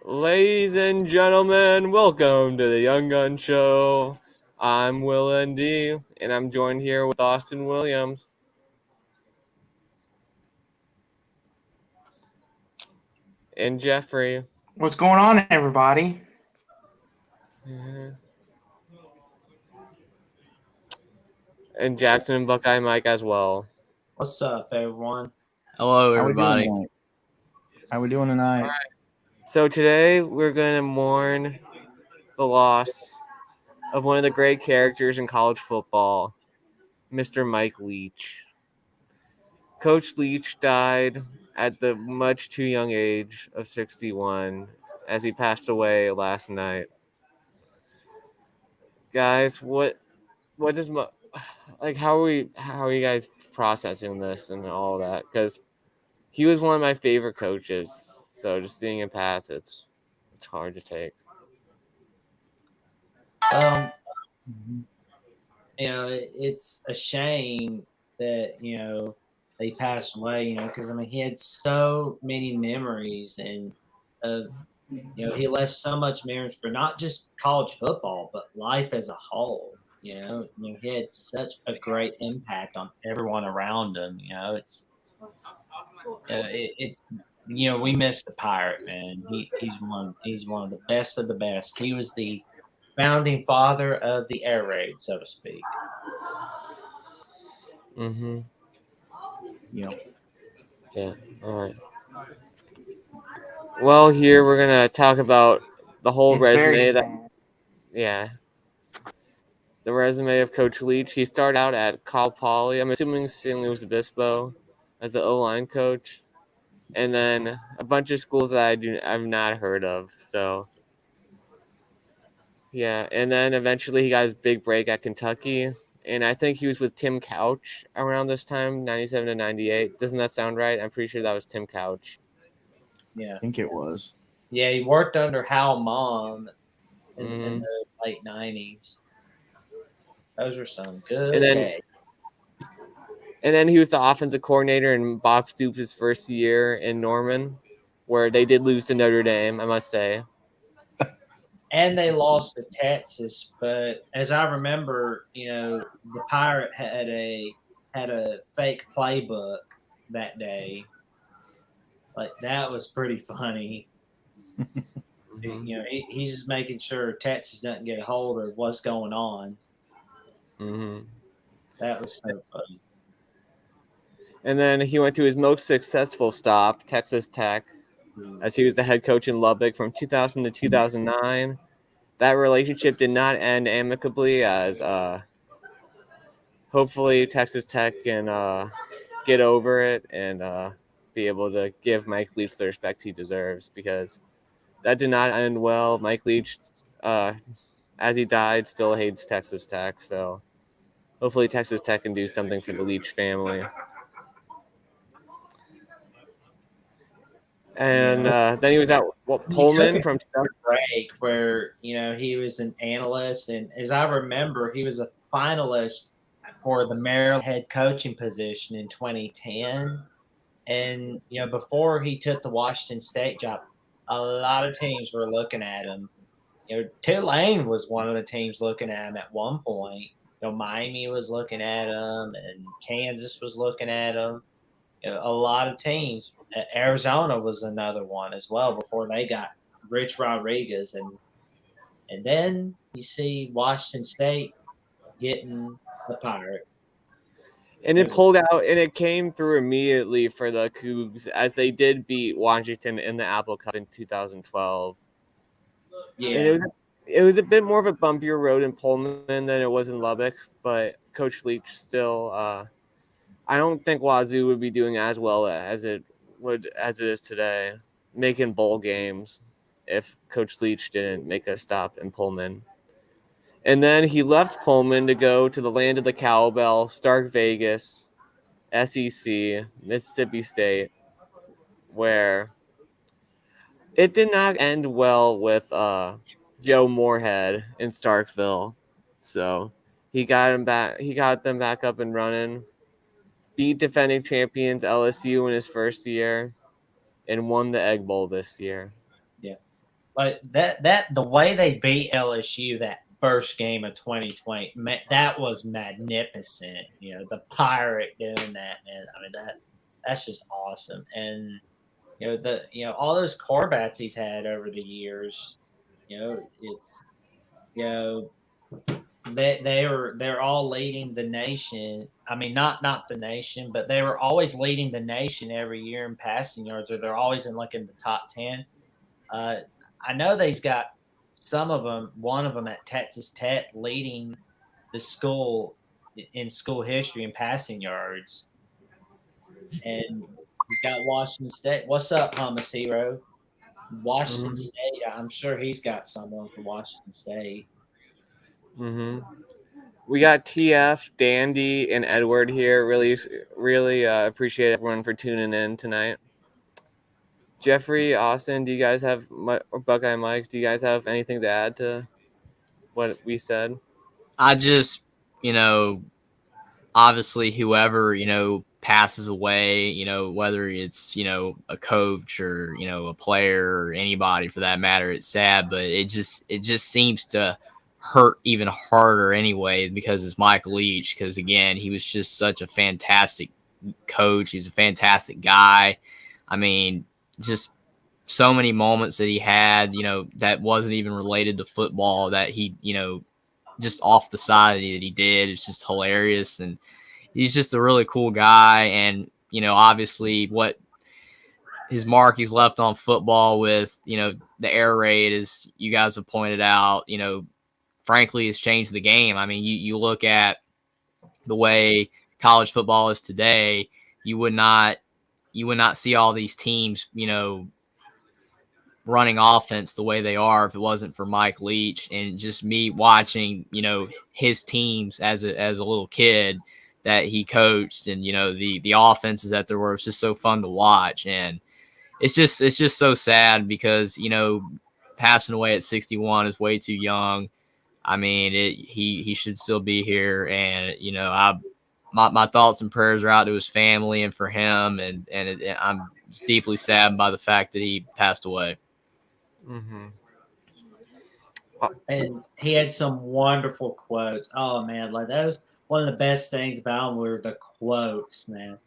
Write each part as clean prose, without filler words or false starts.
Ladies and gentlemen, welcome to the Young Gun Show. I'm Will N.D., and I'm joined here with Austin Williams. And Jeffrey. What's going on, everybody? And Jackson and Buckeye Mike as well. What's up, everyone? Hello, everybody. How we doing tonight? All right. So today we're going to mourn the loss of one of the great characters in college football, Mr. Mike Leach. Coach Leach died at the much too young age of 61 as he passed away last night. Guys, how are you guys processing this and all that? Because he was one of my favorite coaches, so just seeing him pass, it's hard to take. It's a shame that they passed away. Because he had so many memories, and he left so much memories for not just college football, but life as a whole. He had such a great impact on everyone around him. We miss the Pirate, man. He's one of the best of the best. He was the founding father of the air raid, so to speak. Mm-hmm. Yeah. All right. Well, here we're gonna talk about the whole resume. The resume of Coach Leach. He started out at Cal Poly. I'm assuming San Luis Obispo as the O-line coach, and then a bunch of schools that I've not heard of. So yeah, and then eventually he got his big break at Kentucky, and I think he was with Tim Couch around this time, 97 to 98. Doesn't that sound right? I'm pretty sure that was Tim Couch. Yeah, I think it was. Yeah, he worked under Hal Mom in the late 90s. Those were some good days. And then he was the offensive coordinator in Bob Stoops' first year in Norman, where they did lose to Notre Dame, I must say. And they lost to Texas, but as I remember, the Pirate had a fake playbook that day. Like, that was pretty funny. He's just making sure Texas doesn't get a hold of what's going on. Mm-hmm. That was so funny. And then he went to his most successful stop, Texas Tech, as he was the head coach in Lubbock from 2000 to 2009. That relationship did not end amicably, as hopefully Texas Tech can get over it and be able to give Mike Leach the respect he deserves, because that did not end well. Mike Leach, as he died, still hates Texas Tech. So hopefully Texas Tech can do something for the Leach family. And then he was at Pullman from break, where he was an analyst, and as I remember, he was a finalist for the Maryland head coaching position in 2010. And before he took the Washington State job, a lot of teams were looking at him. Tulane was one of the teams looking at him at one point. Miami was looking at him, and Kansas was looking at him. A lot of teams. Arizona was another one as well before they got Rich Rodriguez, and then you see Washington State getting the Pirate. And it pulled out, and it came through immediately for the Cougs, as they did beat Washington in the Apple Cup in 2012. Yeah. And it was a bit more of a bumpier road in Pullman than it was in Lubbock, but Coach Leach still, I don't think Wazoo would be doing as well as it is today, making bowl games, if Coach Leach didn't make a stop in Pullman. And then he left Pullman to go to the land of the cowbell, Stark Vegas, SEC, Mississippi State, where it did not end well with Joe Moorhead in Starkville. So he got them back up and running, beat defending champions LSU in his first year, and won the Egg Bowl this year. Yeah. like that the way they beat LSU that first game of 2020, that was magnificent. The Pirate doing that, man. I mean that's just awesome. And all those Corbats he's had over the years, it's you know they're all leading the nation. I mean, not the nation, but they were always leading the nation every year in passing yards, or they're always in the top 10. I know they've got some of them. One of them at Texas Tech leading the school in school history in passing yards, and he's got Washington State. What's up, Hummus Hero? Washington State. I'm sure he's got someone from Washington State. We got TF, Dandy, and Edward here. Really appreciate everyone for tuning in tonight. Jeffrey, Austin, do you guys have, or Buckeye Mike, do you guys have anything to add to what we said? I just, obviously whoever, passes away, whether it's, a coach or, a player or anybody for that matter, it's sad, but it just seems to hurt even harder anyway because it's Mike Leach. Because again, he was just such a fantastic coach. He was a fantastic guy. I mean, just so many moments that he had, that wasn't even related to football that he, just off the side that he did. It's just hilarious. And he's just a really cool guy. And, obviously what his mark he's left on football with, the air raid, as you guys have pointed out, frankly, has changed the game. I mean, you look at the way college football is today, you would not see all these teams, running offense the way they are if it wasn't for Mike Leach. And just me watching, his teams as a little kid that he coached, and the offenses that there were, it's just so fun to watch. And it's just so sad because passing away at 61 is way too young. I mean, he should still be here, and my thoughts and prayers are out to his family and for him, and I'm deeply saddened by the fact that he passed away. And he had some wonderful quotes. Oh man, that was one of the best things about him were the quotes, man.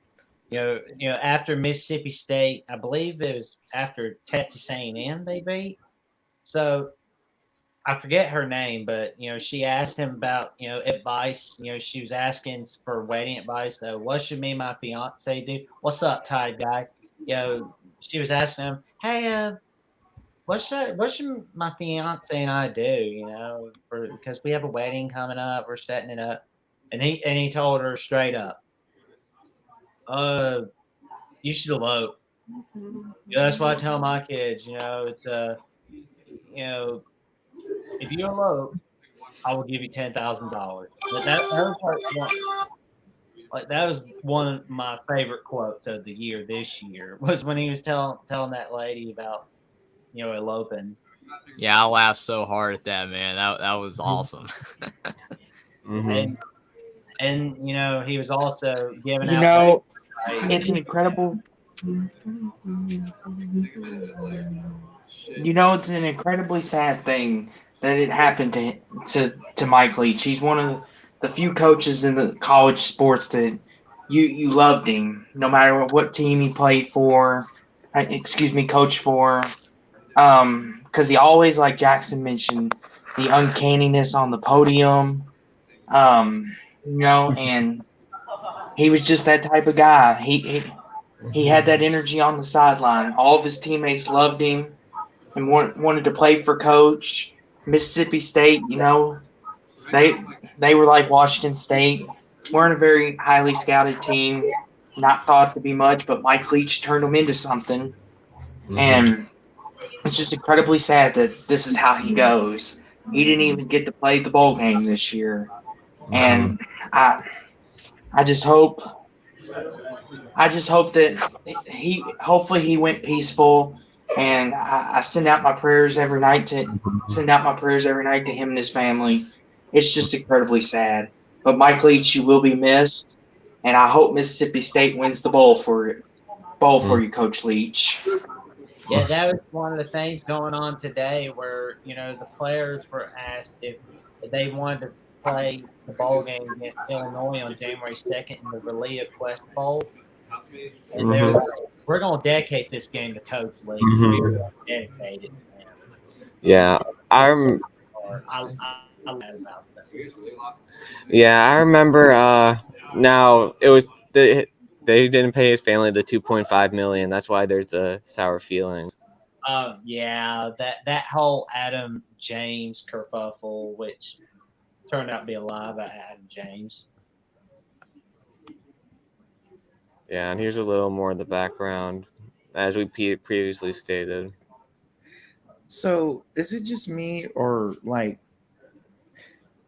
After Mississippi State, I believe it was after Texas A&M they beat. So I forget her name, but she asked him about advice. She was asking for wedding advice. What should me and my fiance do? What's up, Tide guy? She was asking him, hey, what should my fiance and I do? Because we have a wedding coming up, we're setting it up, and he told her straight up, you should elope. That's what I tell my kids. It's if you elope, I will give you $10,000. That was one of my favorite quotes of the year this year, was when he was telling that lady about eloping. Yeah, I laughed so hard at that, man. That was awesome. And he was also giving out. It's an incredible. It's an incredibly sad thing that it happened to Mike Leach. He's one of the few coaches in the college sports that you loved him, no matter what team he played for. Coached for. Because he always, like Jackson mentioned, the uncanniness on the podium. And he was just that type of guy. He had that energy on the sideline. All of his teammates loved him and wanted to play for Coach. Mississippi State, they were like Washington State. Weren't a very highly scouted team, not thought to be much, but Mike Leach turned them into something. And it's just incredibly sad that this is how he goes. He didn't even get to play the bowl game this year. And I just hope that hopefully he went peaceful, and I send out my prayers every night to him and his family. It's just incredibly sad. But Mike Leach, you will be missed, and I hope Mississippi State wins the bowl for you, Coach Leach. Yeah, that was one of the things going on today where, the players were asked if they wanted to play the bowl game against Illinois on January 2nd in the Relia Quest Bowl. And they were like, we're going to dedicate this game to Coach Leach. We are going to dedicate it to him. Yeah, I love that about that. Yeah, I remember. Now it was they didn't pay his family the $2.5 million. That's why there's the sour feelings. Yeah, that whole Adam James kerfuffle, which turned out to be a lie about Adam James. Yeah, and here's a little more of the background, as we previously stated. So, is it just me, or like,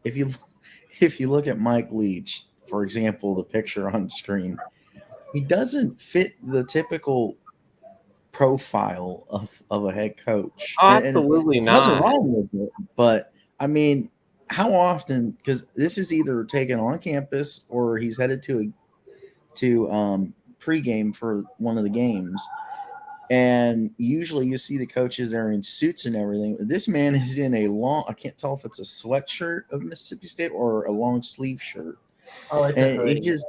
if you look at Mike Leach, for example, the picture on screen, he doesn't fit the typical profile of a head coach. Oh, absolutely not. Nothing wrong with it, but I mean, how often? Because this is either taken on campus or he's headed to pregame for one of the games, and usually you see the coaches there in suits and everything. This man is in a long, I can't tell if it's a sweatshirt of Mississippi State or a long sleeve shirt. Oh, it's and a hoodie. he just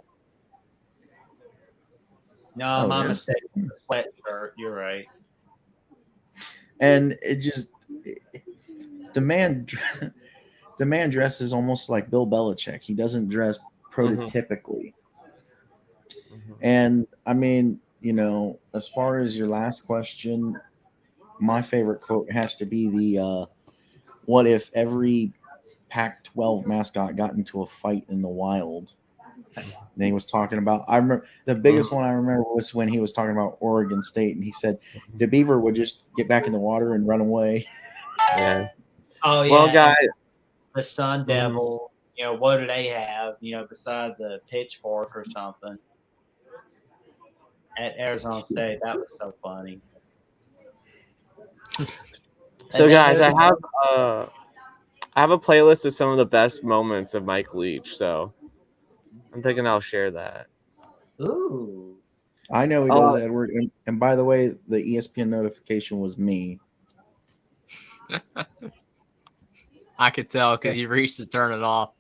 No, my mistake. Sweatshirt. You're right. And the man dresses almost like Bill Belichick. He doesn't dress prototypically. And I mean, as far as your last question, my favorite quote has to be the what if every Pac-12 mascot got into a fight in the wild? And he was talking about, I remember the biggest one I remember was when he was talking about Oregon State, and he said the beaver would just get back in the water and run away. Yeah. Oh, yeah. Well, guys, the Sun Devil, what do they have, besides a pitchfork or something? At Arizona State, that was so funny. So, guys, I have a playlist of some of the best moments of Mike Leach. So, I'm thinking I'll share that. Ooh, I know he does, Edward. And by the way, the ESPN notification was me. I could tell because you reached to turn it off.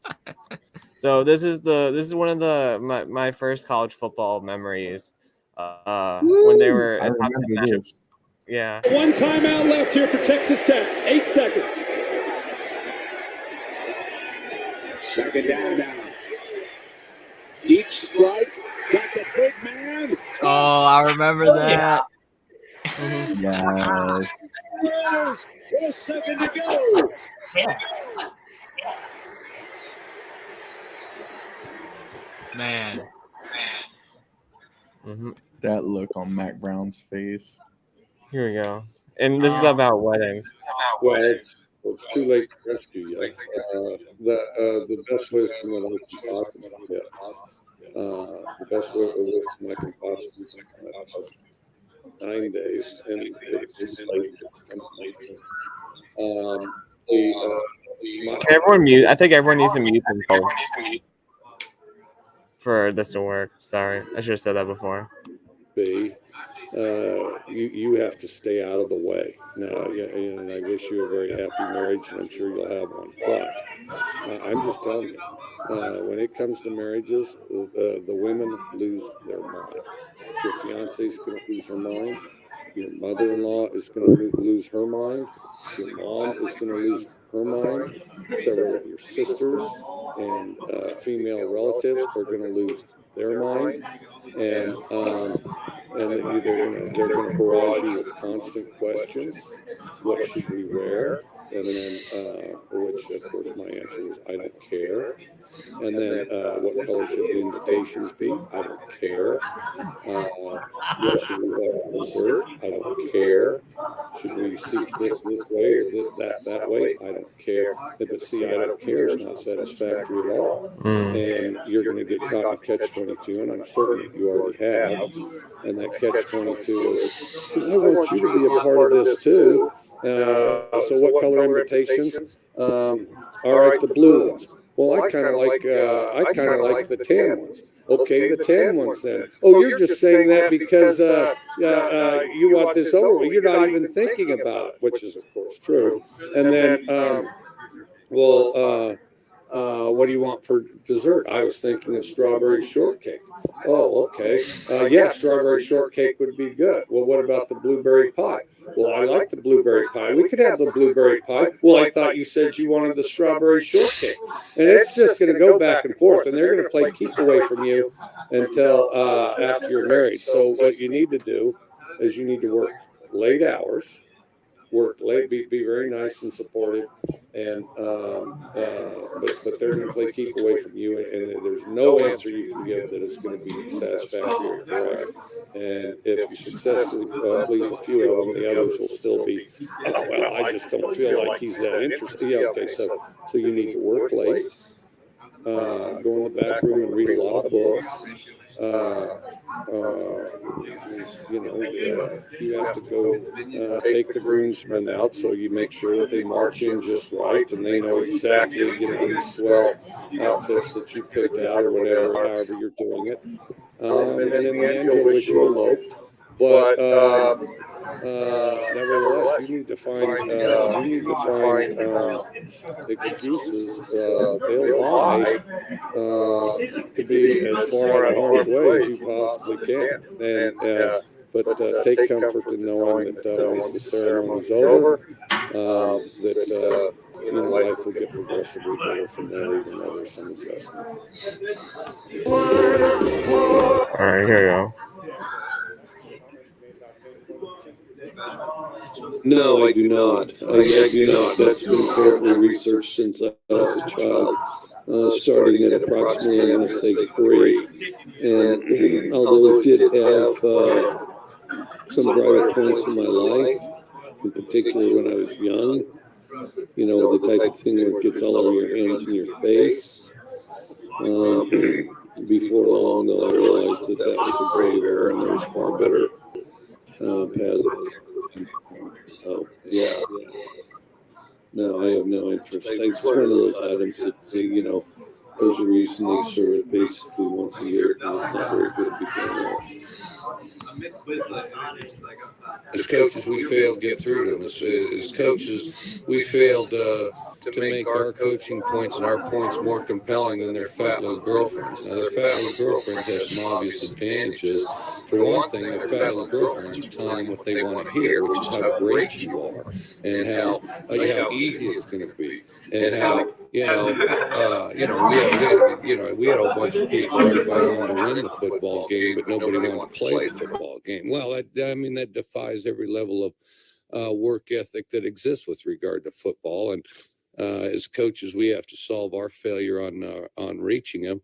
So this is one of my first college football memories. When they were I remember this. Yeah. One timeout left here for Texas Tech. 8 seconds. Second down now. Deep strike. Got the big man. Oh, I remember that. Yes. With a second to go. yeah. Man. That look on Mac Brown's face. Here we go. And this is about weddings. Well, it's too late to rescue you. The best wisdom that I can possibly get. The best wisdom I can possibly get. 9 days, and it's late. Can everyone mute? I think everyone needs to mute themselves for this to work. Sorry, I should have said that before. You have to stay out of the way. Now, and I wish you a very happy marriage, and I'm sure you'll have one. But I'm just telling you, when it comes to marriages, the women lose their mind. Your fiance's going to lose her mind. Your mother-in-law is going to lose her mind. Your mom is going to lose her mind. Several of your sisters and female relatives are going to lose their mind. And they're going to barrage you with constant questions. What should we wear? And then, which of course my answer is, I don't care. And then, what color should the invitations be? I don't care. What should we have for dessert? I don't care. Should we see this way or that way? I don't care. But see, I don't care is not satisfactory at all. And you're going to get caught in catch-22, and I'm certain you already have. And that catch-22 is, I want you to be a part of this too. So what color invitations? All right, the blue ones. Well, I kind of like the tan ones. Okay, the tan ones then. Oh, you're just saying that because you want this over. You're not even thinking about it, which is of course true. And then, what do you want for dessert? I was thinking of strawberry shortcake. Oh, okay. Yeah, strawberry shortcake would be good. Well, what about the blueberry pie? Well, I like the blueberry pie. We could have the blueberry pie. Well, I thought you said you wanted the strawberry shortcake. And it's just going to go back and forth, and they're going to play keep away from you until after you're married. So what you need to do is you need to work late hours, work late, be very nice and supportive, and but they're going to play keep away from you, and there's no answer you can give that is going to be satisfactory or correct. And if you successfully please a few of them, the others will still be, oh well, I just don't feel like he's that interested. Yeah, okay, so you need to work late, go in the back room and read a lot of books. You have to go take the groomsmen out, so you make sure that they march in just right, and they know exactly, these swell outfits that you picked out or whatever, however you're doing it. And in the end, you'll wish you eloped. But nevertheless, you need to find excuses they'll buy to be as far out of harm's way as you possibly can. And but take comfort in knowing that once the ceremony's over, that life will get progressively better from there, even though there's some adjustment. All right, here you go. No, I do not. I do not. That's been carefully researched since I was a child, starting at approximately, I'm going to say 3. And although it did have some brighter points in my life, in particular when I was young, the type of thing where it gets all over your hands and your face. Before long, though, I realized that was a grave error, and there's far better paths. So, yeah. No, I have no interest. It's one of those items that, there's a reason they serve it basically once a year, because it's not very good to begin with. As coaches, we failed to get through to them. As coaches, we failed to make our coaching points and our points more compelling than their fat little girlfriends. Now, their fat little girlfriends have some obvious advantages. For one thing, their fat little girlfriends are telling them what they want to hear, which is how great you are, and how easy it's going to be, and how we had a bunch of people. Everybody wanted to win the football game, but nobody wanted to play the football game. Well, that defies every level of work ethic that exists with regard to football. And as coaches, we have to solve our failure on reaching them,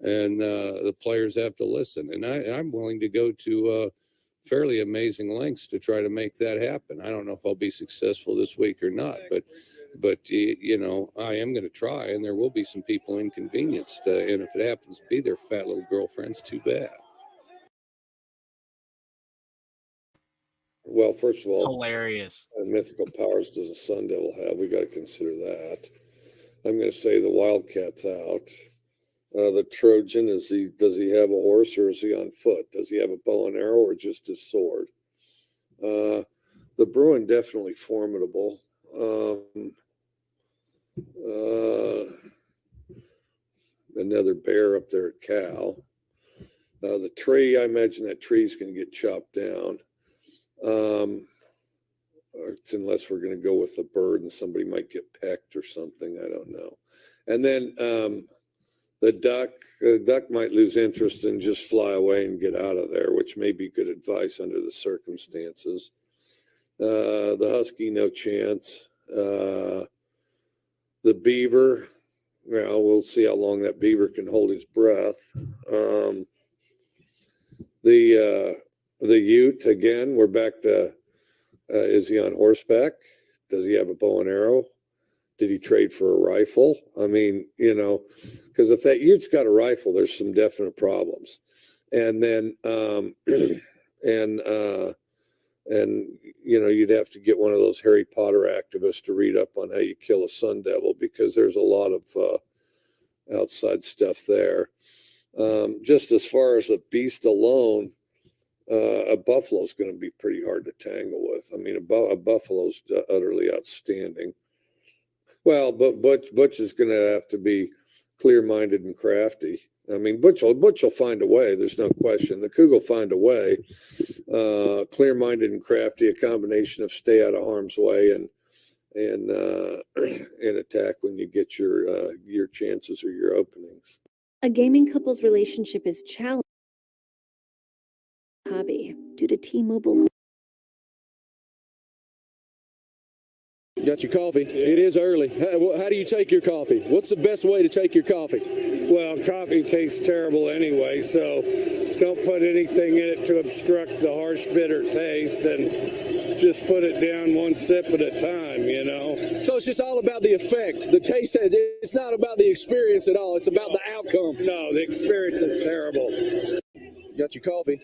and the players have to listen. And I'm willing to go to fairly amazing lengths to try to make that happen. I don't know if I'll be successful this week or not, but I am going to try, and there will be some people inconvenienced. And if it happens to be their fat little girlfriends, too bad. Well, first of all, Hilarious. mythical powers does a Sun Devil have? We got to consider that. I'm going to say the Wildcat's out. The Trojan, does he have a horse, or is he on foot? Does he have a bow and arrow, or just his sword? The Bruin, definitely formidable. Another bear up there at Cal. The tree, I imagine that tree's going to get chopped down. Unless we're going to go with a bird and somebody might get pecked or something. I don't know. And then the duck might lose interest and just fly away and get out of there, which may be good advice under the circumstances. The husky, no chance. The beaver, we'll see how long that beaver can hold his breath. The ute, again, we're back to, is he on horseback? Does he have a bow and arrow? Did he trade for a rifle? I mean, because if that ute's got a rifle, there's some definite problems. And then, you'd have to get one of those Harry Potter activists to read up on how you kill a Sun Devil, because there's a lot of outside stuff there. Just as far as a beast alone, a buffalo's going to be pretty hard to tangle with. I mean, a buffalo's utterly outstanding. Well, but Butch is going to have to be clear-minded and crafty. I mean, Butch will find a way. There's no question. The Coug will find a way. Clear-minded and crafty, a combination of stay out of harm's way and attack when you get your chances or your openings. A gaming couple's relationship is challenged hobby due to T-Mobile. Got your coffee. It is early. How do you take your coffee? What's the best way to take your coffee? Well, coffee tastes terrible anyway, so don't put anything in it to obstruct the harsh, bitter taste, and just put it down one sip at a time, you know? So it's just all about the effect. The taste, it's not about the experience at all. It's about the outcome. No, the experience is terrible. Got your coffee.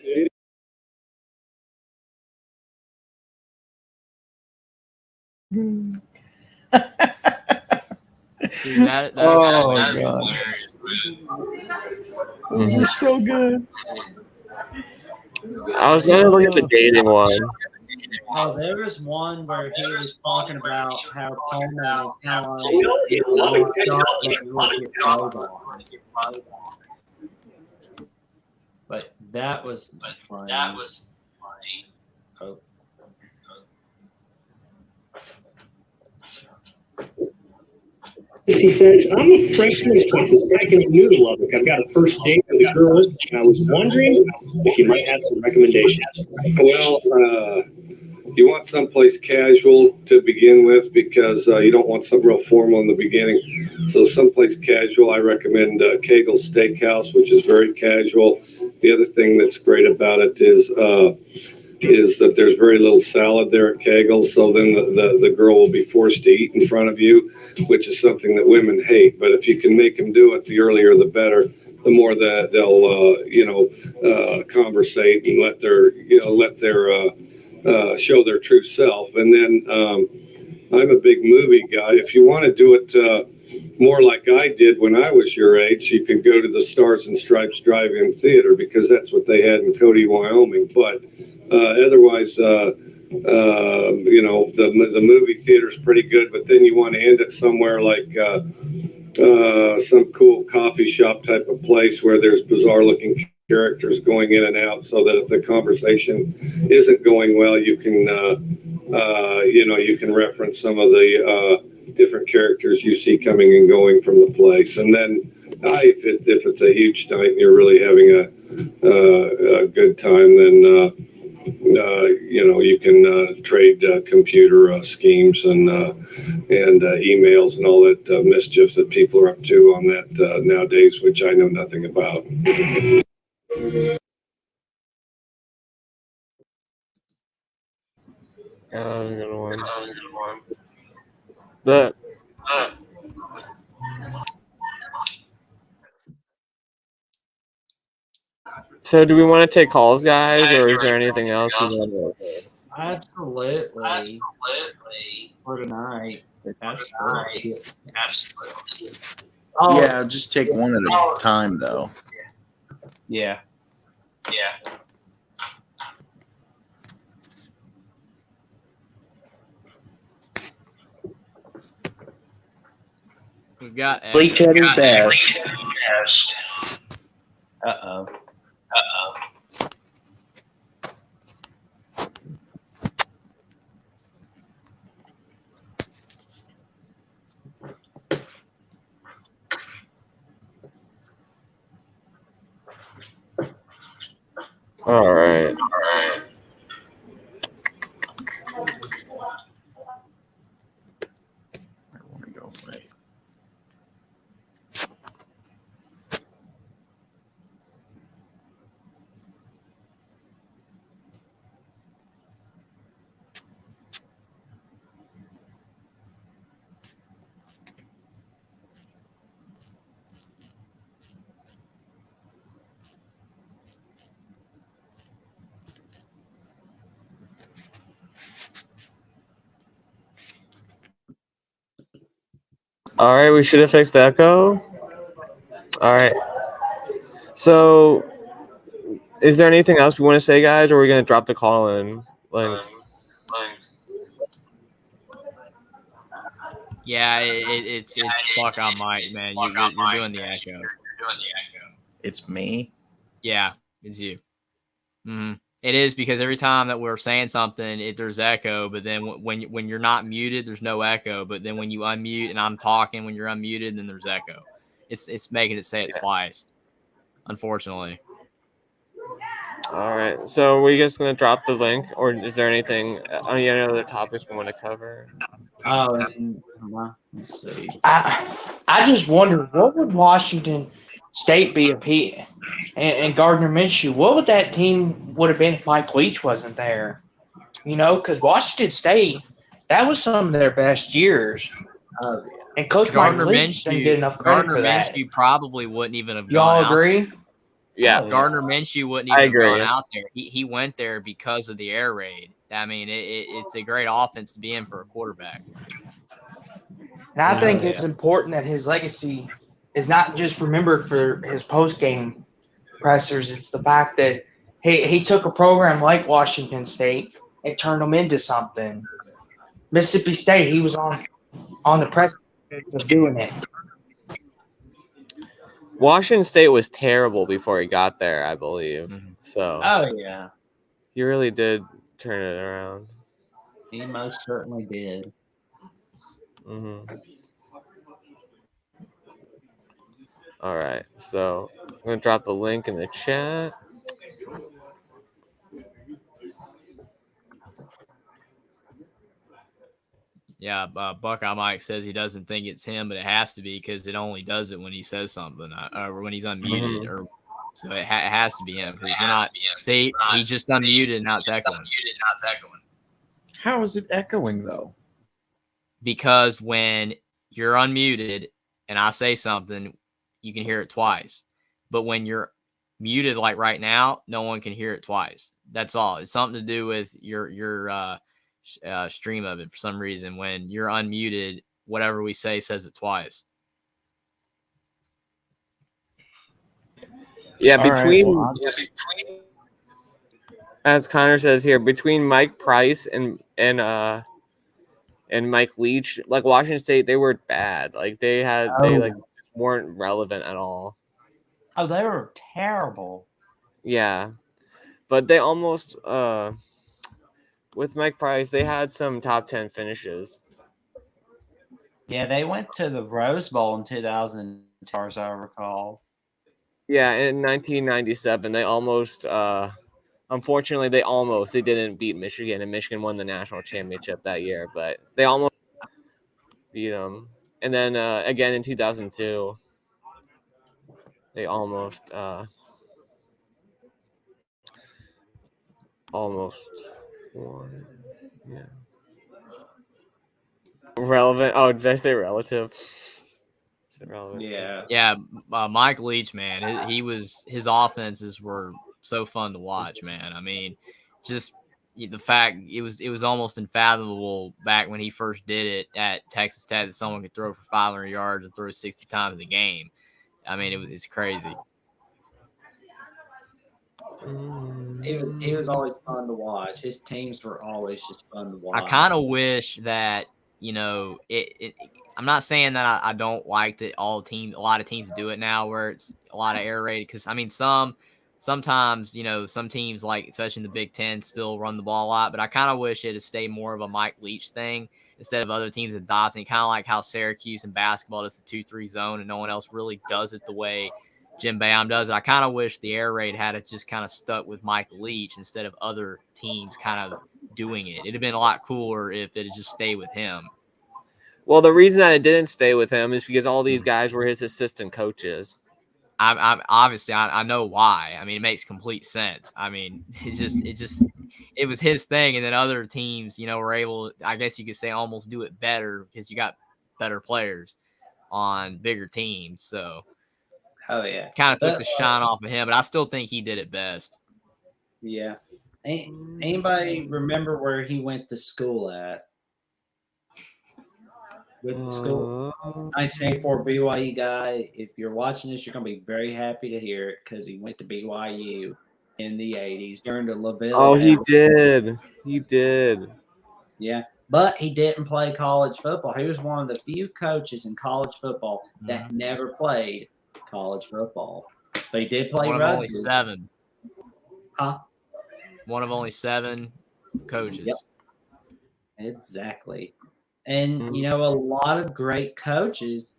Dude, that's God. hilarious. Those are so good. I was going to look at the dating one. Oh, there was one where he was talking about how Coleman and Caroline but that was funny. Oh. He says, I'm a freshman in Texas Tech and new to Lubbock. I've got a first date with a girl, and I was wondering if you might have some recommendations. Well, you want someplace casual to begin with because you don't want something real formal in the beginning. So someplace casual, I recommend Kegel's Steakhouse, which is very casual. The other thing that's great about it is that there's very little salad there at Kegel's, so then the girl will be forced to eat in front of you, which is something that women hate. But if you can make them do it, the earlier the better. The more that they'll conversate and let their show their true self. And then I'm a big movie guy. If you want to do it more like I did when I was your age, you can go to the Stars and Stripes Drive-In Theater because that's what they had in Cody, Wyoming. But otherwise, the movie theater is pretty good. But then you want to end it somewhere like some cool coffee shop type of place where there's bizarre-looking characters going in and out, so that if the conversation isn't going well, you can reference some of the different characters you see coming and going from the place. And then if it's a huge night and you're really having a good time, then you can trade computer schemes and emails and all that mischief that people are up to on that nowadays, which I know nothing about. Good one. So do we want to take calls, guys, or is there anything else we want to? Absolutely. For tonight. Absolutely. Oh, yeah, just take one at a time, though. Yeah. We've got Leach at his best. Uh-oh. All right. I want to go away. All right, we should have fixed the echo. All right. So, is there anything else we want to say, guys, or are we going to drop the call in link? Yeah, it's Buck on Mike, man. You're doing the echo. It's me. Yeah, it's you. Mm-hmm. It is because every time that we're saying something, there's echo. But then when you're not muted, there's no echo. But then when you unmute and I'm talking, when you're unmuted, then there's echo. It's making it say it twice, unfortunately. All right. So, are we just going to drop the link, or is there anything? Any other topics we want to cover? Oh, and let's see. I just wonder, what would Washington State be if he and Gardner Minshew? What would that team would have been if Mike Leach wasn't there? Because Washington State, that was some of their best years. Oh, yeah. And Coach Gardner Mike Leach didn't get enough credit for that. Minshew probably wouldn't even have Y'all gone agree? out. Yeah. Gardner Minshew wouldn't even have gone out there. He went there because of the air raid. I mean, it's a great offense to be in for a quarterback. And I think it's important that his legacy is not just remembered for his post-game pressers. It's the fact that he took a program like Washington State and turned them into something. Mississippi State, he was on the precipice of doing it. Washington State was terrible before he got there, I believe. Mm-hmm. So. Oh, yeah. He really did turn it around. He most certainly did. Mm-hmm. All right. So I'm going to drop the link in the chat. Yeah, Buckeye Mike says he doesn't think it's him, but it has to be because it only does it when he says something or when he's unmuted. Mm-hmm. So it has to be him because we're not. See, he just unmuted and now it's echoing. How is it echoing though? Because when you're unmuted and I say something, you can hear it twice. But when you're muted, like right now, no one can hear it twice. That's all. It's something to do with your stream of it for some reason. When you're unmuted, whatever we say says it twice. Yeah, as Connor says here, between Mike Price and Mike Leach, like Washington State, they were bad. Like they weren't relevant at all. Oh, they were terrible. Yeah, but they almost with Mike Price, they had some top 10 finishes. Yeah, they went to the Rose Bowl in 2000, as far as I recall. Yeah, in 1997, they almost, unfortunately, they didn't beat Michigan, and Michigan won the national championship that year, but they almost beat them. And then again in 2002, they almost won. Yeah. Relevant. Oh, did I say relative? Relevant. Yeah. Mike Leach, man, his offenses were so fun to watch, man. I mean, just the fact it was almost unfathomable back when he first did it at Texas Tech that someone could throw for 500 yards and throw 60 times in the game. I mean, it's crazy. He was always fun to watch. His teams were always just fun to watch. I kind of wish that, I'm not saying that I don't like that a lot of teams do it now where it's a lot of air raid. Because, I mean, sometimes, some teams, like especially in the Big Ten, still run the ball a lot. But I kind of wish it would stay more of a Mike Leach thing instead of other teams adopting. Kind of like how Syracuse in basketball does the 2-3 zone and no one else really does it the way Jim Boeheim does it. I kind of wish the air raid had it just kind of stuck with Mike Leach instead of other teams kind of doing it. It'd have been a lot cooler if it had just stayed with him. Well, the reason that it didn't stay with him is because all these guys were his assistant coaches. I'm obviously I know why. I mean, it makes complete sense. I mean, it was his thing, and then other teams, were able, I guess you could say, almost do it better because you got better players on bigger teams. So, oh yeah, kind of took the shine off of him, but I still think he did it best. Yeah. Anybody remember where he went to school at? Good school. 1984 BYU guy. If you're watching this, you're going to be very happy to hear it because he went to BYU in the 80s during the LaVille. he did. He did. Yeah, but he didn't play college football. He was one of the few coaches in college football that never played college football. But he did play One of rugby. only 7. Huh? One of only 7 coaches. Yep. Exactly. And, a lot of great coaches,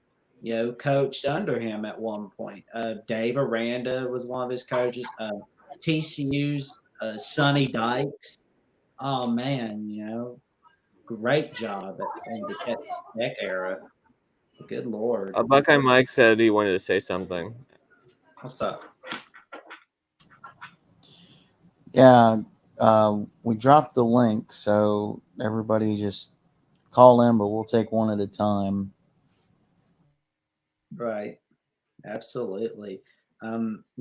coached under him at one point. Dave Aranda was one of his coaches. TCU's Sonny Dykes. Oh, man, great job in the Tech era. Good Lord. Buckeye Mike said he wanted to say something. What's up? Yeah, we dropped the link, so everybody just call in, but we'll take one at a time. Right. Absolutely.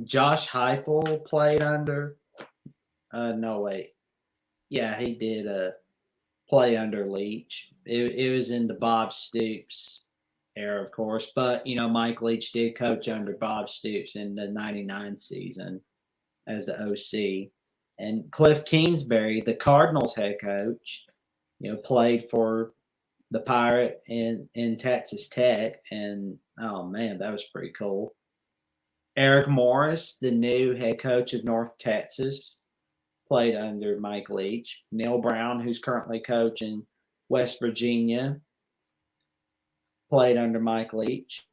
Josh Heupel played under. No, wait. Yeah, he did play under Leach. It was in the Bob Stoops era, of course, but Mike Leach did coach under Bob Stoops in the '99 season as the OC, and Cliff Kingsbury, the Cardinals head coach, played for the Pirate in Texas Tech, and oh man, that was pretty cool. Eric Morris, the new head coach of North Texas, played under Mike Leach. Neil Brown, who's currently coaching West Virginia, played under Mike Leach.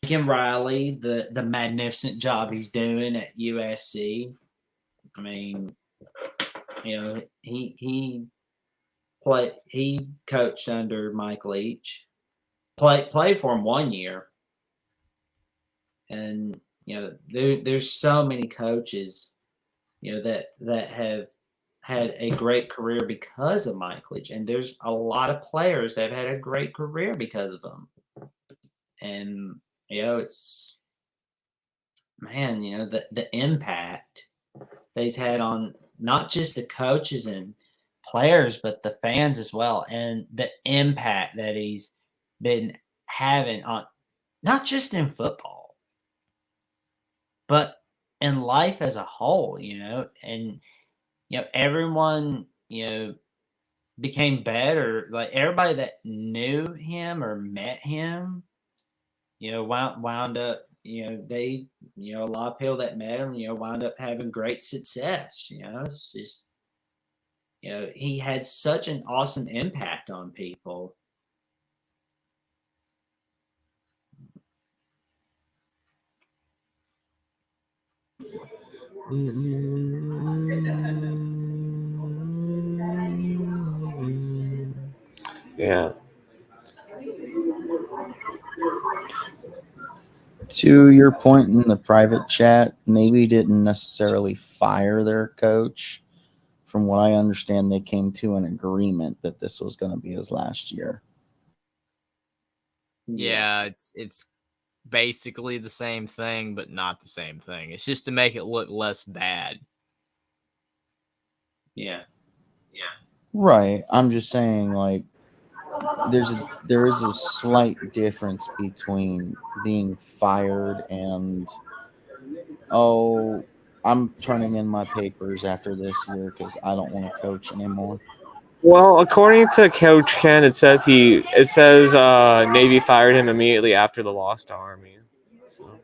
Lincoln Riley, the magnificent job he's doing at USC. I mean, he coached under Mike Leach. Played for him 1 year. And there's so many coaches, that have had a great career because of Mike Leach, and there's a lot of players that have had a great career because of him. And it's the impact that he's had on not just the coaches and players, but the fans as well, and the impact that he's been having on not just in football, but in life as a whole. And everyone became better. Like everybody that knew him or met him, wound up, they, a lot of people that met him, wound up having great success. It's just, he had such an awesome impact on people. Yeah. To your point in the private chat, Navy didn't necessarily fire their coach. From what I understand, they came to an agreement that this was going to be his last year. Yeah, it's basically the same thing, but not the same thing. It's just to make it look less bad. Yeah. Right. I'm just saying, like, there is a slight difference between being fired and, oh, I'm turning in my papers after this year because I don't want to coach anymore. Well, according to Coach Ken, it says Navy fired him immediately after the loss to Army. So.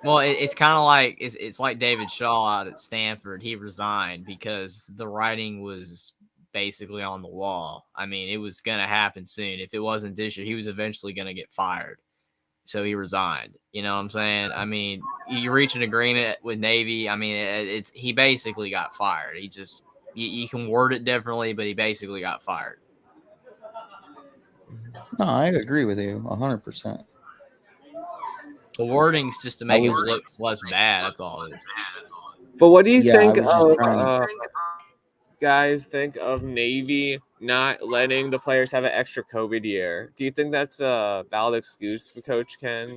Well, it's kind of like it's like David Shaw out at Stanford. He resigned because the writing was basically on the wall. I mean, it was going to happen soon. If it wasn't this year, he was eventually going to get fired. So he resigned. You know what I'm saying? I mean, you reach an agreement with Navy. I mean, he basically got fired. He just you can word it differently, but he basically got fired. No, I agree with you 100%. The wording's just to make it look less bad. That's all it is. But what do you think of guys think of Navy not letting the players have an extra COVID year? Do you think that's a valid excuse for Coach Ken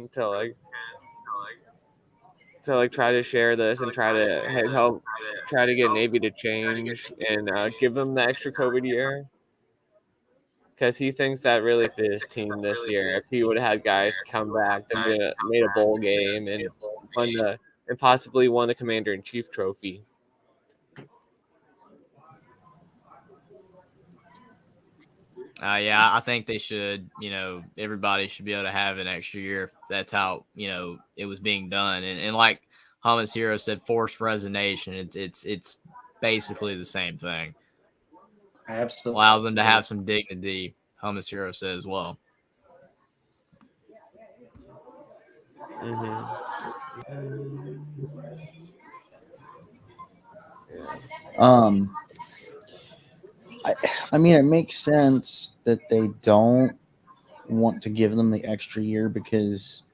to try to share this and try to get Navy to change and give them the extra COVID year? because he thinks that really fit his team this year. If he would have had guys come back that would have made a bowl game and possibly won the Commander-in-Chief trophy. Yeah, I think they should. Everybody should be able to have an extra year if that's how it was being done. And like Hummus Hero said, forced resignation. It's basically the same thing. Absolutely allows them to have some dignity. Hummus Hero said as well. I mean, it makes sense that they don't want to give them the extra year because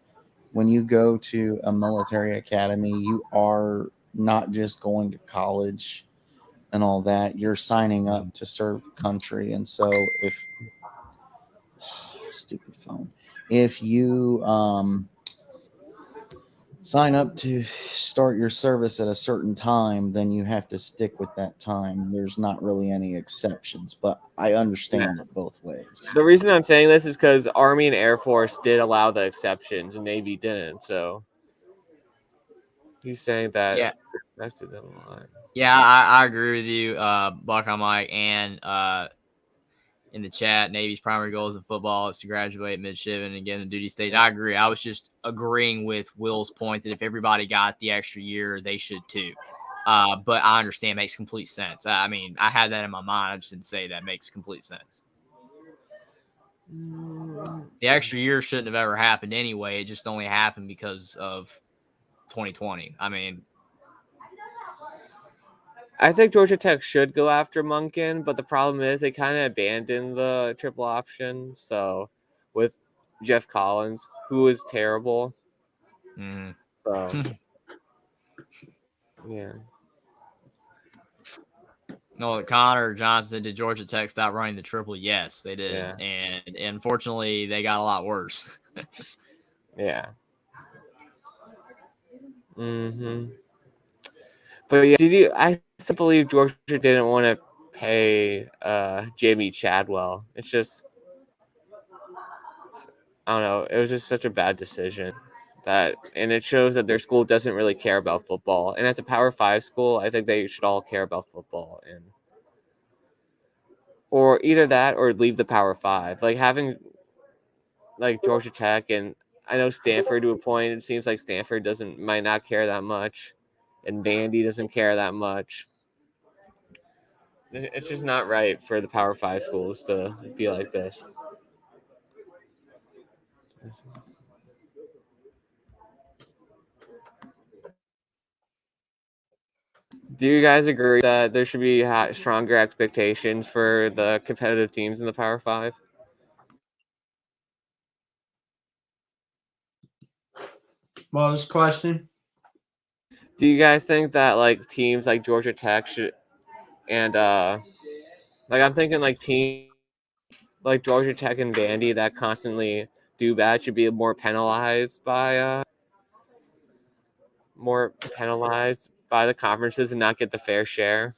when you go to a military academy, you are not just going to college and all that. You're signing up to serve the country. And so if stupid phone, if you sign up to start your service at a certain time, then you have to stick with that time. There's not really any exceptions, but I understand it both ways. The reason I'm saying this is because Army and Air Force did allow the exceptions and Navy didn't. So he's saying that that's to them a lot. Yeah, I agree with you, Buckeye Mike, and in the chat, Navy's primary goals in football is to graduate midshipman and get in the duty stage. I agree. I was just agreeing with Will's point that if everybody got the extra year, they should too. But I understand, it makes complete sense. I mean, I had that in my mind. I just didn't say that. It makes complete sense. The extra year shouldn't have ever happened anyway. It just only happened because of 2020. I mean, I think Georgia Tech should go after Monken, but the problem is they kind of abandoned the triple option. So with Jeff Collins, who is terrible. So yeah. No, Connor Johnson, did Georgia Tech stop running the triple? Yes, they did. Yeah. And unfortunately, they got a lot worse. Yeah. But yeah, I still believe Georgia didn't want to pay Jamie Chadwell. It's just, I don't know. It was just such a bad decision and it shows that their school doesn't really care about football. And as a Power 5 school, I think they should all care about football or either that or leave the Power 5. Like having like Georgia Tech and I know Stanford to a point. It seems like Stanford might not care that much, and Vandy doesn't care that much. It's just not right for the Power 5 schools to be like this. Do you guys agree that there should be stronger expectations for the competitive teams in the Power 5? What was the question? Do you guys think that like teams like Georgia Tech should, and like I'm thinking like teams like Georgia Tech and Vandy that constantly do bad should be more penalized by the conferences and not get the fair share?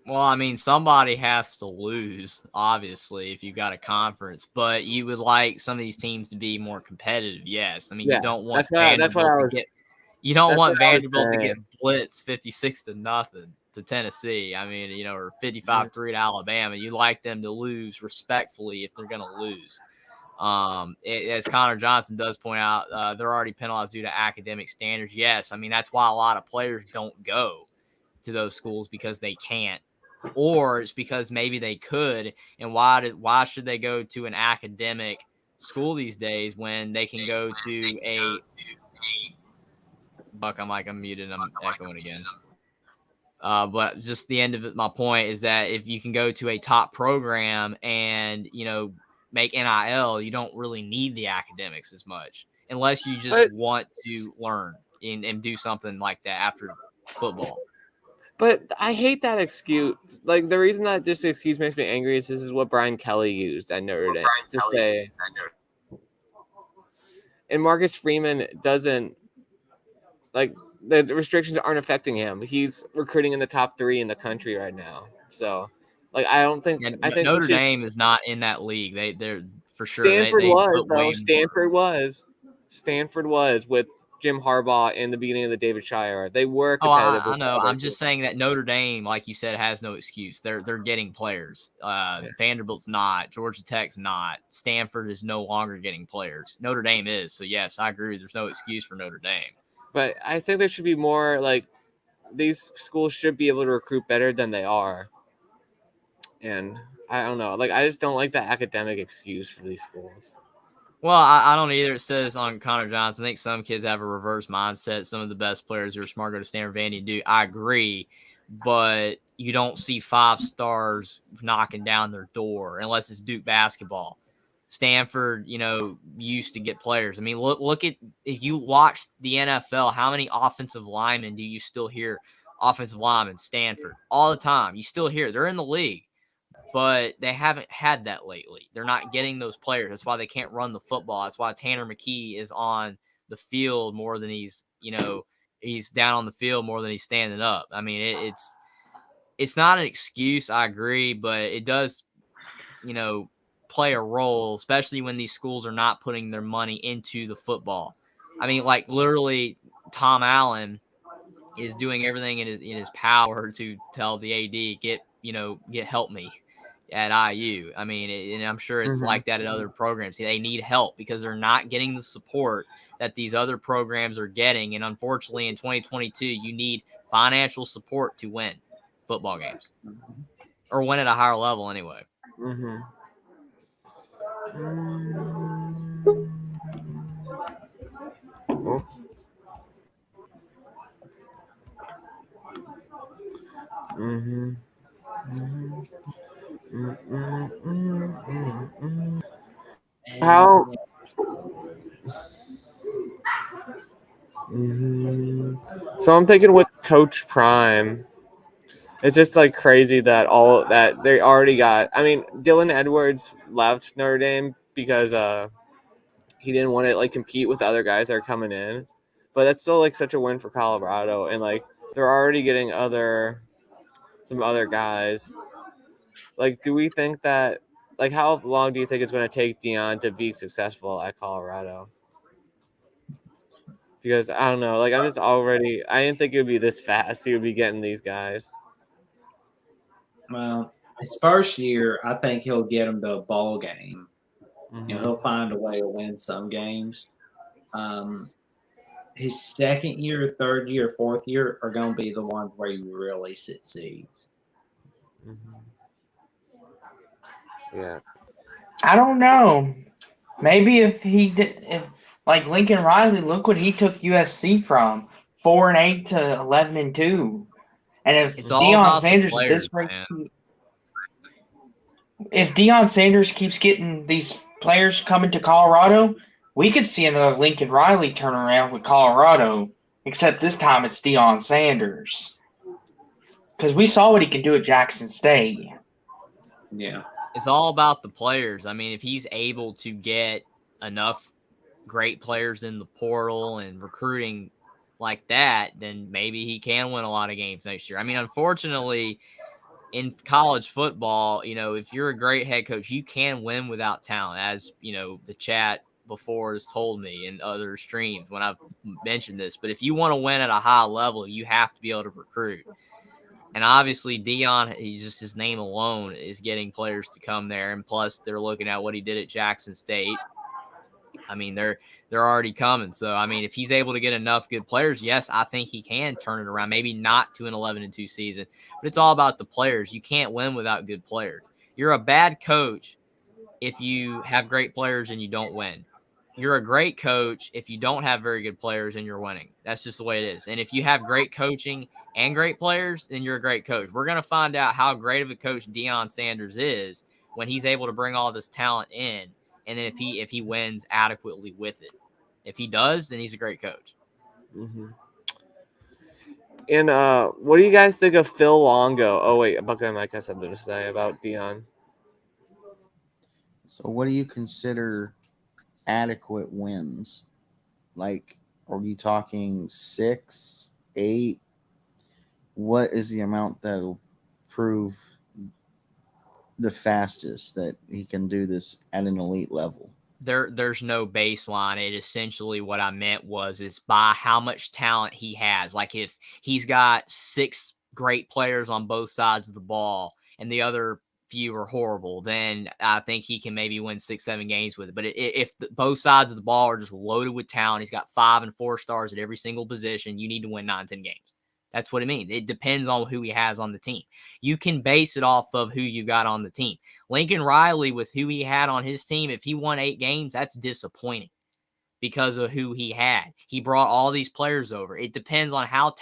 Well, I mean, somebody has to lose, obviously, if you've got a conference. But you would like some of these teams to be more competitive. Yes, I mean, you don't want Vanderbilt to get. You don't want Vanderbilt to get blitzed 56-0 to Tennessee. I mean, or 55-3 to Alabama. You like them to lose respectfully if they're going to lose. As Connor Johnson does point out, they're already penalized due to academic standards. Yes, I mean that's why a lot of players don't go to those schools because they can't. Or it's because maybe they could, and why should they go to an academic school these days when they can go to a Buck? I'm muted. I'm echoing again. But just the end of it, my point is that if you can go to a top program and make NIL, you don't really need the academics as much unless you just want to learn and do something like that after football. But I hate that excuse. Like the reason that this excuse makes me angry is this is what Brian Kelly used at Notre Dame to say. And Marcus Freeman doesn't like the restrictions aren't affecting him. He's recruiting in the top 3 in the country right now. So Like I don't think And I think we Notre should. Dame is not in that league. They're for sure. Stanford They was put though. way more. Stanford was with Jim Harbaugh in the beginning of the David Shire. They were Oh, competitive I with the know. other I'm teams. just saying that Notre Dame, like you said, has no excuse. They're getting players. Vanderbilt's not. Georgia Tech's not. Stanford is no longer getting players. Notre Dame is. So yes, I agree. There's no excuse for Notre Dame. But I think there should be more like these schools should be able to recruit better than they are. And I don't know. Like I just don't like the academic excuse for these schools. Well, I don't either. It says on Connor Johnson, I think some kids have a reverse mindset. Some of the best players who are smart go to Stanford, Vandy and Duke. I agree, but you don't see 5 stars knocking down their door unless it's Duke basketball. Stanford, used to get players. I mean, look at if you watch the NFL, how many offensive linemen do you still hear? Offensive linemen, Stanford, all the time. You still hear they're in the league. But they haven't had that lately. They're not getting those players. That's why they can't run the football. That's why Tanner McKee is on the field more than he's down on the field more than he's standing up. I mean, it's not an excuse. I agree, but it does, play a role, especially when these schools are not putting their money into the football. I mean, like literally, Tom Allen is doing everything in his power to tell the AD get help me at IU. I mean, and I'm sure it's like that at other programs. They need help because they're not getting the support that these other programs are getting. And unfortunately, in 2022, you need financial support to win football games or win at a higher level anyway. Mm-hmm. Oh. Mm-hmm. How? So I'm thinking with Coach Prime, it's just like crazy that all that they already got. I mean, Dylan Edwards left Notre Dame because he didn't want to like compete with the other guys that are coming in, but that's still like such a win for Colorado, and like they're already getting some other guys. Like, do we think that like how long do you think it's going to take Deion to be successful at Colorado? Because I don't know, like I didn't think it would be this fast. He would be getting these guys. Well, his first year, I think he'll get them to a bowl game. He'll find a way to win some games. His second year, third year, fourth year are going to be the ones where he really succeeds. Yeah. I don't know. Maybe if like Lincoln Riley, look what he took USC from 4-8 to 11-2. And if It's all Deion about the Sanders at players, this rate, man. if Deion Sanders keeps getting these players coming to Colorado, we could see another Lincoln Riley turnaround with Colorado. Except this time it's Deion Sanders, because we saw what he can do at Jackson State. Yeah. It's all about the players. I mean, if he's able to get enough great players in the portal and recruiting like that, then maybe he can win a lot of games next year. I mean, unfortunately, in college football, if you're a great head coach, you can win without talent, as, the chat before has told me in other streams when I've mentioned this. But if you want to win at a high level, you have to be able to recruit. And obviously, Deion, his name alone is getting players to come there. And plus, they're looking at what he did at Jackson State. I mean, they're already coming. So, I mean, if he's able to get enough good players, yes, I think he can turn it around. Maybe not to an 11-2 season, but it's all about the players. You can't win without good players. You're a bad coach if you have great players and you don't win. You're a great coach if you don't have very good players and you're winning. That's just the way it is. And if you have great coaching and great players, then you're a great coach. We're going to find out how great of a coach Deion Sanders is when he's able to bring all this talent in, and then if he wins adequately with it. If he does, then he's a great coach. Mm-hmm. And what do you guys think of Phil Longo? Oh wait, Buckeye Mike has something to say about Deion. So, what do you consider adequate wins? Like, are you talking 6, 8? What is the amount that'll prove the fastest that he can do this at an elite level. There's no baseline. It essentially what I meant is by how much talent he has. Like if he's got 6 great players on both sides of the ball and the other few are horrible, then I think he can maybe win 6-7 games with it. But if both sides of the ball are just loaded with talent, he's got 5 and 4 stars at every single position, you need to win 9-10 games. That's what it means. It depends on who he has on the team. You can base it off of who you got on the team. Lincoln Riley, with who he had on his team, if he won 8 games, that's disappointing because of who he had. He brought all these players over. It depends on how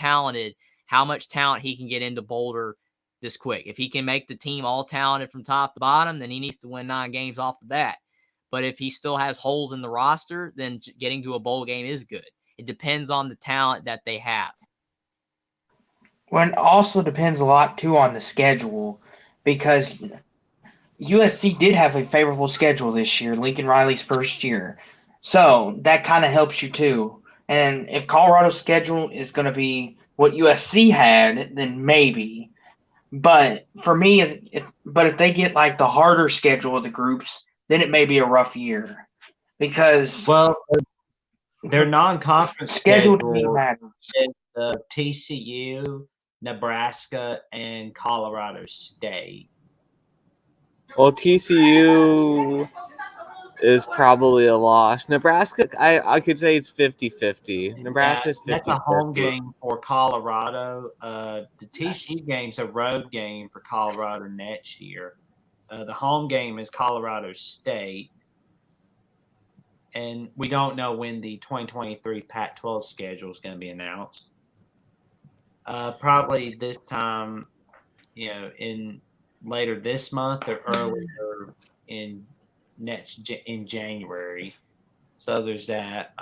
much talent he can get into Boulder this quick. If he can make the team all talented from top to bottom, then he needs to win 9 games off the bat. But if he still has holes in the roster, then getting to a bowl game is good. It depends on the talent that they have. Well, it also depends a lot, too, on the schedule because USC did have a favorable schedule this year, Lincoln Riley's first year. So that kind of helps you, too. And if Colorado's schedule is going to be what USC had, then maybe. But for me, if they get like the harder schedule of the groups, then it may be a rough year because their non-conference schedule to me matters. Is the TCU, Nebraska, and Colorado State. Well, TCU is probably a loss. Nebraska, I could say it's 50-50. Nebraska's 50-50. That's a home game for Colorado. The TCU game's a road game for Colorado next year. The home game is Colorado State. And we don't know when the 2023 Pac-12 schedule is going to be announced. Probably this time, in later this month or earlier in January. So there's that.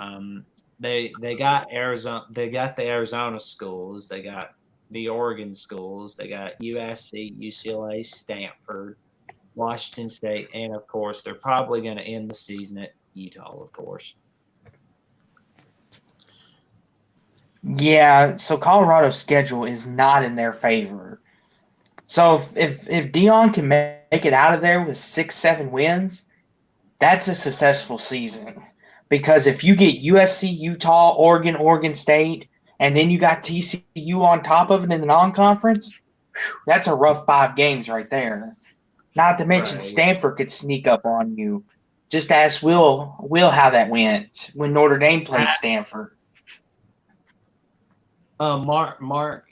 They got Arizona. They got the Arizona schools. They got the Oregon schools. They got USC, UCLA, Stanford, Washington State, and of course they're probably going to end the season at Utah, of course. Yeah, so Colorado's schedule is not in their favor. So if Dion can make it out of there with 6-7 wins, that's a successful season. Because if you get USC, Utah, Oregon State, and then you got TCU on top of it in the non-conference, that's a rough 5 games right there. Not to mention Stanford could sneak up on you. Just ask Will how that went when Notre Dame played Stanford. Mark's here.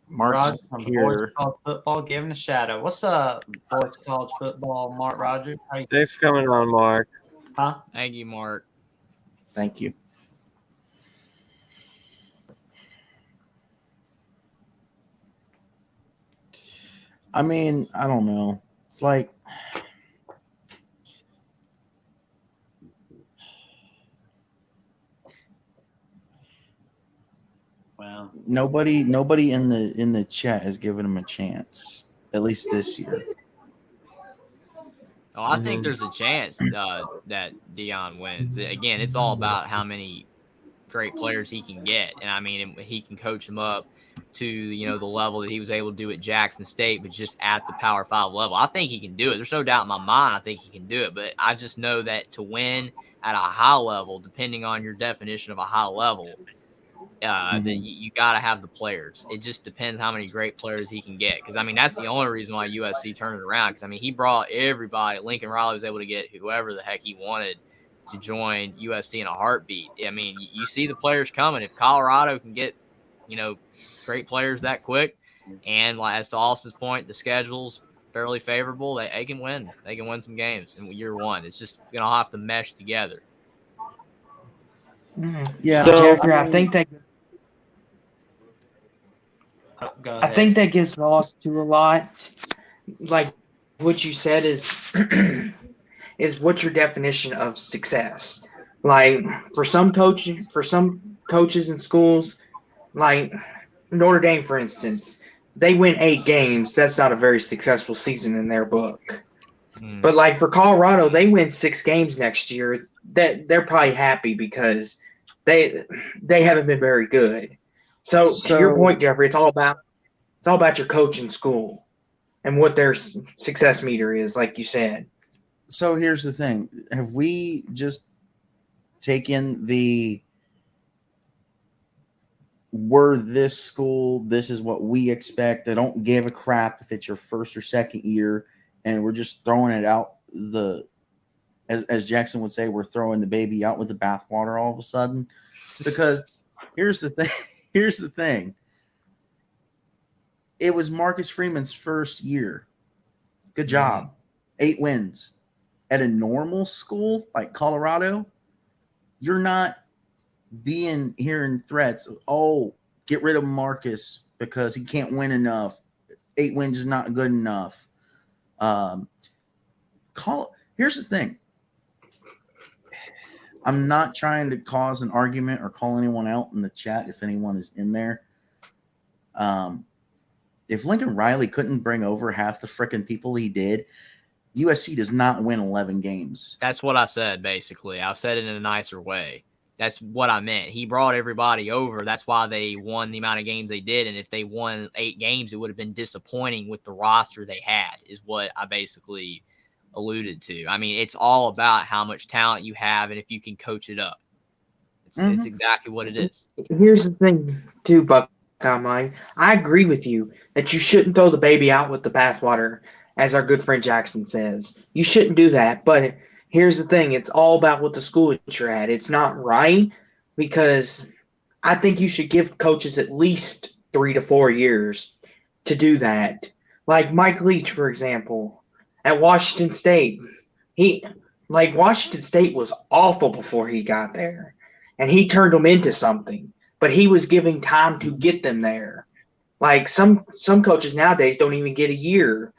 Boys College Football, giving a shout out. What's up, Boys College Football, Mark Rogers? Thanks for coming on, Mark. Huh? Thank you, Mark. Thank you. I mean, I don't know. It's like Wow. Nobody in the chat has given him a chance, at least this year. Oh, I think there's a chance that Dion wins. Again, it's all about how many great players he can get, and I mean, he can coach them up to the level that he was able to do at Jackson State, but just at the Power 5 level. I think he can do it. There's no doubt in my mind. I think he can do it, but I just know that to win at a high level, depending on your definition of a high level, then you got to have the players. It just depends how many great players he can get. Because, I mean, that's the only reason why USC turned it around. Because, I mean, he brought everybody. Lincoln Riley was able to get whoever the heck he wanted to join USC in a heartbeat. I mean, you see the players coming. If Colorado can get, great players that quick, and as to Austin's point, the schedule's fairly favorable, they can win. They can win some games in year one. It's just going to have to mesh together. Yeah, So, Jeffrey, I think that gets lost to a lot. Like what you said is what's your definition of success? Like for some coaches in schools, like Notre Dame, for instance, they win 8 games. That's not a very successful season in their book. But like for Colorado, they win 6 games next year. That they're probably happy because they haven't been very good. So to your point, Jeffrey, it's all about your coach in school. and what their success meter is, like you said. So here's the thing. Have we just taken the we're this school, this is what we expect. I don't give a crap if it's your first or second year, and we're just throwing it out as Jackson would say, we're throwing the baby out with the bathwater all of a sudden. Because here's the thing. Here's the thing. It was Marcus Freeman's first year. Good job. 8 wins. At a normal school like Colorado, you're not hearing threats of, oh, get rid of Marcus because he can't win enough. 8 wins is not good enough. Here's the thing. I'm not trying to cause an argument or call anyone out in the chat if anyone is in there. If Lincoln Riley couldn't bring over half the frickin' people he did, USC does not win 11 games. That's what I said, basically. I said it in a nicer way. That's what I meant. He brought everybody over. That's why they won the amount of games they did. And if they won 8 games, it would have been disappointing with the roster they had, is what I basically alluded to. I mean, it's all about how much talent you have and if you can coach it up. It's exactly what it is. Here's the thing, too, Buckeye Mike. I agree with you that you shouldn't throw the baby out with the bathwater, as our good friend Jackson says. You shouldn't do that. But here's the thing. It's all about what the school that you're at. It's not right, because I think you should give coaches at least 3 to 4 years to do that. Like Mike Leach, for example, at Washington State. Washington State was awful before he got there, and he turned them into something. But he was giving time to get them there. Like some coaches nowadays don't even get a year.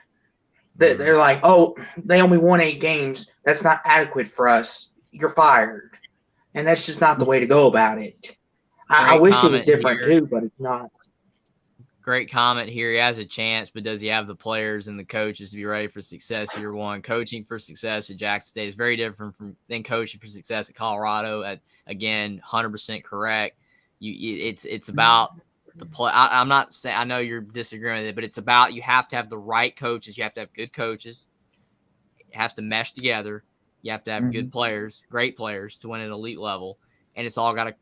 They're like, oh, they only won 8 games. That's not adequate for us. You're fired. And that's just not the way to go about it. I wish it was different too, but it's not. Great comment here. He has a chance, but does he have the players and the coaches to be ready for success year one? Coaching for success at Jackson State is very different than coaching for success at Colorado. Again, 100% correct. It's about the play. I'm not saying, I know you're disagreeing with it, but it's about, you have to have the right coaches. You have to have good coaches. It has to mesh together. You have to have good players, great players to win at elite level, and it's all got to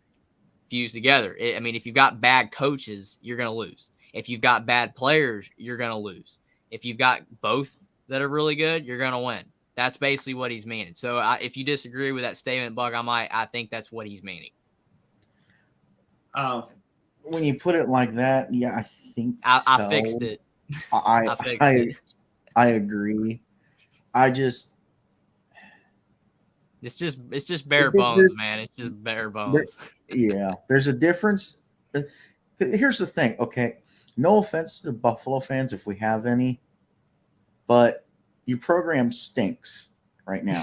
fuse together. I mean, if you've got bad coaches, you're going to lose. If you've got bad players, you're going to lose. If you've got both that are really good, you're going to win. That's basically what he's meaning. So if you disagree with that statement, Buck, I think that's what he's meaning. When you put it like that, yeah, I think I fixed it. I fixed it. I agree. It's just bare bones, man. It's just bare bones. Yeah, there's a difference. Here's the thing, okay? No offense to Buffalo fans if we have any, but your program stinks right now.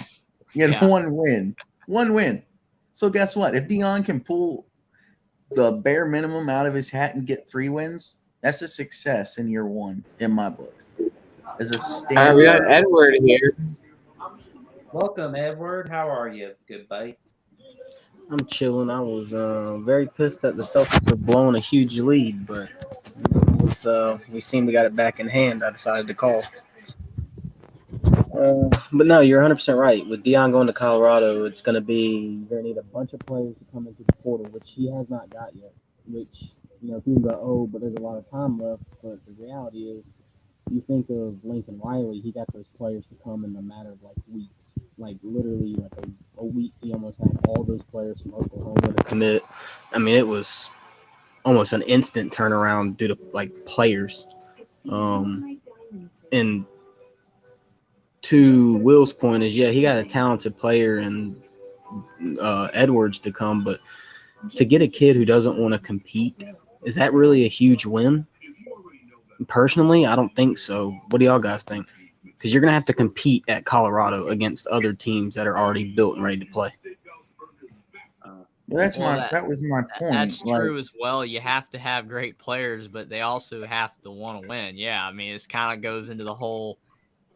You had one win. So guess what? If Dion can pull the bare minimum out of his hat and get 3 wins, that's a success in year 1 in my book. As a standard. We got Edward here. Welcome, Edward. How are you, good buddy? I'm chilling. I was very pissed that the Celtics were blowing a huge lead, but we seem to got it back in hand. I decided to call. But no, you're 100% right. With Dion going to Colorado, it's going to be, you're going to need a bunch of players to come into the portal, which he has not got yet. Which, people go, oh, but there's a lot of time left. But the reality is, you think of Lincoln Riley, he got those players to come in a matter of weeks. Literally a week, he almost had all those players from Oklahoma to commit. I mean, it was almost an instant turnaround due to players. And to Will's point is, yeah, he got a talented player and Edwards to come, but to get a kid who doesn't want to compete, is that really a huge win? Personally, I don't think so. What do y'all guys think? Because you're going to have to compete at Colorado against other teams that are already built and ready to play. That was my point. That's true as well. You have to have great players, but they also have to want to win. Yeah, I mean, it kind of goes into the whole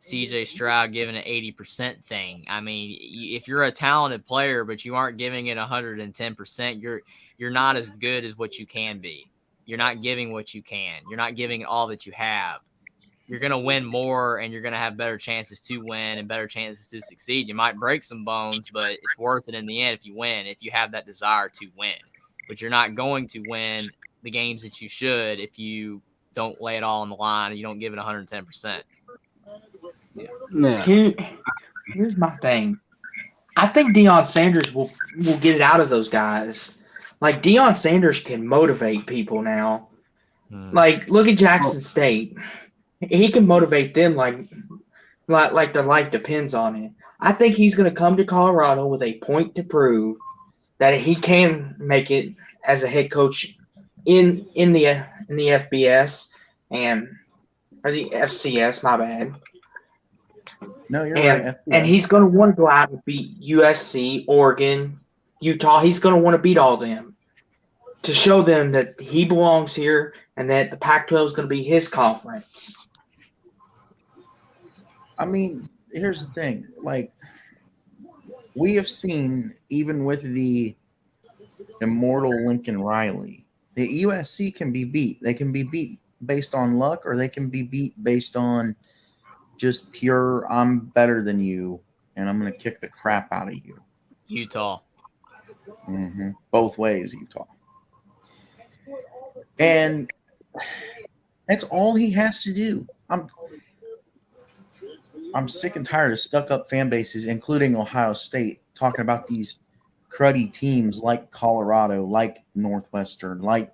CJ Stroud giving it 80% thing. I mean, if you're a talented player, but you aren't giving it 110%, you're not as good as what you can be. You're not giving what you can. You're not giving all that you have. you're going to win more and you're going to have better chances to win and better chances to succeed. You might break some bones, but it's worth it in the end if you win, if you have that desire to win. But you're not going to win the games that you should if you don't lay it all on the line and you don't give it 110%. Yeah. Here's my thing. I think Deion Sanders will get it out of those guys. Like, Deion Sanders can motivate people now. Like, look at Jackson State. He can motivate them like their life depends on it. I think he's going to come to Colorado with a point to prove that he can make it as a head coach in the FBS or the FCS. My bad. No, you're right. And he's going to want to go out and beat USC, Oregon, Utah. He's going to want to beat all them to show them that he belongs here and that the Pac-12 is going to be his conference. I mean, here's the thing. Like, we have seen, even with the immortal Lincoln Riley, the USC can be beat. They can be beat based on luck, or they can be beat based on just pure, I'm better than you, and I'm going to kick the crap out of you. Utah. Mm-hmm. Both ways, Utah. And that's all he has to do. I'm sick and tired of stuck-up fan bases, including Ohio State, talking about these cruddy teams like Colorado, like Northwestern, like,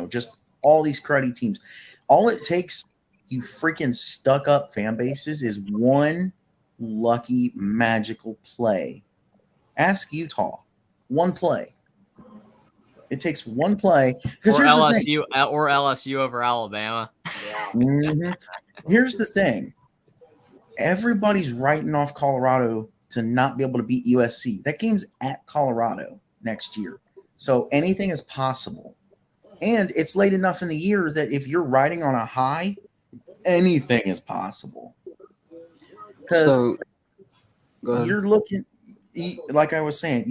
just all these cruddy teams. All it takes, you freaking stuck-up fan bases, is one lucky, magical play. Ask Utah. One play. It takes one play. Or LSU over Alabama. Mm-hmm. Here's the thing. Everybody's writing off Colorado to not be able to beat USC. That game's at Colorado next year. So anything is possible. And it's late enough in the year that if you're riding on a high, anything is possible. Because you're looking, like I was saying,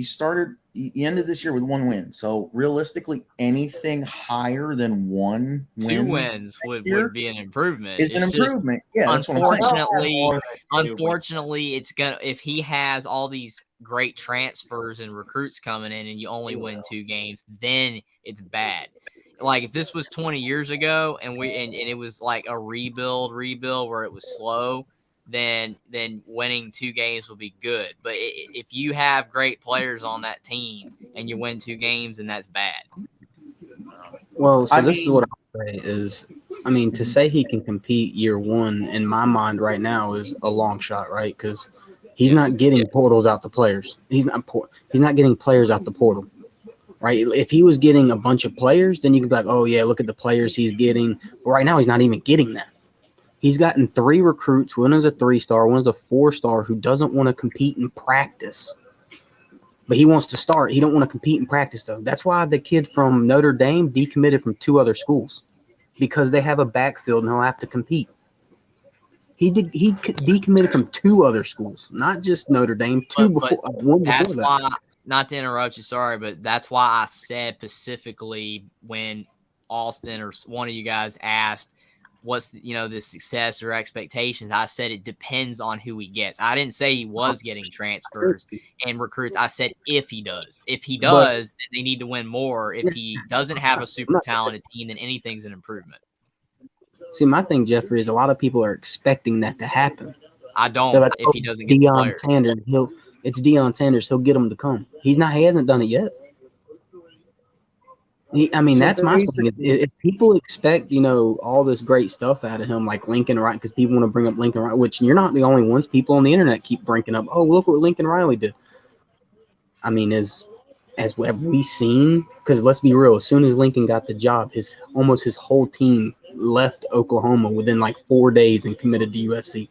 you ended this year with one win. So realistically, anything higher than one win, 2 wins would be an improvement. It's an improvement. Yeah, that's what I'm saying. Unfortunately, it's gonna, if he has all these great transfers and recruits coming in and you only win 2 games, then it's bad. Like, if this was 20 years ago and it was like a rebuild where it was slow, then winning 2 games will be good. But if you have great players on that team and you win 2 games, then that's bad. Well, so this is what I say is, to say he can compete year one in my mind right now is a long shot, right? Because he's not getting portals out to players. He's not getting players out the portal, right? If he was getting a bunch of players, then you could be like, oh yeah, look at the players he's getting. But right now, he's not even getting that. He's gotten 3 recruits. One is a 3-star, one is a 4-star who doesn't want to compete in practice. But he wants to start. He don't want to compete in practice, though. That's why the kid from Notre Dame decommitted from 2 other schools, because they have a backfield and he'll have to compete. He decommitted from 2 other schools, not just Notre Dame. One before that. Why, not to interrupt you, sorry, but that's why I said specifically when Austin or one of you guys asked, what's the success or expectations, I said it depends on who he gets. I didn't say he was getting transfers and recruits. I said if he does. If he does, then they need to win more. If he doesn't have a super talented team, then anything's an improvement. See, my thing, Jeffrey, is a lot of people are expecting that to happen. I don't. Like, if he doesn't get Deion Sanders, it's Deion Sanders. He'll get them to come. He hasn't done it yet. That's my thing. If people expect, all this great stuff out of him, like Lincoln Riley, because people want to bring up Lincoln Riley, which you're not the only ones. People on the internet keep bringing up, oh, look what Lincoln Riley did. As have we seen? Because let's be real, as soon as Lincoln got the job, almost his whole team left Oklahoma within like 4 days and committed to USC.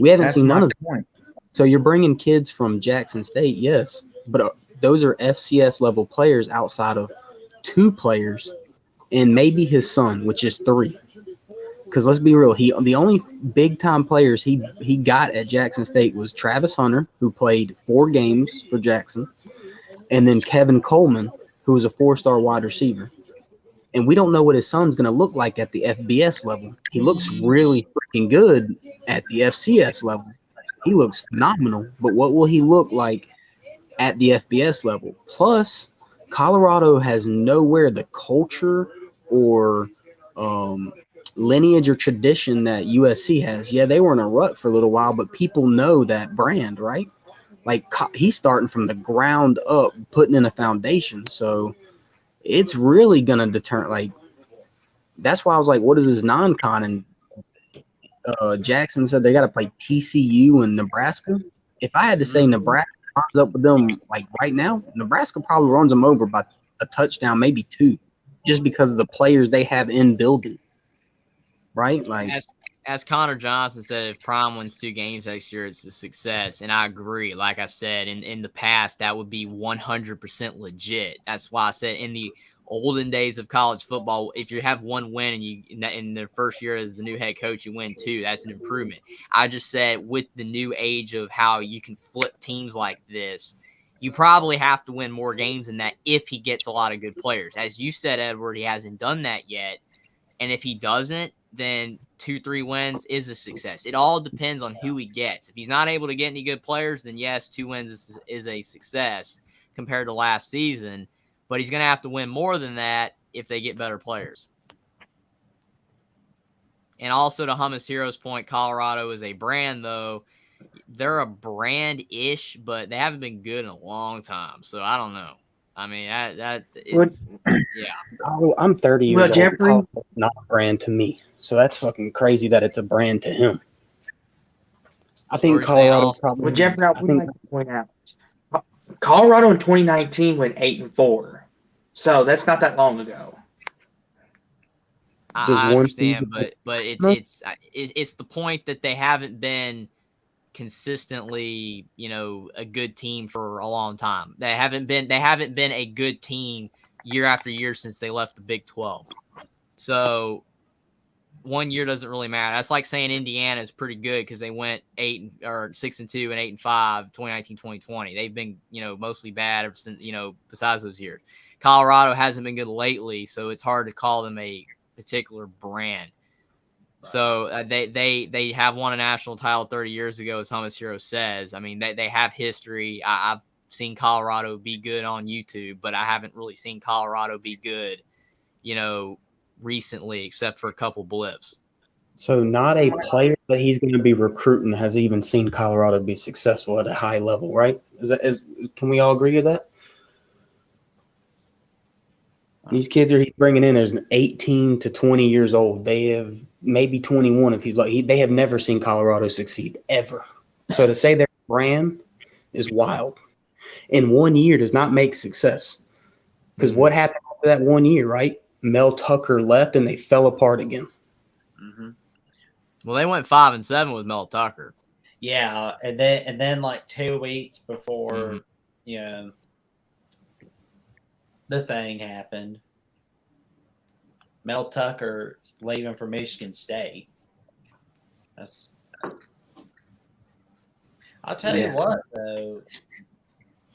We haven't seen none of that. So you're bringing kids from Jackson State, yes, but those are FCS level players outside of 2 players and maybe his son, which is 3. Because let's be real, the only big time players he got at Jackson State was Travis Hunter, who played 4 games for Jackson, and then Kevin Coleman, who was a 4-star wide receiver. and we don't know what his son's going to look like at the FBS level. He looks really freaking good at the FCS level. He looks phenomenal, but what will he look like at the FBS level? Plus, Colorado has nowhere the culture or lineage or tradition that USC has. Yeah, they were in a rut for a little while, but people know that brand, right? Like he's starting from the ground up, putting in a foundation. So it's really gonna deter. Like that's why I was like, what is this non-con? And Jackson said they got to play TCU and Nebraska. If I had to say Nebraska runs up with them like right now, Nebraska probably runs them over by a touchdown, maybe two, just because of the players they have in building. Right? Like as Connor Johnson said, if Prime wins 2 games next year, it's a success. And I agree. Like I said, in the past, that would be 100% legit. That's why I said in the olden days of college football, if you have 1 win and you in the first year as the new head coach, you win 2, that's an improvement. I just said with the new age of how you can flip teams like this, you probably have to win more games than that if he gets a lot of good players. As you said, Edward, he hasn't done that yet. And if he doesn't, then 2-3 wins is a success. It all depends on who he gets. If he's not able to get any good players, then yes, 2 wins is a success compared to last season. But he's going to have to win more than that if they get better players. And also to Hummus Hero's point, Colorado is a brand, though. They're a brand-ish, but they haven't been good in a long time. So I don't know. I mean, it's yeah. I'm 30 years old. Jeffrey, Colorado's not a brand to me. So that's fucking crazy that it's a brand to him. I think Colorado probably. Well, Jeffrey, I would like to point out, Colorado in 2019 went 8-4, so that's not that long ago. I understand, but it's the point that they haven't been consistently, a good team for a long time. They haven't been a good team year after year since they left the Big 12. So 1 year doesn't really matter. That's like saying Indiana is pretty good because they went 6-2 and 8-5, 2019, 2020. They've been, mostly bad ever since, besides those years. Colorado hasn't been good lately, so it's hard to call them a particular brand. So they have won a national title 30 years ago, as Hummus Hero says. I mean, they have history. I've seen Colorado be good on YouTube, but I haven't really seen Colorado be good, recently, except for a couple blips. So not a player that he's going to be recruiting has even seen Colorado be successful at a high level, right? Can we all agree with that? These kids he's bringing in, there's 18 to 20 years old. They have maybe 21 if he's like, they have never seen Colorado succeed ever. So to say their brand is wild. In 1 year does not make success. Because what happened after that 1 year, right? Mel Tucker left and they fell apart again. Mm-hmm. Well, they went 5-7 with Mel Tucker. Yeah, and then like 2 weeks before, the thing happened, Mel Tucker leaving for Michigan State. I'll tell you what, though.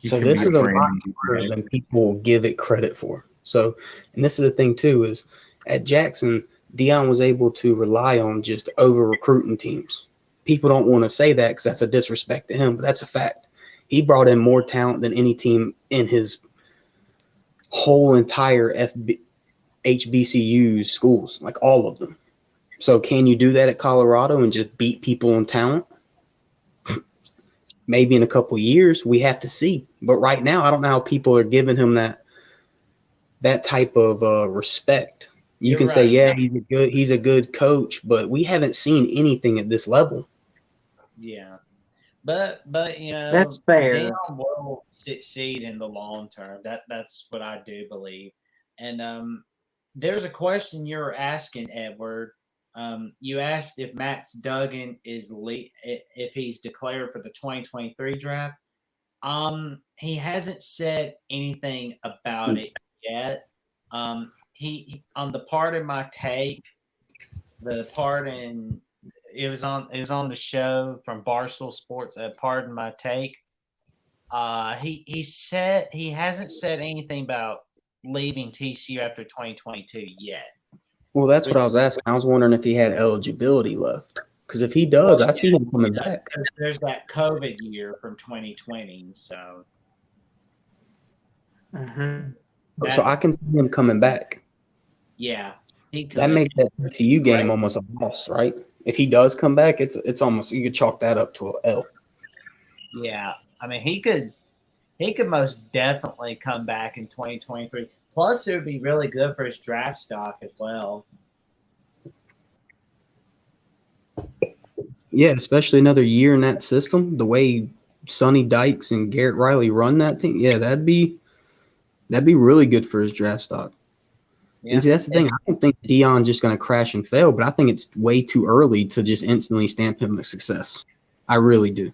So this is a lot harder than people give it credit for. So, and this is the thing too, is at Jackson, Deion was able to rely on just over recruiting teams. People don't want to say that because that's a disrespect to him, but that's a fact. He brought in more talent than any team in his whole entire HBCU schools, like all of them. So can you do that at Colorado and just beat people on talent? Maybe in a couple years, we have to see. But right now, I don't know how people are giving him that type of respect. You can say, yeah, he's a good coach, but we haven't seen anything at this level. Yeah, but that's fair. Deion will succeed in the long term. That's what I do believe. And there's a question you're asking, Edward. You asked if Max Duggan if he's declared for the 2023 draft. He hasn't said anything about it yet. He on the part of my take, it was on the show from Barstool Sports. Pardon my take. He said he hasn't said anything about leaving TCU after 2022 yet. Well, that's what I was asking. I was wondering if he had eligibility left. Because if he does, I see him coming back. There's that COVID year from 2020, so. So I can see him coming back. Yeah, he could. That makes that TCU game almost a loss, right? If he does come back, it's almost, you could chalk that up to an L. Yeah, I mean he could most definitely come back in 2023. Plus, it would be really good for his draft stock as well. Yeah, especially another year in that system. The way Sonny Dykes and Garrett Riley run that team, yeah, that'd be really good for his draft stock. Yeah. And see, that's the thing. I don't think Deion's just going to crash and fail, but I think it's way too early to just instantly stamp him a success. I really do.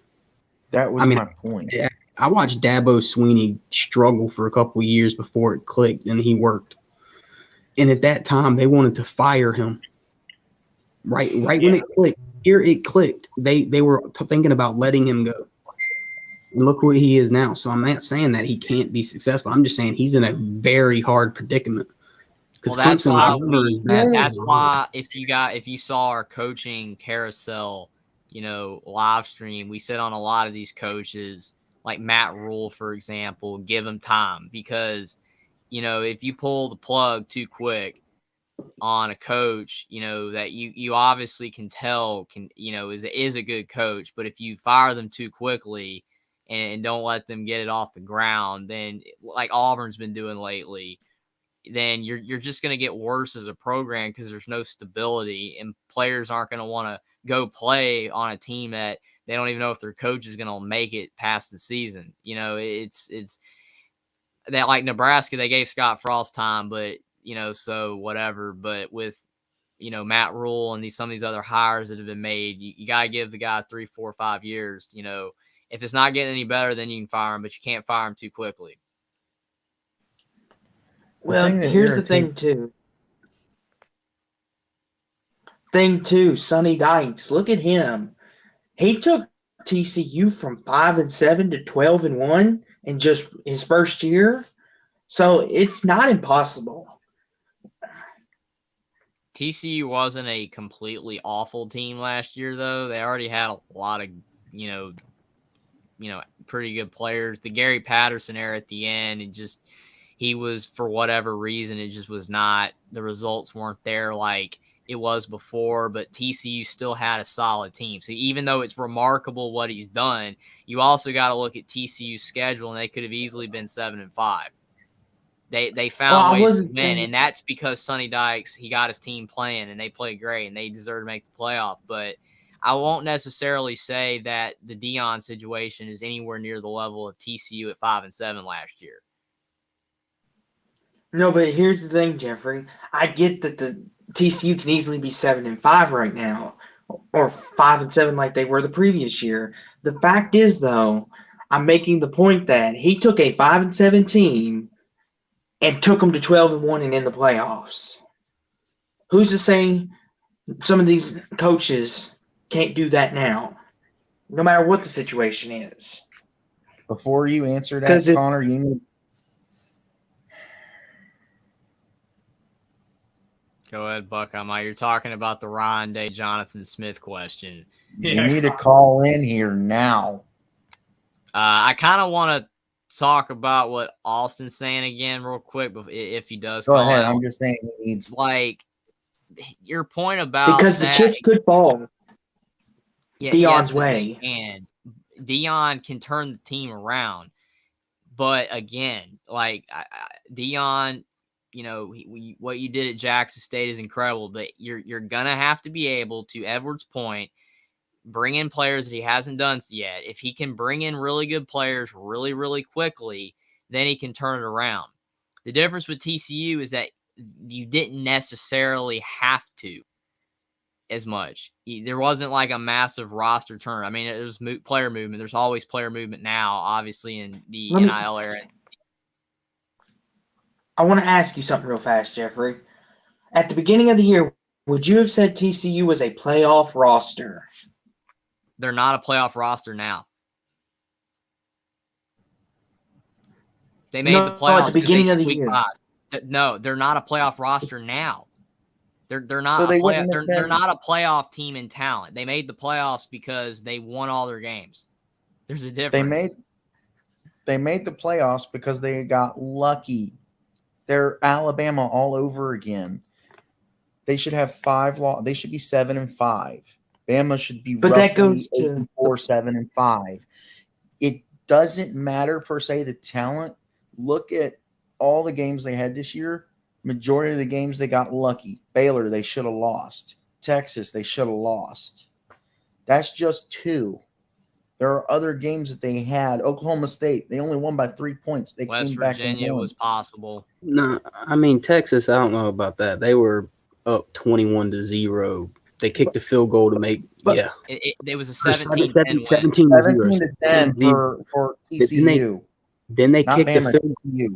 That was my point. I watched Dabo Swinney struggle for a couple of years before it clicked, and he worked. And at that time, they wanted to fire him. Right when it clicked. Here it clicked. They were thinking about letting him go. And look what he is now. So I'm not saying that he can't be successful. I'm just saying he's in a very hard predicament. Well, that's why if you saw our coaching carousel, live stream, we sit on a lot of these coaches, like Matt Rule, for example, give him time because, if you pull the plug too quick on a coach, that you obviously can tell is a good coach, but if you fire them too quickly and don't let them get it off the ground, then like Auburn's been doing lately, then you're just going to get worse as a program because there's no stability and players aren't going to want to go play on a team that they don't even know if their coach is going to make it past the season. It's that, like Nebraska, they gave Scott Frost time, but so whatever. But with Matt Rule and some of these other hires that have been made, you got to give the guy 3, 4, 5 years. If it's not getting any better, then you can fire him, but you can't fire him too quickly. Well, here's the thing too. Sonny Dykes, look at him. He took TCU from 5-7 to 12-1 in just his first year. So it's not impossible. TCU wasn't a completely awful team last year, though. They already had a lot of, pretty good players. The Gary Patterson era at the end, he was, for whatever reason, it just was not, the results weren't there like it was before, but TCU still had a solid team. So even though it's remarkable what he's done, you also got to look at TCU's schedule, and they could have easily been 7-5. They found ways to win, and that's because Sonny Dykes, he got his team playing, and they played great, and they deserve to make the playoff. But I won't necessarily say that the Deion situation is anywhere near the level of TCU at 5-7 last year. No, but here's the thing, Jeffrey. I get that the TCU can easily be 7-5 right now, or 5-7 like they were the previous year. The fact is, though, I'm making the point that he took a 5-7 team and took them to 12-1 and in the playoffs. Who's to say some of these coaches can't do that now, no matter what the situation is? Before you answer that, Connor, you need. Go ahead, Buckeye. You're talking about the Ryan Day, Jonathan Smith question. You need to call in here now. I kind of want to talk about what Austin's saying again real quick, if he does. Go call ahead. out. I'm just saying he needs. Like, your point about because the chips could fall. Deion's way. And Deion can turn the team around. But again, like Deion, what you did at Jackson State is incredible, but you're going to have to be able to, Edwards' point, bring in players that he hasn't done yet. If he can bring in really good players really, really quickly, then he can turn it around. The difference with TCU is that you didn't necessarily have to as much. There wasn't like a massive roster turn. I mean, it was player movement. There's always player movement now, obviously, in the NIL era. I want to ask you something real fast, Jeffrey. At the beginning of the year, would you have said TCU was a playoff roster? They're not a playoff roster now. They made the playoffs at the beginning of the year. No, they're not a playoff roster now. They're not So a they play, wouldn't have they're been. not a playoff team in talent. They made the playoffs because they won all their games. There's a difference. They made the playoffs because they got lucky. They're Alabama all over again. They should have 5 loss. They should be 7-5. Bama should be But that roughly goes to 8-4, 7-5. It doesn't matter per se the talent. Look at all the games they had this year. Majority of the games they got lucky. Baylor, they should have lost. Texas, they should have lost. That's just 2. There are other games that they had. Oklahoma State, they only won by 3 points. They West came back and Virginia won. was possible. No, I mean Texas. I don't know about that. They were up 21-0. They kicked the field goal to make. Yeah, It was a Or 17-10 win. 17-0. 17-10 for TCU. Then they Not kicked Bama, the field. TCU.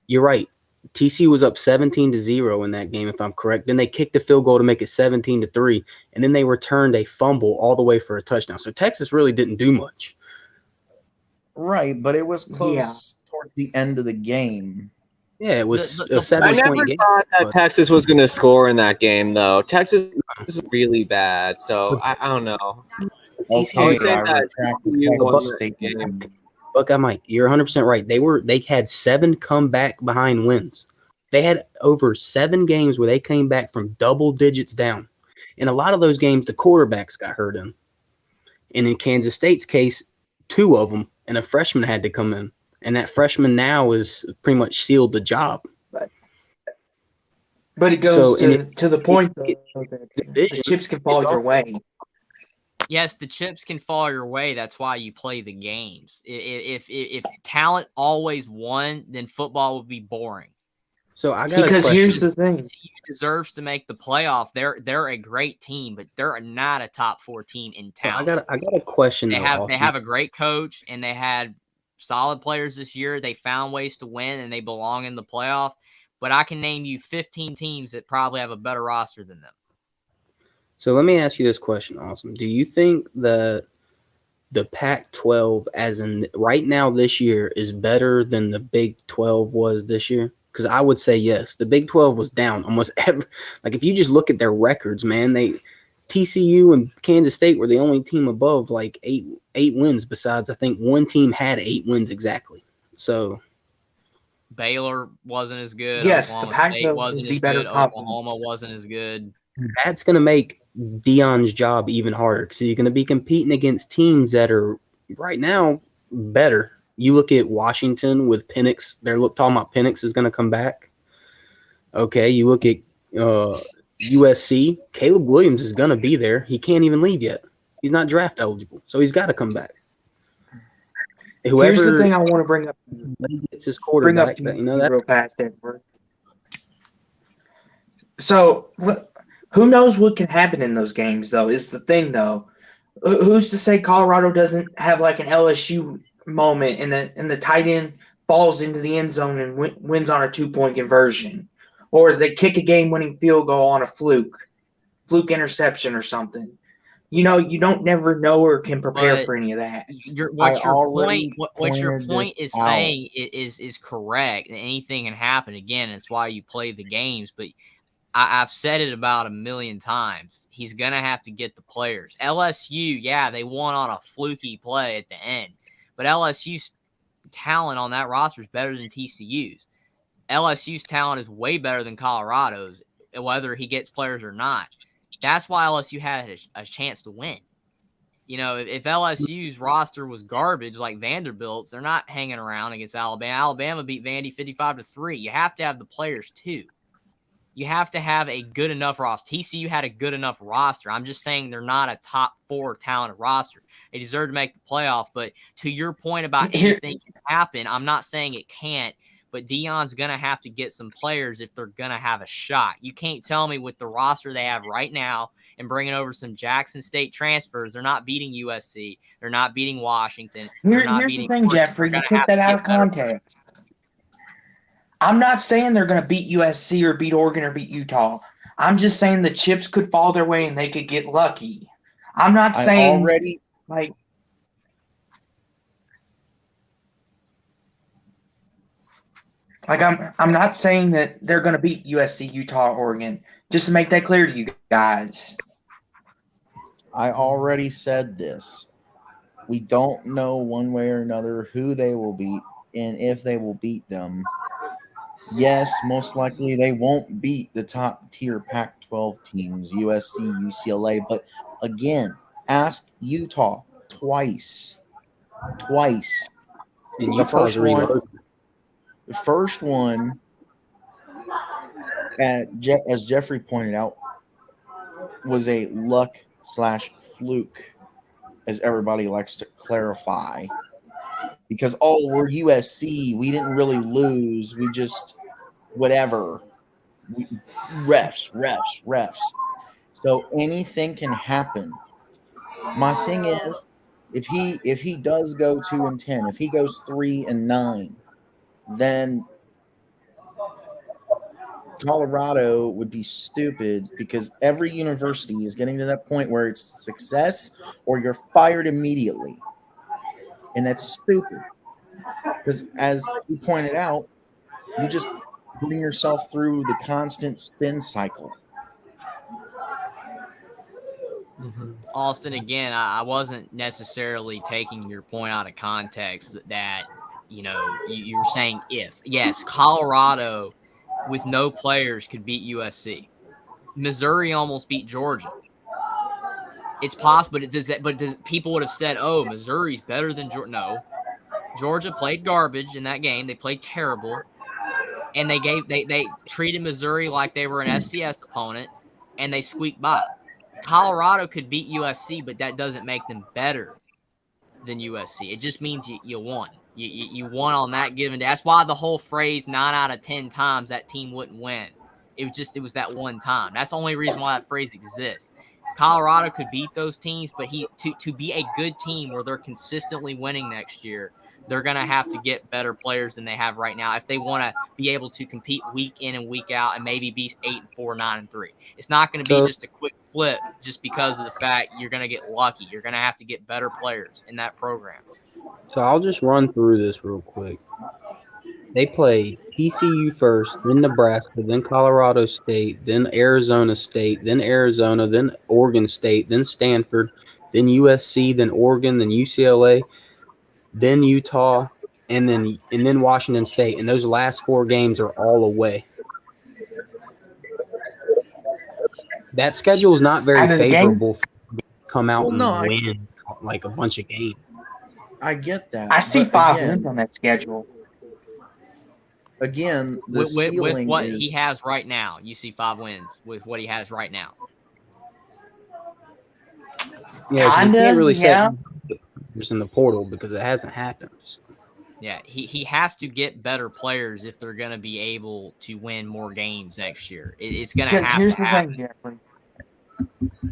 You're right. TCU was up 17-0 in that game, if I'm correct. Then they kicked the field goal to make it 17-3, and then they returned a fumble all the way for a touchdown. So Texas really didn't do much. Right, but it was close towards the end of the game. Yeah, it was a I 7-point never game. thought that but- Texas was going to score in that game, though. Texas is really bad, so I don't know. Okay, I would say I that retract the TCU won Texas that statement. game. Buckeye Mike, you're 100% right. They had 7 comeback behind wins. They had over 7 games where they came back from double digits down. In a lot of those games, the quarterbacks got hurt in. And in Kansas State's case, 2 of them, and a freshman had to come in. And that freshman now is pretty much sealed the job. But it goes to the point though, that the chips can fall your way. Yes, the chips can fall your way. That's why you play the games. If talent always won, then football would be boring. So I got because here's the thing: TCU deserves to make the playoff. They're a great team, but they're not a top 4 team in talent. So I got a question. They though, have a great coach, and they had solid players this year. They found ways to win, and they belong in the playoff. But I can name you 15 teams that probably have a better roster than them. So let me ask you this question, Awesome. Do you think that the Pac-12, as in right now this year, is better than the Big 12 was this year? Because I would say yes. The Big 12 was down almost every. Like if you just look at their records, man, TCU and Kansas State were the only team above like eight wins. Besides, I think one team had 8 wins exactly. So Baylor wasn't as good. Yes, Oklahoma the Pac-12 State wasn't is the as better good. conference. Oklahoma wasn't as good. that's going to make Deion's job even harder because you're going to be competing against teams that are right now better. You look at Washington with Penix. They're talking about Penix is going to come back. Okay, you look at USC. Caleb Williams is going to be there. He can't even leave yet. He's not draft eligible, so he's got to come back. Whoever here's the thing I want to bring up. Gets his quarterback. Real fast, Edward. So, who knows what can happen in those games, though, is the thing, though. Who's to say Colorado doesn't have like an LSU moment and the tight end falls into the end zone and wins on a 2-point conversion? Or they kick a game-winning field goal on a fluke interception or something. You know, you don't never know or can prepare for any of that. What your point is saying is correct. Anything can happen. Again, it's why you play the games. But I've said it about 1 million times. He's going to have to get the players. LSU, yeah, they won on a fluky play at the end. But LSU's talent on that roster is better than TCU's. LSU's talent is way better than Colorado's, whether he gets players or not. That's why LSU had a chance to win. You know, if LSU's roster was garbage like Vanderbilt's, they're not hanging around against Alabama. Alabama beat Vandy 55-3. You have to have the players too. You have to have a good enough roster. TCU had a good enough roster. I'm just saying they're not a top 4 talented roster. They deserve to make the playoff. But to your point about anything can happen, I'm not saying it can't. But Deion's going to have to get some players if they're going to have a shot. You can't tell me with the roster they have right now and bringing over some Jackson State transfers, they're not beating USC. They're not beating Washington. Here's the thing, Jeffrey. You took that out of context. I'm not saying they're going to beat USC or beat Oregon or beat Utah. I'm just saying the chips could fall their way and they could get lucky. I'm not saying like – Like I'm not saying that they're going to beat USC, Utah, Oregon. Just to make that clear to you guys. I already said this. We don't know one way or another who they will beat and if they will beat them. Yes, most likely they won't beat the top tier Pac 12 teams, USC, UCLA. But again, ask Utah twice. Twice. And The Utah's first one, reloaded. the first one, as Jeffrey pointed out, was a luck/fluke, as everybody likes to clarify. Because, we're USC. We didn't really lose. We just, whatever. Refs. So anything can happen. My thing is, if he does go 2-10, if he goes 3-9, then Colorado would be stupid because every university is getting to that point where it's success or you're fired immediately. And that's stupid. Because as you pointed out, you're just putting yourself through the constant spin cycle. Austin, again, I wasn't necessarily taking your point out of context that, you were saying if. Yes, Colorado with no players could beat USC. Missouri almost beat Georgia. It's possible, but people would have said, oh, Missouri's better than Georgia. No. Georgia played garbage in that game. They played terrible. And they treated Missouri like they were an FCS opponent, and they squeaked by. Colorado could beat USC, but that doesn't make them better than USC. It just means you won. You won on that given day. That's why the whole phrase 9 out of 10 times that team wouldn't win. It was that one time. That's the only reason why that phrase exists. Colorado could beat those teams, but to be a good team where they're consistently winning next year, they're going to have to get better players than they have right now if they want to be able to compete week in and week out and maybe be 8-4, 9-3. It's not going to be just a quick flip just because of the fact you're going to get lucky. You're going to have to get better players in that program. So I'll just run through this real quick. They play TCU first, then Nebraska, then Colorado State, then Arizona State, then Arizona, then Oregon State, then Stanford, then USC, then Oregon, then UCLA, then Utah, and then Washington State. And those last 4 games are all away. That schedule is not very favorable for them to come out win like a bunch of games. I get that. I see 5 wins on that schedule. Again, the with what is, he has right now, you see 5 wins with what he has right now. Yeah, you can't really say in the portal because it hasn't happened. So. Yeah, he has to get better players if they're going to be able to win more games next year. It's going to have to happen. Here's the thing, Jeffrey.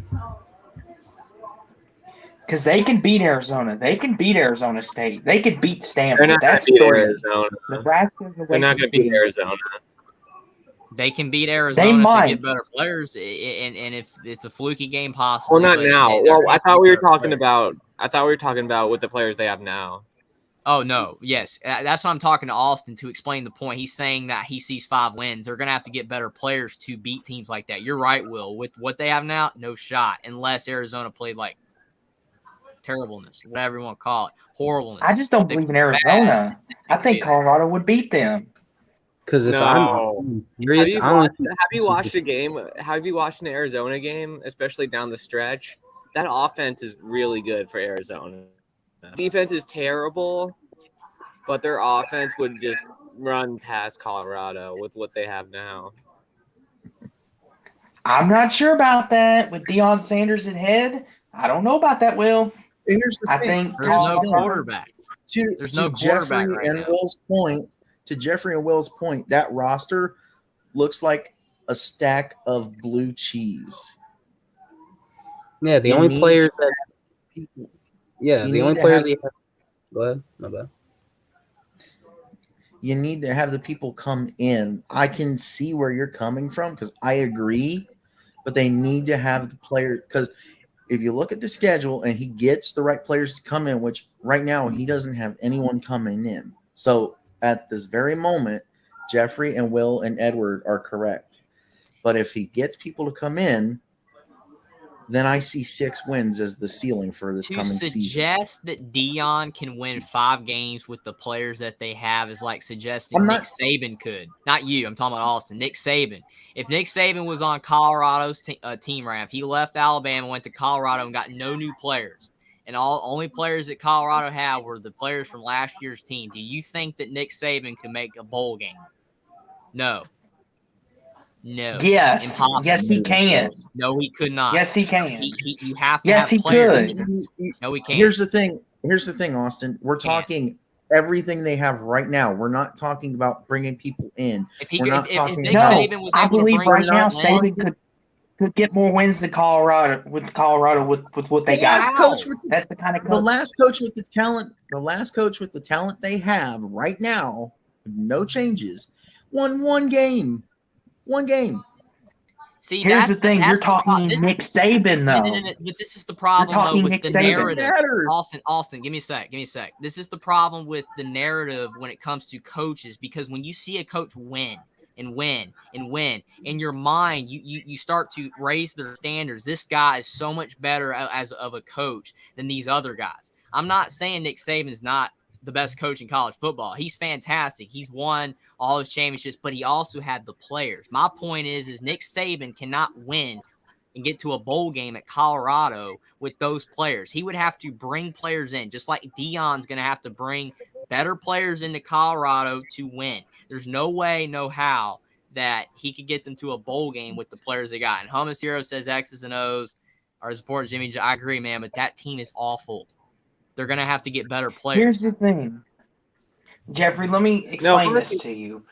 Because they can beat Arizona. They can beat Arizona State. They could beat Stanford. That's 3. Nebraska's They're not going to beat Arizona. They can beat Arizona to get better players, and if it's a fluky game, possibly. Well, not now. Well, I thought we were talking about with the players they have now. Oh no, yes, that's what I'm talking to Austin to explain the point. He's saying that he sees 5 wins. They're going to have to get better players to beat teams like that. You're right, Will. With what they have now, no shot, unless Arizona played like terribleness, whatever you want to call it, horribleness. I just don't believe in Arizona. I think Colorado would beat them. Because if I'm serious, have you watched a game? Have you watched an Arizona game, especially down the stretch? That offense is really good for Arizona. Defense is terrible, but their offense would just run past Colorado with what they have now. I'm not sure about that. With Deion Sanders at head, I don't know about that, Will. I think there's no quarterback. There's no quarterback Jeffrey right and now. Will's point. To Jeffrey and Will's point, that roster looks like a stack of blue cheese. Yeah, the only players that people. Yeah, the only players they have. Go ahead. My bad. You need to have the people come in. I can see where you're coming from because I agree, but they need to have the players because if you look at the schedule and he gets the right players to come in, which right now he doesn't have anyone coming in. So at this very moment, Jeffrey and Will and Edward are correct. But if he gets people to come in, then I see 6 wins as the ceiling for this coming season. To suggest that Dion can win 5 games with the players that they have is like suggesting Nick Saban could. Not you. I'm talking about Austin. Nick Saban. If Nick Saban was on Colorado's team ramp, he left Alabama, went to Colorado, and got no new players. And only players that Colorado had were the players from last year's team. Do you think that Nick Saban could make a bowl game? No. No. Yes. Impossible. Yes, he can. No, he could not. Yes, he can. You have to yes, have players. Could. No, he can't. Here's the thing, Austin. We're talking everything they have right now. We're not talking about bringing people in. If Nick Saban was I able believe to bring right now Saban could get more wins than Colorado with what they got. That's the kind of coach. The last coach with the talent they have right now, no changes, won one game. See, here's the thing. You're talking Nick Saban, though. No. But this is the problem, though, with the narrative. Austin, give me a sec. This is the problem with the narrative when it comes to coaches, because when you see a coach win, in your mind, you start to raise their standards. This guy is so much better as of a coach than these other guys. I'm not saying Nick Saban's not the best coach in college football. He's fantastic. He's won all his championships, but he also had the players. My point is Nick Saban cannot win and get to a bowl game at Colorado with those players. He would have to bring players in, just like Dion's going to have to bring better players into Colorado to win. There's no way, no how that he could get them to a bowl game with the players they got. And Hummus Hero says X's and O's are support Jimmy. I agree, man, but that team is awful. They're going to have to get better players. Here's the thing. Jeffrey, let me explain this to you.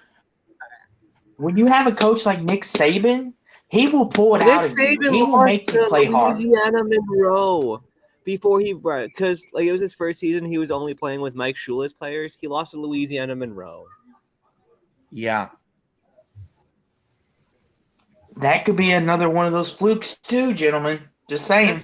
When you have a coach like Nick Saban, he will pull it out of you. He will make you play hard. Louisiana Monroe before because it was his first season, he was only playing with Mike Shula's players. He lost to Louisiana Monroe. Yeah. That could be another one of those flukes too, gentlemen. Just saying.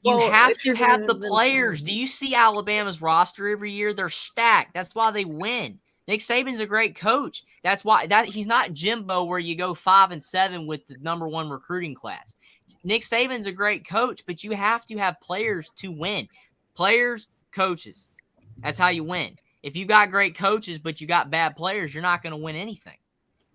You have to have the players. Do you see Alabama's roster every year? They're stacked. That's why they win. Nick Saban's a great coach. That's why he's not Jimbo where you go 5-7 with the number 1 recruiting class. Nick Saban's a great coach, but you have to have players to win. Players, coaches. That's how you win. If you got great coaches but you got bad players, you're not going to win anything.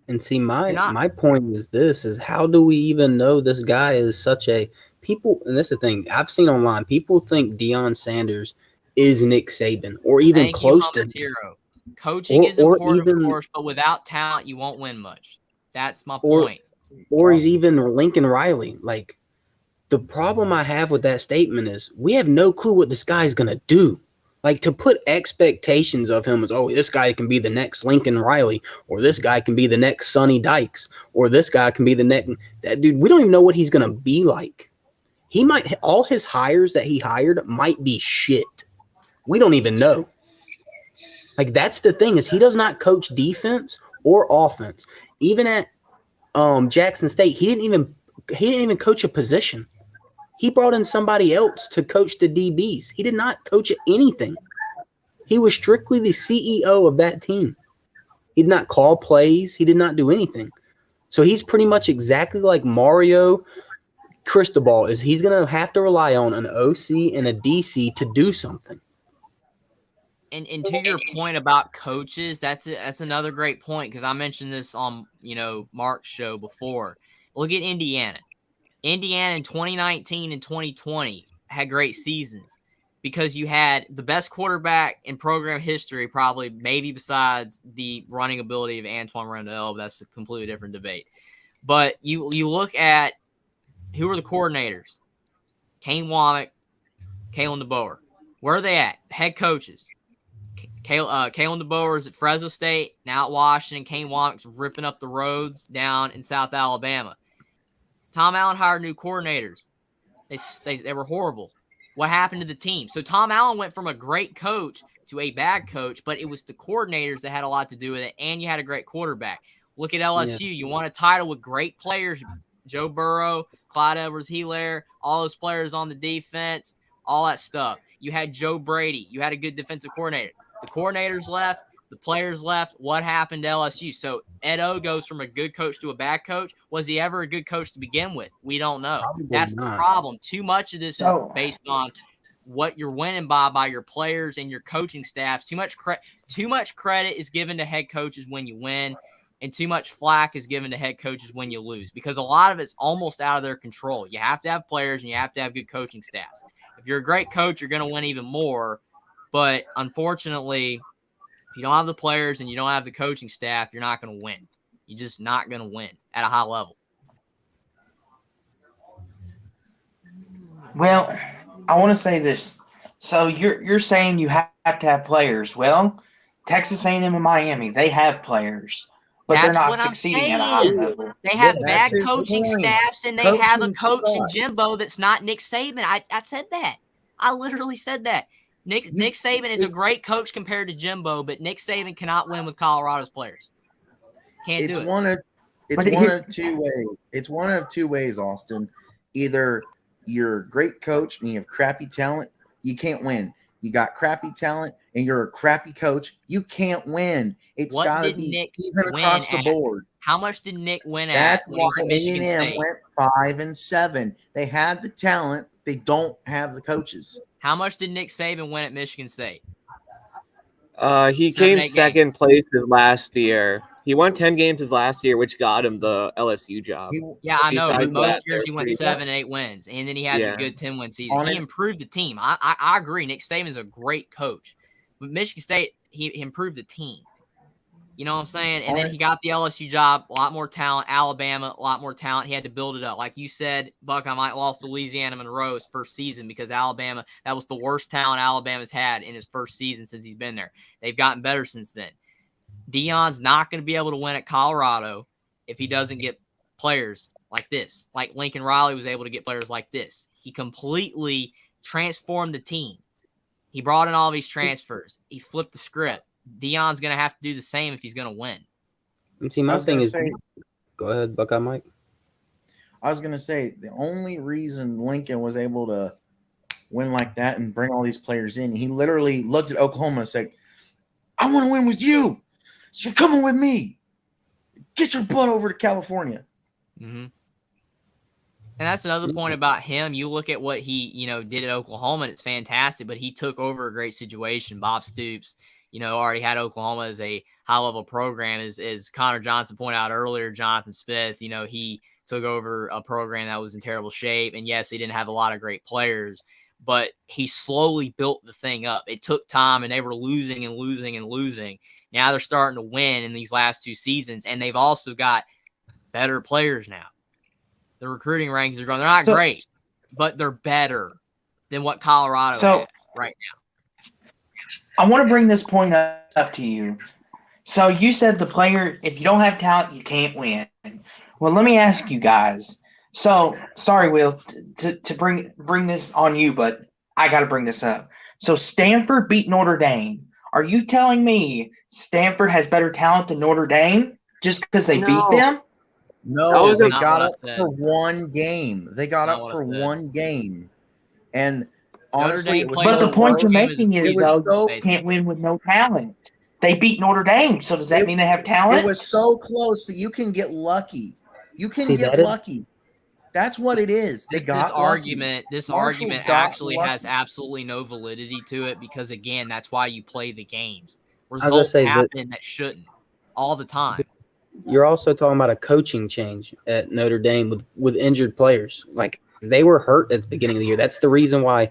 And see, my point is how do we even know this guy is such a people? And that's the thing I've seen online. People think Deion Sanders is Nick Saban or even close to hero. Coaching is important, of course, but without talent, you won't win much. That's my point. Or he's even Lincoln Riley. Like, the problem I have with that statement is we have no clue what this guy's going to do. Like, to put expectations of him as, this guy can be the next Lincoln Riley, or this guy can be the next Sonny Dykes, or this guy can be the next – that dude, we don't even know what he's going to be like. He might – all his hires that he hired might be shit. We don't even know. Like, that's the thing is he does not coach defense or offense. Even at Jackson State, he didn't even coach a position. He brought in somebody else to coach the DBs. He did not coach anything. He was strictly the CEO of that team. He did not call plays. He did not do anything. So he's pretty much exactly like Mario Cristobal. He's going to have to rely on an OC and a DC to do something. And to your point about coaches, that's another great point because I mentioned this on Mark's show before. Look at Indiana. Indiana in 2019 and 2020 had great seasons because you had the best quarterback in program history, probably maybe besides the running ability of Antoine Randall, but that's a completely different debate. But you look at who are the coordinators? Kane Womack, Kalen DeBoer. Where are they at? Head coaches. Kalen DeBoer is at Fresno State, now at Washington. Kane Womack's ripping up the roads down in South Alabama. Tom Allen hired new coordinators. They were horrible. What happened to the team? So Tom Allen went from a great coach to a bad coach, but it was the coordinators that had a lot to do with it, and you had a great quarterback. Look at LSU. Yeah. You won a title with great players, Joe Burrow, Clyde Edwards-Helaire, all those players on the defense, all that stuff. You had Joe Brady. You had a good defensive coordinator. The coordinators left. The players left. What happened to LSU? So Ed O goes from a good coach to a bad coach. Was he ever a good coach to begin with? We don't know. Probably That's not. the problem. Too much of this is So- based on what you're winning by your players and your coaching staffs. Too much credit is given to head coaches when you win, and too much flack is given to head coaches when you lose, because a lot of it's almost out of their control. You have to have players and you have to have good coaching staffs. If you're a great coach, you're going to win even more. But unfortunately, if you don't have the players and you don't have the coaching staff, you're not going to win. You're just not going to win at a high level. Well, I want to say this. So you're saying you have to have players. Well, Texas A&M and Miami, they have players, but they're That's not what I'm succeeding at a high saying. level. They have Yeah, bad that's his coaching point. staffs, and they have a Coaching coach in sucks. Jimbo that's not Nick Saban. I said that. I literally said that. Nick Saban is a great coach compared to Jimbo, but Nick Saban cannot win with Colorado's players. Can't It's do it. one of two ways. It's one of two ways, Austin. Either you're a great coach and you have crappy talent, you can't win. You got crappy talent and you're a crappy coach, you can't win. It's What got to did be Nick even win across the at? board. How much did Nick win at That's when he why was at Michigan A&M State? went 5-7. They had the talent, they don't have the coaches. How much did Nick Saban win at Michigan State? He 7, came 8 second games. place his last year. He won 10 games his last year, which got him the LSU job. Yeah, I know. But Besides most that, years they're he went pretty- 7, 8 wins, and then he had Yeah. the good 10-win season. He improved the team. I agree. Nick Saban's a great coach, but Michigan State he improved the team. You know what I'm saying? And then he got the LSU job. A lot more talent. Alabama, a lot more talent. He had to build it up. Like you said, Buckeye might lost to Louisiana Monroe his first season because Alabama, that was the worst talent Alabama's had in his first season since he's been there. They've gotten better since then. Deion's not going to be able to win at Colorado if he doesn't get players like this. Like Lincoln Riley was able to get players like this. He completely transformed the team. He brought in all these transfers. He flipped the script. Deion's going to have to do the same if he's going to win. And see, my thing is, go ahead, Buckeye Mike. I was going to say the only reason Lincoln was able to win like that and bring all these players in, he literally looked at Oklahoma and said, I want to win with you. So you're coming with me. Get your butt over to California. Mm-hmm. And that's another point about him. You look at what he, did at Oklahoma, and it's fantastic, but he took over a great situation. Bob Stoops, already had Oklahoma as a high-level program. As Connor Johnson pointed out earlier, Jonathan Smith, he took over a program that was in terrible shape. And, yes, he didn't have a lot of great players, but he slowly built the thing up. It took time, and they were losing and losing and losing. Now they're starting to win in these last 2 seasons, and they've also got better players now. The recruiting rankings are going. They're not great, but they're better than what Colorado has right now. I want to bring this point up to you. So you said the player, if you don't have talent, you can't win. Well, let me ask you guys. So, sorry, Will, to bring this on you, but I got to bring this up. So Stanford beat Notre Dame. Are you telling me Stanford has better talent than Notre Dame just because they beat them? No, they got up for one game. They got up for one game. And honestly, but the point you're making is, though, you can't win with no talent. They beat Notre Dame, so does that mean they have talent? It was so close that you can get lucky. You can get lucky. That's what it is. They got this argument. This Marshall argument got actually lucky. has absolutely no validity to it because, again, that's why you play the games. was gonna Results say happen that shouldn't all the time. You're also talking about a coaching change at Notre Dame with injured players. Like, they were hurt at the beginning of the year. That's the reason why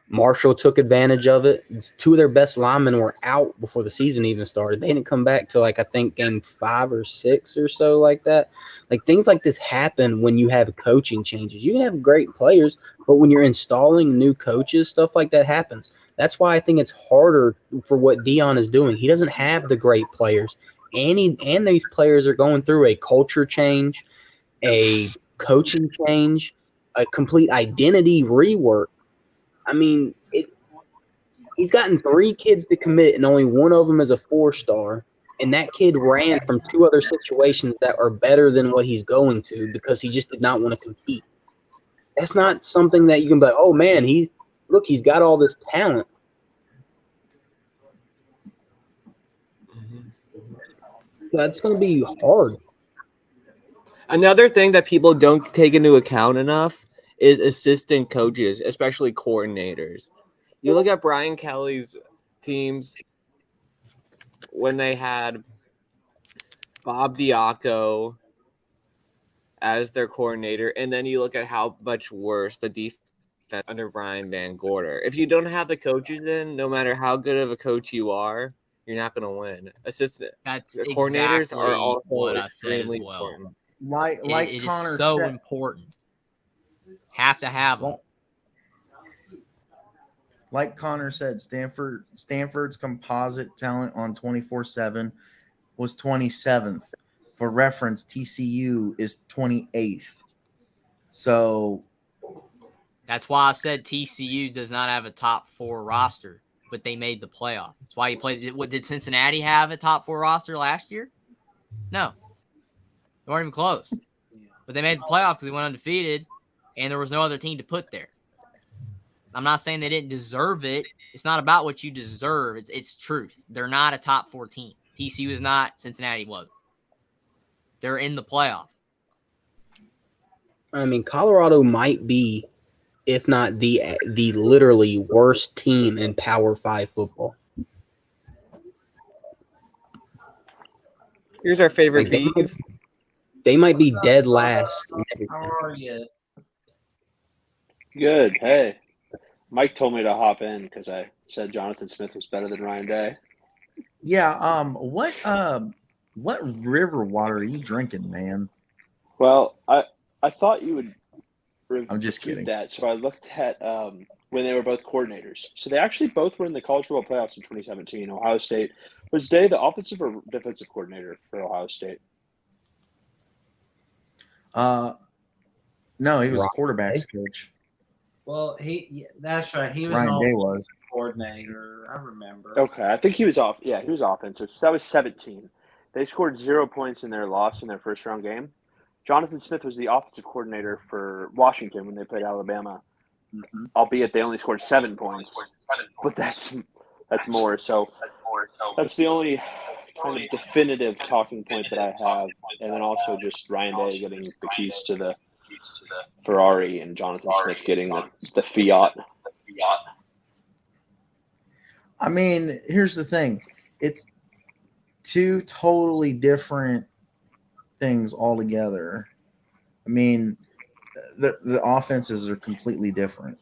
Marshall took advantage of it. 2 of their best linemen were out before the season even started. They didn't come back till, I think game 5 or 6 or so like that. Like, things like this happen when you have coaching changes. You can have great players, but when you're installing new coaches, stuff like that happens. That's why I think it's harder for what Deion is doing. He doesn't have the great players. And these players are going through a culture change, a coaching change, a complete identity rework. I mean, he's gotten 3 kids to commit, and only one of them is a 4-star. And that kid ran from 2 other situations that are better than what he's going to because he just did not want to compete. That's not something that you can be like, oh, man, he's got all this talent. That's going to be hard. Another thing that people don't take into account enough is assistant coaches, especially coordinators. You look at Brian Kelly's teams when they had Bob Diaco as their coordinator, and then you look at how much worse the defense under Brian Van Gorder. If you don't have the coaches in, no matter how good of a coach you are, you're not going to win. That's Coordinators are exactly also what I said as extremely well. important. Like It is Connor so said, important. Have to have them. like Connor said, Stanford's composite talent on 24/7 was 27th. For reference, TCU is 28th. So That's why I said TCU does not have a top 4 roster, but they made the playoff. That's why you played. What did Cincinnati have a top 4 roster last year? No, they weren't even close. But they made the playoff because they went undefeated, and there was no other team to put there. I'm not saying they didn't deserve it. It's not about what you deserve. It's truth. They're not a top 4 team. TCU is not. Cincinnati wasn't. They're in the playoff. I mean, Colorado might be, if not the literally worst team in Power 5 football. Here's our favorite beef. They might be dead last. How are you? Good. Hey, Mike told me to hop in because I said Jonathan Smith was better than Ryan Day. yeah, what river water are you drinking, man? Well, I thought you would. I'm just kidding. That so I looked at when they were both coordinators. So they actually both were in the college football playoffs in 2017. Ohio State was Day the offensive or defensive coordinator for Ohio State? No, he was quarterbacks coach. Well, that's right. He was Ryan Day was coordinator. I remember. Okay, I think he was off. Yeah, he was offensive. So that was 17. They scored 0 points in their loss in their first round game. Jonathan Smith was the offensive coordinator for Washington when they played Alabama, albeit they only scored 7 points. But that's more. So that's the only kind of definitive talking point that I have. And then also just Ryan Day getting the keys to the Ferrari and Jonathan Smith getting the Fiat. I mean, here's the thing. It's two totally different things altogether. I mean, the offenses are completely different.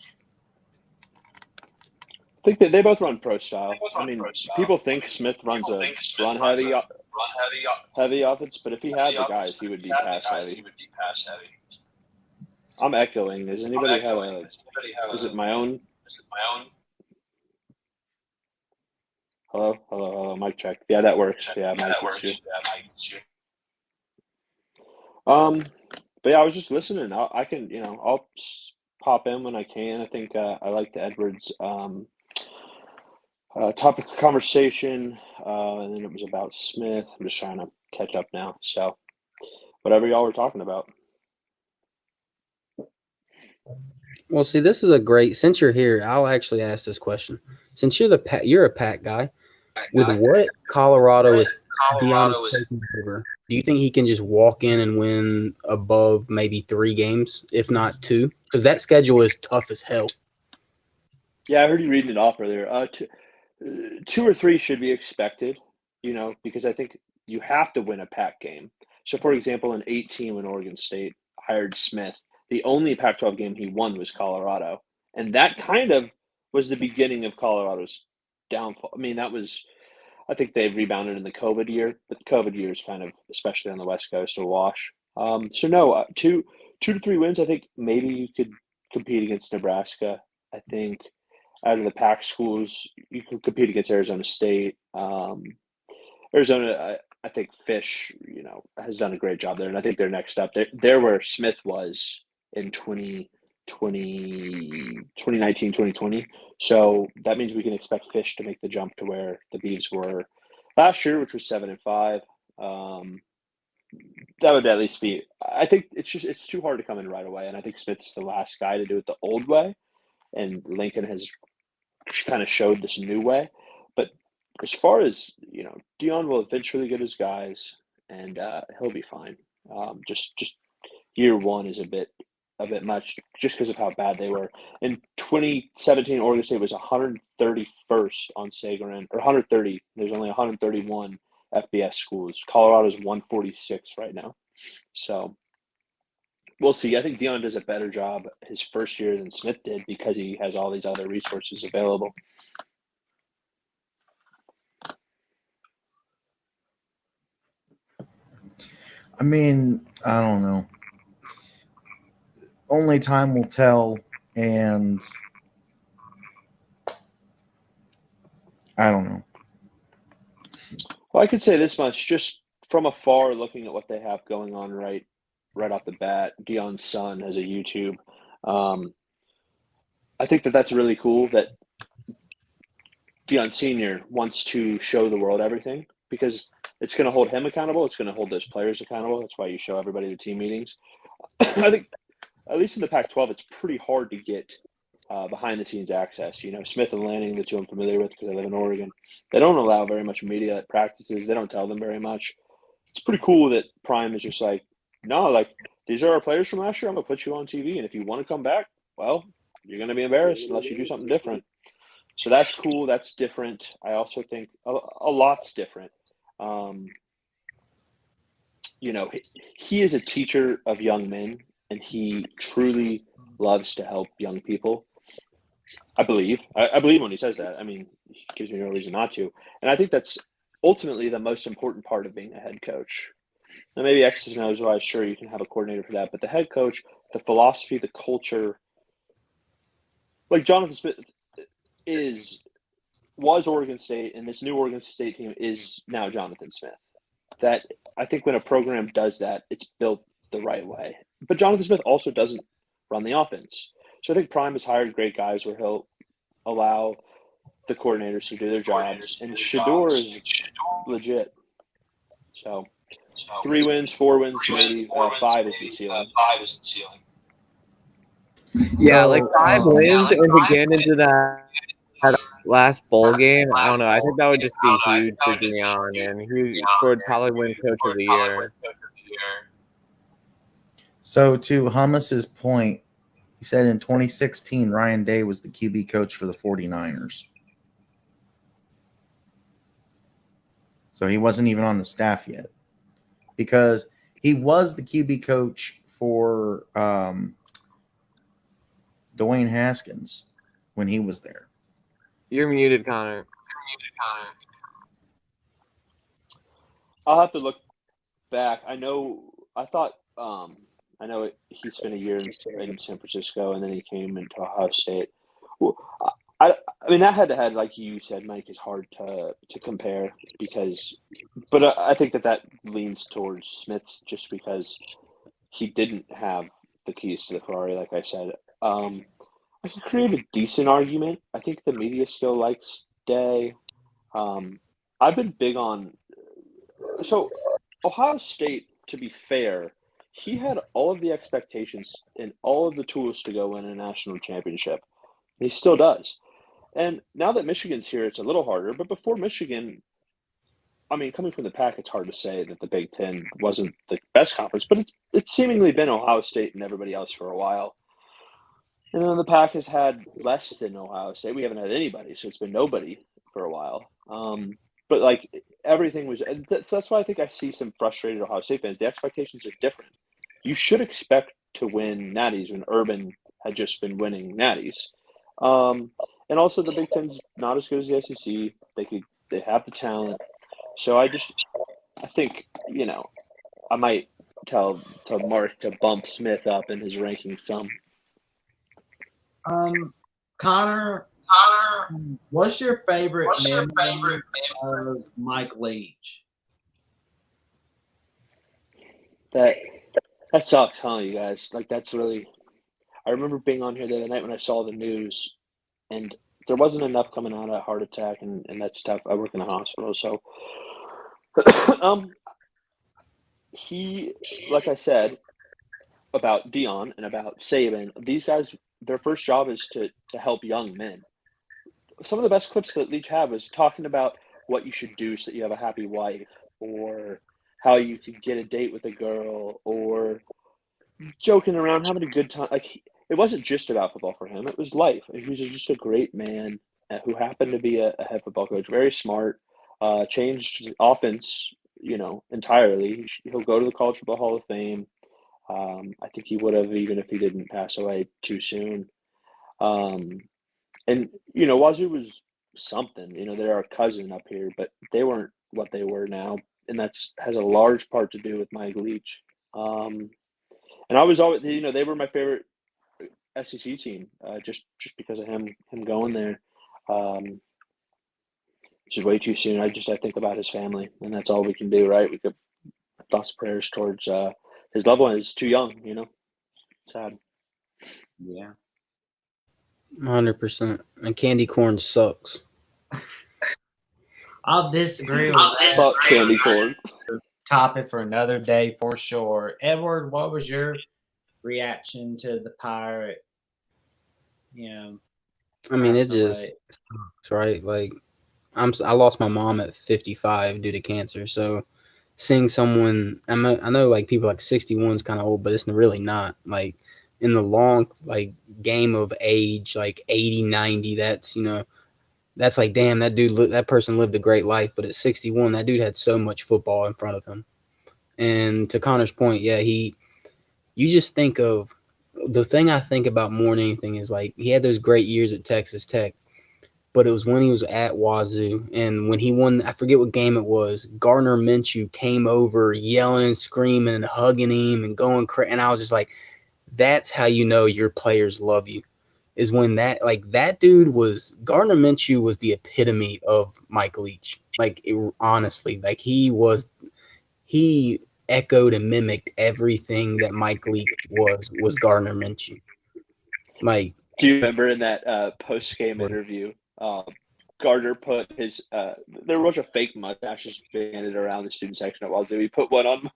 I think that they both run pro style. I mean, people think Smith runs a run heavy offense, but if he had the guys, he would be pass heavy. I'm echoing. Does anybody have a? Is it my own? Hello. Mic check. Yeah, that works. Yeah, Mike, it's you. But yeah, I was just listening. I can, I'll pop in when I can. I think I like the Edwards topic of conversation, and then it was about Smith. I'm just trying to catch up now. So whatever y'all were talking about. Well, see, this is a great. Since you're here, I'll actually ask this question. Since you're a Pac guy, with what Colorado is taking over, do you think he can just walk in and win above maybe 3 games, if not 2? Because that schedule is tough as hell. Yeah, I heard you reading it off earlier. 2 or 3 should be expected, because I think you have to win a Pac game. So, for example, in 2018 when Oregon State hired Smith, the only Pac-12 game he won was Colorado. And that kind of was the beginning of Colorado's downfall. I mean, I think they've rebounded in the COVID year, but the COVID year is kind of, especially on the West Coast, a wash. So no, 2 to 3 wins. I think maybe you could compete against Nebraska. I think out of the Pac schools, you can compete against Arizona State. Arizona, I think Fish, has done a great job there, and I think they're next up. They're where Smith was in 2019, 2020. So that means we can expect Fish to make the jump to where the Beavs were last year, which was 7-5. That would at least be. I think it's too hard to come in right away, and I think Smith's the last guy to do it the old way, and Lincoln has kind of showed this new way. But as far as Dion will eventually get his guys. and he'll be fine. Just year one is a bit much just because of how bad they were. In 2017, Oregon State was 131st on Sagarin, or 130. There's only 131 FBS schools. Colorado's 146 right now. So we'll see. I think Dion does a better job his first year than Smith did because he has all these other resources available. I mean, I don't know. Only time will tell, and I don't know. Well, I could say this much, just from afar, looking at what they have going on right off the bat. Dion's son has a YouTube. I think that's really cool that Dion Sr. wants to show the world everything because it's going to hold him accountable. It's going to hold those players accountable. That's why you show everybody the team meetings. I think, at least in the Pac-12, it's pretty hard to get behind-the-scenes access. You know, Smith and Lanning, the two I'm familiar with because I live in Oregon, they don't allow very much media at practices. They don't tell them very much. It's pretty cool that Prime is just like, no, like, these are our players from last year. I'm going to put you on TV, and if you want to come back, well, you're going to be embarrassed unless you do something different. So that's cool. That's different. I also think a lot's different. You know, he is a teacher of young men, and he truly loves to help young people. I believe. I believe when he says that. I mean, he gives me no reason not to. And I think that's ultimately the most important part of being a head coach. Now, maybe X's and O's wise, sure, you can have a coordinator for that. But the head coach, the philosophy, the culture, like Jonathan Smith was Oregon State, and this new Oregon State team is now Jonathan Smith. That I think when a program does that, it's built the right way. But Jonathan Smith also doesn't run the offense. So I think Prime has hired great guys where he'll allow the coordinators to do their jobs. And Shador is legit. So 3 wins, 4 wins, maybe 5 is the ceiling. Yeah, like 5 wins and to get into that last bowl game, I don't know. I think that would just be huge for Dion, and he would probably win Coach of the Year. So to Hummus's point, he said in 2016, Ryan Day was the QB coach for the 49ers. So he wasn't even on the staff yet because he was the QB coach for Dwayne Haskins when he was there. You're muted, Connor. I'll have to look back. I know he spent a year in San Francisco, and then he came into Ohio State. Well, I mean, that head-to-head, like you said, Mike, is hard to compare but I think that leans towards Smith's just because he didn't have the keys to the Ferrari, like I said. I could create a decent argument. I think the media still likes Day. I've been big on – so Ohio State, to be fair, he had all of the expectations and all of the tools to go win a national championship. He still does. And now that Michigan's here, it's a little harder. But before Michigan, I mean, coming from the Pac, it's hard to say that the Big Ten wasn't the best conference. But it's seemingly been Ohio State and everybody else for a while. And then the Pac has had less than Ohio State. We haven't had anybody, so it's been nobody for a while. But, like, everything was – that's why I think I see some frustrated Ohio State fans. The expectations are different. You should expect to win natties when Urban had just been winning natties. And also the Big Ten's not as good as the SEC. They have the talent. So I think, you know, I might tell Mark to bump Smith up in his rankings some. Connor, what's your favorite memory of Mike Leach? That sucks, huh, you guys? Like, that's really – I remember being on here the other night when I saw the news, and there wasn't enough coming out of heart attack and that stuff. I work in a hospital, so he, like I said, about Dion and about Saban, these guys, their first job is to help young men. Some of the best clips that Leach had was talking about what you should do so that you have a happy wife, or how you could get a date with a girl or joking around, having a good time. Like, it wasn't just about football for him. It was life. He was just a great man who happened to be a head football coach, very smart, changed his offense, entirely. He'll go to the College Football Hall of Fame. I think he would have, even if he didn't pass away too soon. And, Wazoo was something. They're our cousin up here, but they weren't what they were now. And has a large part to do with Mike Leach. And I was always, they were my favorite SEC team, just because of him going there. Which is way too soon. I think about his family, and that's all we can do, right? We could thoughts prayers towards his loved one. Is too young, sad. Yeah, 100%. And candy corn sucks. I'll disagree with that. Fuck candy corn. Topic for another day for sure. Edward, what was your reaction to the pirate? I mean, it just sucks, right? Like, I lost my mom at 55 due to cancer, so seeing someone, I know like people like 61 is kind of old, but it's really not. Like, in the long game of age, like 80, 90, that's that's like, damn, that person lived a great life. But at 61, that dude had so much football in front of him. And to Connor's point, yeah, you just think of, the thing I think about more than anything is, like, he had those great years at Texas Tech, but it was when he was at Wazoo, and when he won, I forget what game it was, Gardner Minshew came over yelling and screaming and hugging him and going crazy, and I was just like, that's how you know your players love you, is when that dude was, Gardner Minshew was the epitome of Mike Leach. Like, honestly, like, he echoed and mimicked everything that Mike Leach was Gardner Minshew. Like, do you remember in that post-game interview, Gardner put his there was a fake mustache banded around the student section at Wazoo. He put one on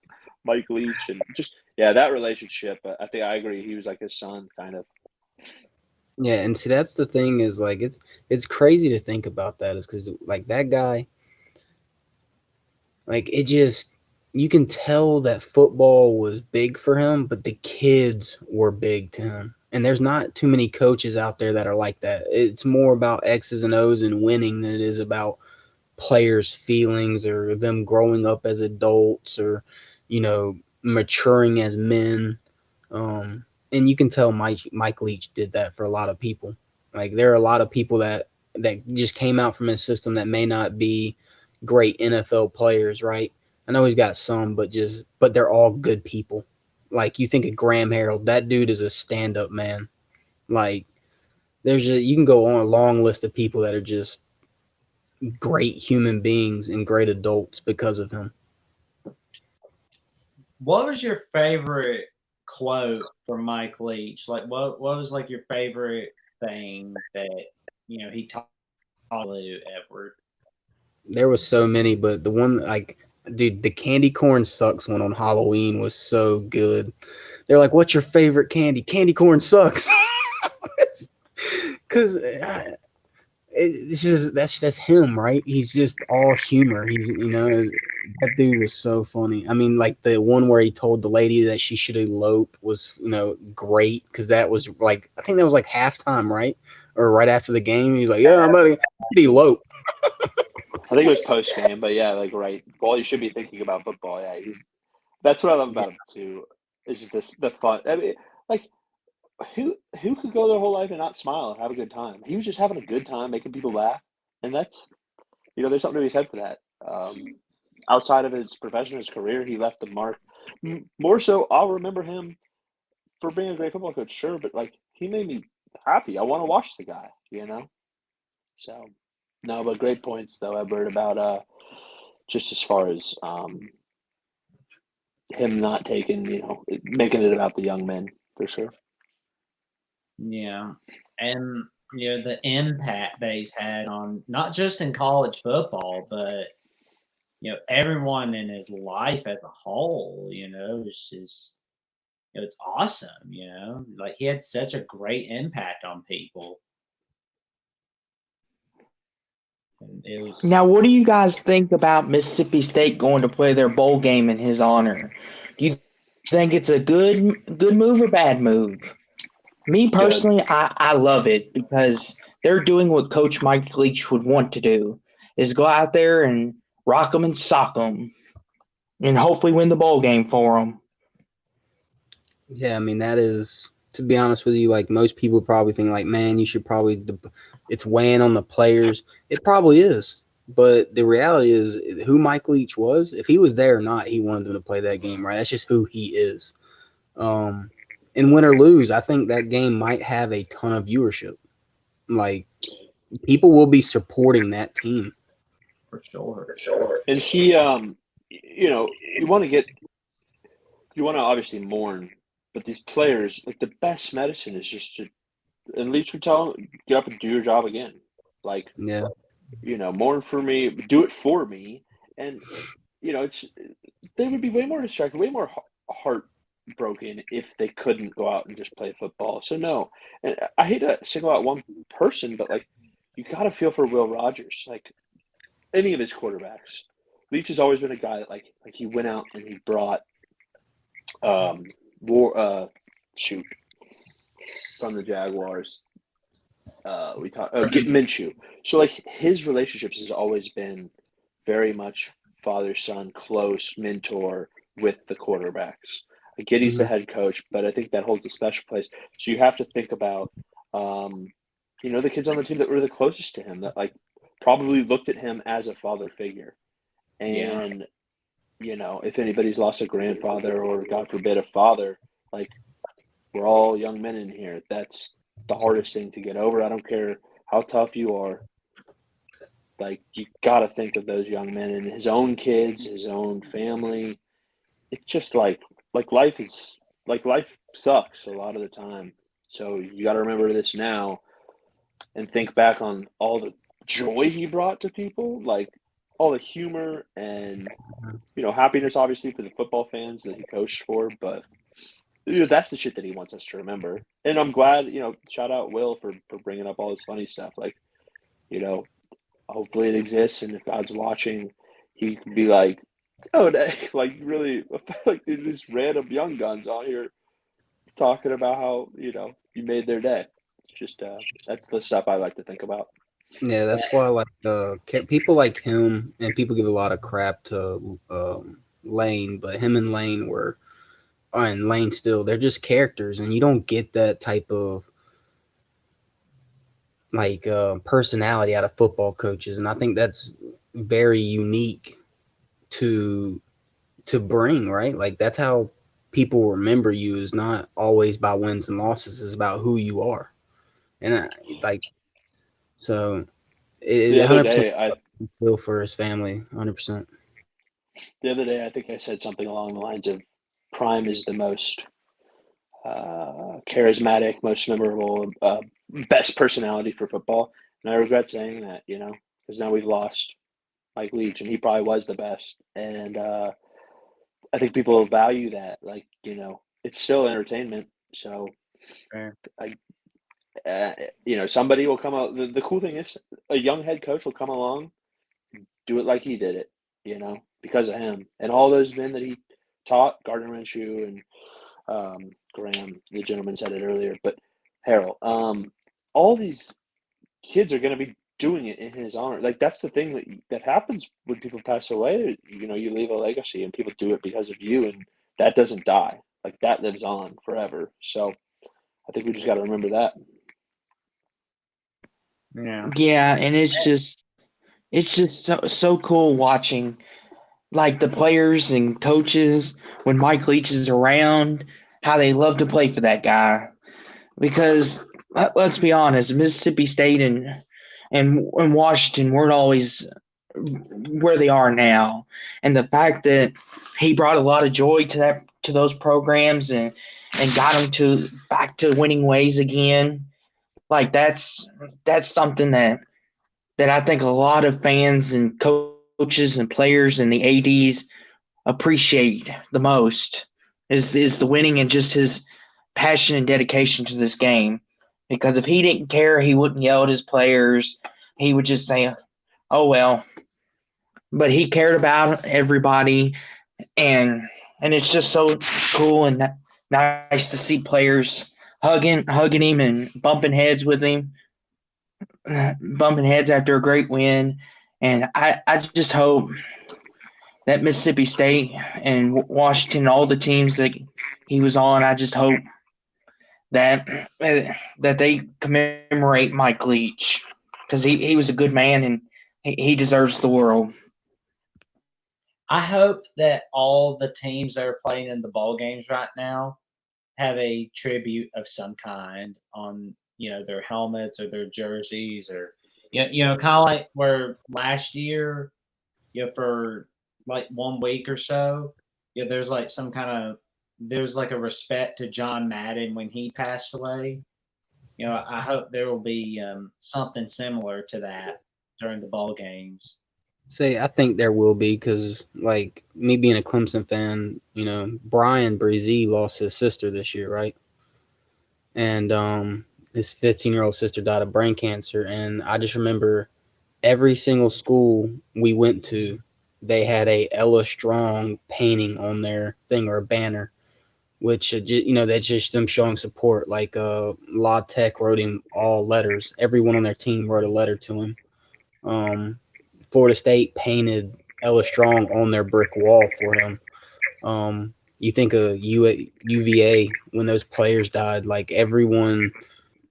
Mike Leach, and that relationship. I think I agree. He was like his son, kind of. yeah, and see, that's the thing, is like, it's crazy to think about that, is because, like, that guy, like, it just, you can tell that football was big for him, but the kids were big to him. And there's not too many coaches out there that are like that. It's more about X's and O's and winning than it is about players' feelings or them growing up as adults or, maturing as men. And you can tell Mike Leach did that for a lot of people. Like, there are a lot of people that just came out from his system that may not be great NFL players, right? I know he's got some, but they're all good people. Like, you think of Graham Harrell, that dude is a stand-up man. Like, you can go on a long list of people that are just great human beings and great adults because of him. What was your favorite quote from Mike Leach? Like, what was like your favorite thing that he taught you, Edward? There was so many, but the one, like, dude, the candy corn sucks one on Halloween was so good. They're like, "What's your favorite candy?" Candy corn sucks. Because it's just that's him, right? He's just all humor. He's that dude was so funny. I mean, like, the one where he told the lady that she should elope was great, because that was like, I think that was like halftime, right, or right after the game. He's like, "Yeah, I'm about to elope." I think it was post game, but yeah, like, right. Well, you should be thinking about football. Yeah, that's what I love about him too. Is just the fun. I mean, like, who could go their whole life and not smile and have a good time? He was just having a good time, making people laugh, and that's there's something to be said for that. Outside of his profession, his career, he left a mark. More so, I'll remember him for being a great football coach, sure, but like, he made me happy. I want to watch the guy, So, no, but great points though, Edward, about just as far as him not taking, making it about the young men for sure. Yeah, and the impact that he's had on not just in college football, but everyone in his life as a whole. It's just it's awesome. Like, he had such a great impact on people. And it was Now, what do you guys think about Mississippi State going to play their bowl game in his honor? Do you think it's a good move or bad move? Me personally, I love it because they're doing what Coach Mike Leach would want to do, is go out there and rock them and sock them, and hopefully win the bowl game for them. Yeah, I mean, that is, to be honest with you, like most people probably think like, man, you should probably, it's weighing on the players. It probably is. But the reality is who Mike Leach was, if he was there or not, he wanted them to play that game, right? That's just who he is. And win or lose, I think that game might have a ton of viewership. Like, people will be supporting that team. for sure. And he, you know, you want to obviously mourn, but these players, like the best medicine is just to, and Leach would tell them, get up and do your job again. Like, Yeah. you know, mourn for me, do it for me. And, you know, they would be way more distracted, way more heartbroken if they couldn't go out and just play football. So, no. And I hate to single out one person, but, like, you got to feel for Will Rogers. Like, any of his quarterbacks. Leach has always been a guy that, like he went out and he brought from the Jaguars. We talked Minshew. So like his relationships has always been very much father son, close mentor with the quarterbacks. I get he's the head coach, but I think that holds a special place. So you have to think about you know, the kids on the team that were the closest to him, that like probably looked at him as a father figure. And you know, if anybody's lost a grandfather or, God forbid, a father, like, we're all young men in here. That's the hardest thing to get over. I don't care how tough you are. Like, you got to think of those young men and his own kids, his own family. It's just like life sucks a lot of the time. So you got to remember this now and think back on all the joy he brought to people, like all the humor and, you know, happiness, obviously, for the football fans that he coached for. But, you know, that's the shit that he wants us to remember. And I'm glad, you know, shout out Will for bringing up all this funny stuff. Like, you know, hopefully it exists. And if God's watching, he can be like, oh, like, really, like, these random young guns on here talking about how, you know, you made their day. It's just, that's the stuff I like to think about. Yeah, that's why like people like him, and people give a lot of crap to Lane, but him and Lane and Lane still, they're just characters, and you don't get that type of like personality out of football coaches, and I think that's very unique to bring, right? Like that's how people remember you, is not always by wins and losses, it's about who you are. And so The other day, 100% feel for his family, 100%. The other day, I think I said something along the lines of Prime is the most charismatic, most memorable, best personality for football. And I regret saying that, you know, because now we've lost Mike Leach, and he probably was the best. And I think people value that. Like, you know, it's still entertainment. So, you know, somebody will come out. The cool thing is, a young head coach will come along, do it like he did it, you know, because of him. And all those men that he taught, Gardner Minshew and Graham, the gentleman said it earlier, but Harold, all these kids are going to be doing it in his honor. Like, that's the thing that happens when people pass away. You know, you leave a legacy and people do it because of you, and that doesn't die. Like, that lives on forever. So I think we just got to remember that. Yeah, and it's just so cool watching like the players and coaches when Mike Leach is around, how they love to play for that guy. Because let's be honest, Mississippi State and Washington weren't always where they are now, and the fact that he brought a lot of joy to those programs and got them back to winning ways again. Like that's something that I think a lot of fans and coaches and players and the ADs appreciate the most is the winning and just his passion and dedication to this game. Because if he didn't care, he wouldn't yell at his players. He would just say, oh well. But he cared about everybody, and it's just so cool and nice to see players hugging him and bumping heads with him, bumping heads after a great win. And I just hope that Mississippi State and Washington, all the teams that he was on, I just hope that they commemorate Mike Leach, because he was a good man and he deserves the world. I hope that all the teams that are playing in the bowl games right now have a tribute of some kind on, their helmets or their jerseys, or kind of like where last year, for like 1 week or so, there's like there's like a respect to John Madden when he passed away. I hope there will be something similar to that during the bowl games. Say, I think there will be, because, like, me being a Clemson fan, Brian Brzee lost his sister this year, right? And his 15-year-old sister died of brain cancer. And I just remember every single school we went to, they had a Ella Strong painting on their thing, or a banner, which, that's just them showing support. Like, La Tech wrote him all letters. Everyone on their team wrote a letter to him. Florida State painted Ella Strong on their brick wall for him. You think of UVA, when those players died, like, everyone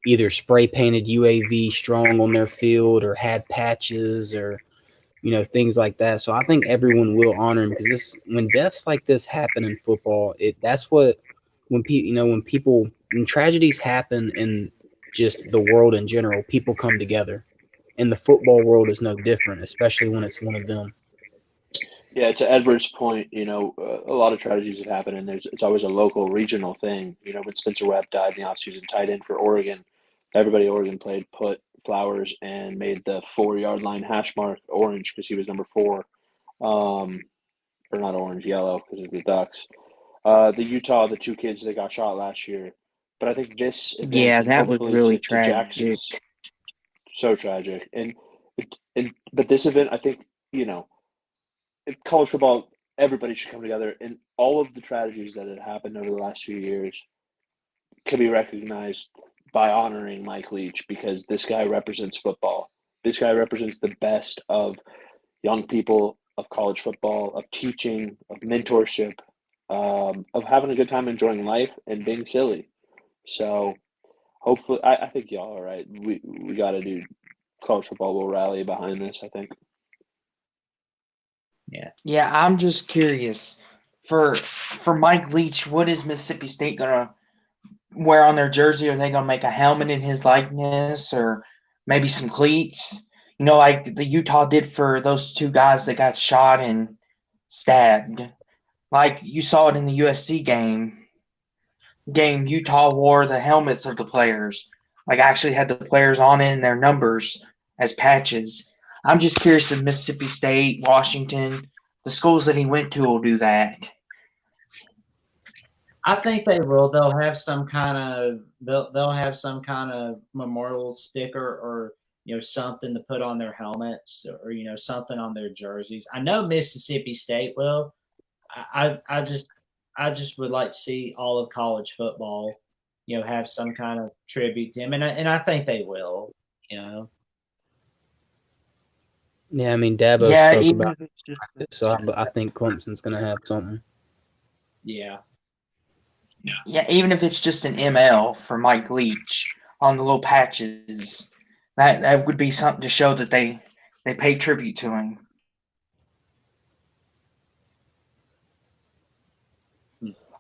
either spray painted UAV Strong on their field or had patches, or things like that. So I think everyone will honor him, because when deaths like this happen in football, that's what, when tragedies happen in just the world in general, people come together. And the football world is no different, especially when it's one of them. Yeah, to Edward's point, a lot of tragedies have happened, and it's always a local, regional thing. When Spencer Webb died in the offseason, tight end for Oregon, everybody Oregon played put flowers and made the 4-yard line hash mark orange because he was number 4, or not orange, yellow because of the Ducks. The Utah, the 2 kids that got shot last year. But I think this event, Yeah, and that was hopefully really to Jackson's, tragic. so tragic, but this event, I think, in college football, everybody should come together, and all of the tragedies that had happened over the last few years can be recognized by honoring Mike Leach, because this guy represents football. This guy represents the best of young people, of college football, of teaching, of mentorship, of having a good time, enjoying life, and being silly. So hopefully, I think y'all are right. We got to do, college football will rally behind this, I think. Yeah, I'm just curious, for Mike Leach, what is Mississippi State gonna wear on their jersey? Are they gonna make a helmet in his likeness, or maybe some cleats? Like the Utah did for those 2 guys that got shot and stabbed. Like you saw it in the USC game. Utah wore the helmets of the players, like actually had the players on it and their numbers as patches. I'm just curious if Mississippi State, Washington, the schools that he went to will do that. I think they will. They'll have some kind of memorial sticker, or something to put on their helmets, or something on their jerseys. I know Mississippi State will. I just would like to see all of college football, have some kind of tribute to him, and I think they will. Yeah, I mean, Dabo Yeah, spoke even about if it's just it, so I think Clemson's going to have something. Yeah. even if it's just an ML for Mike Leach on the little patches, that would be something to show that they pay tribute to him.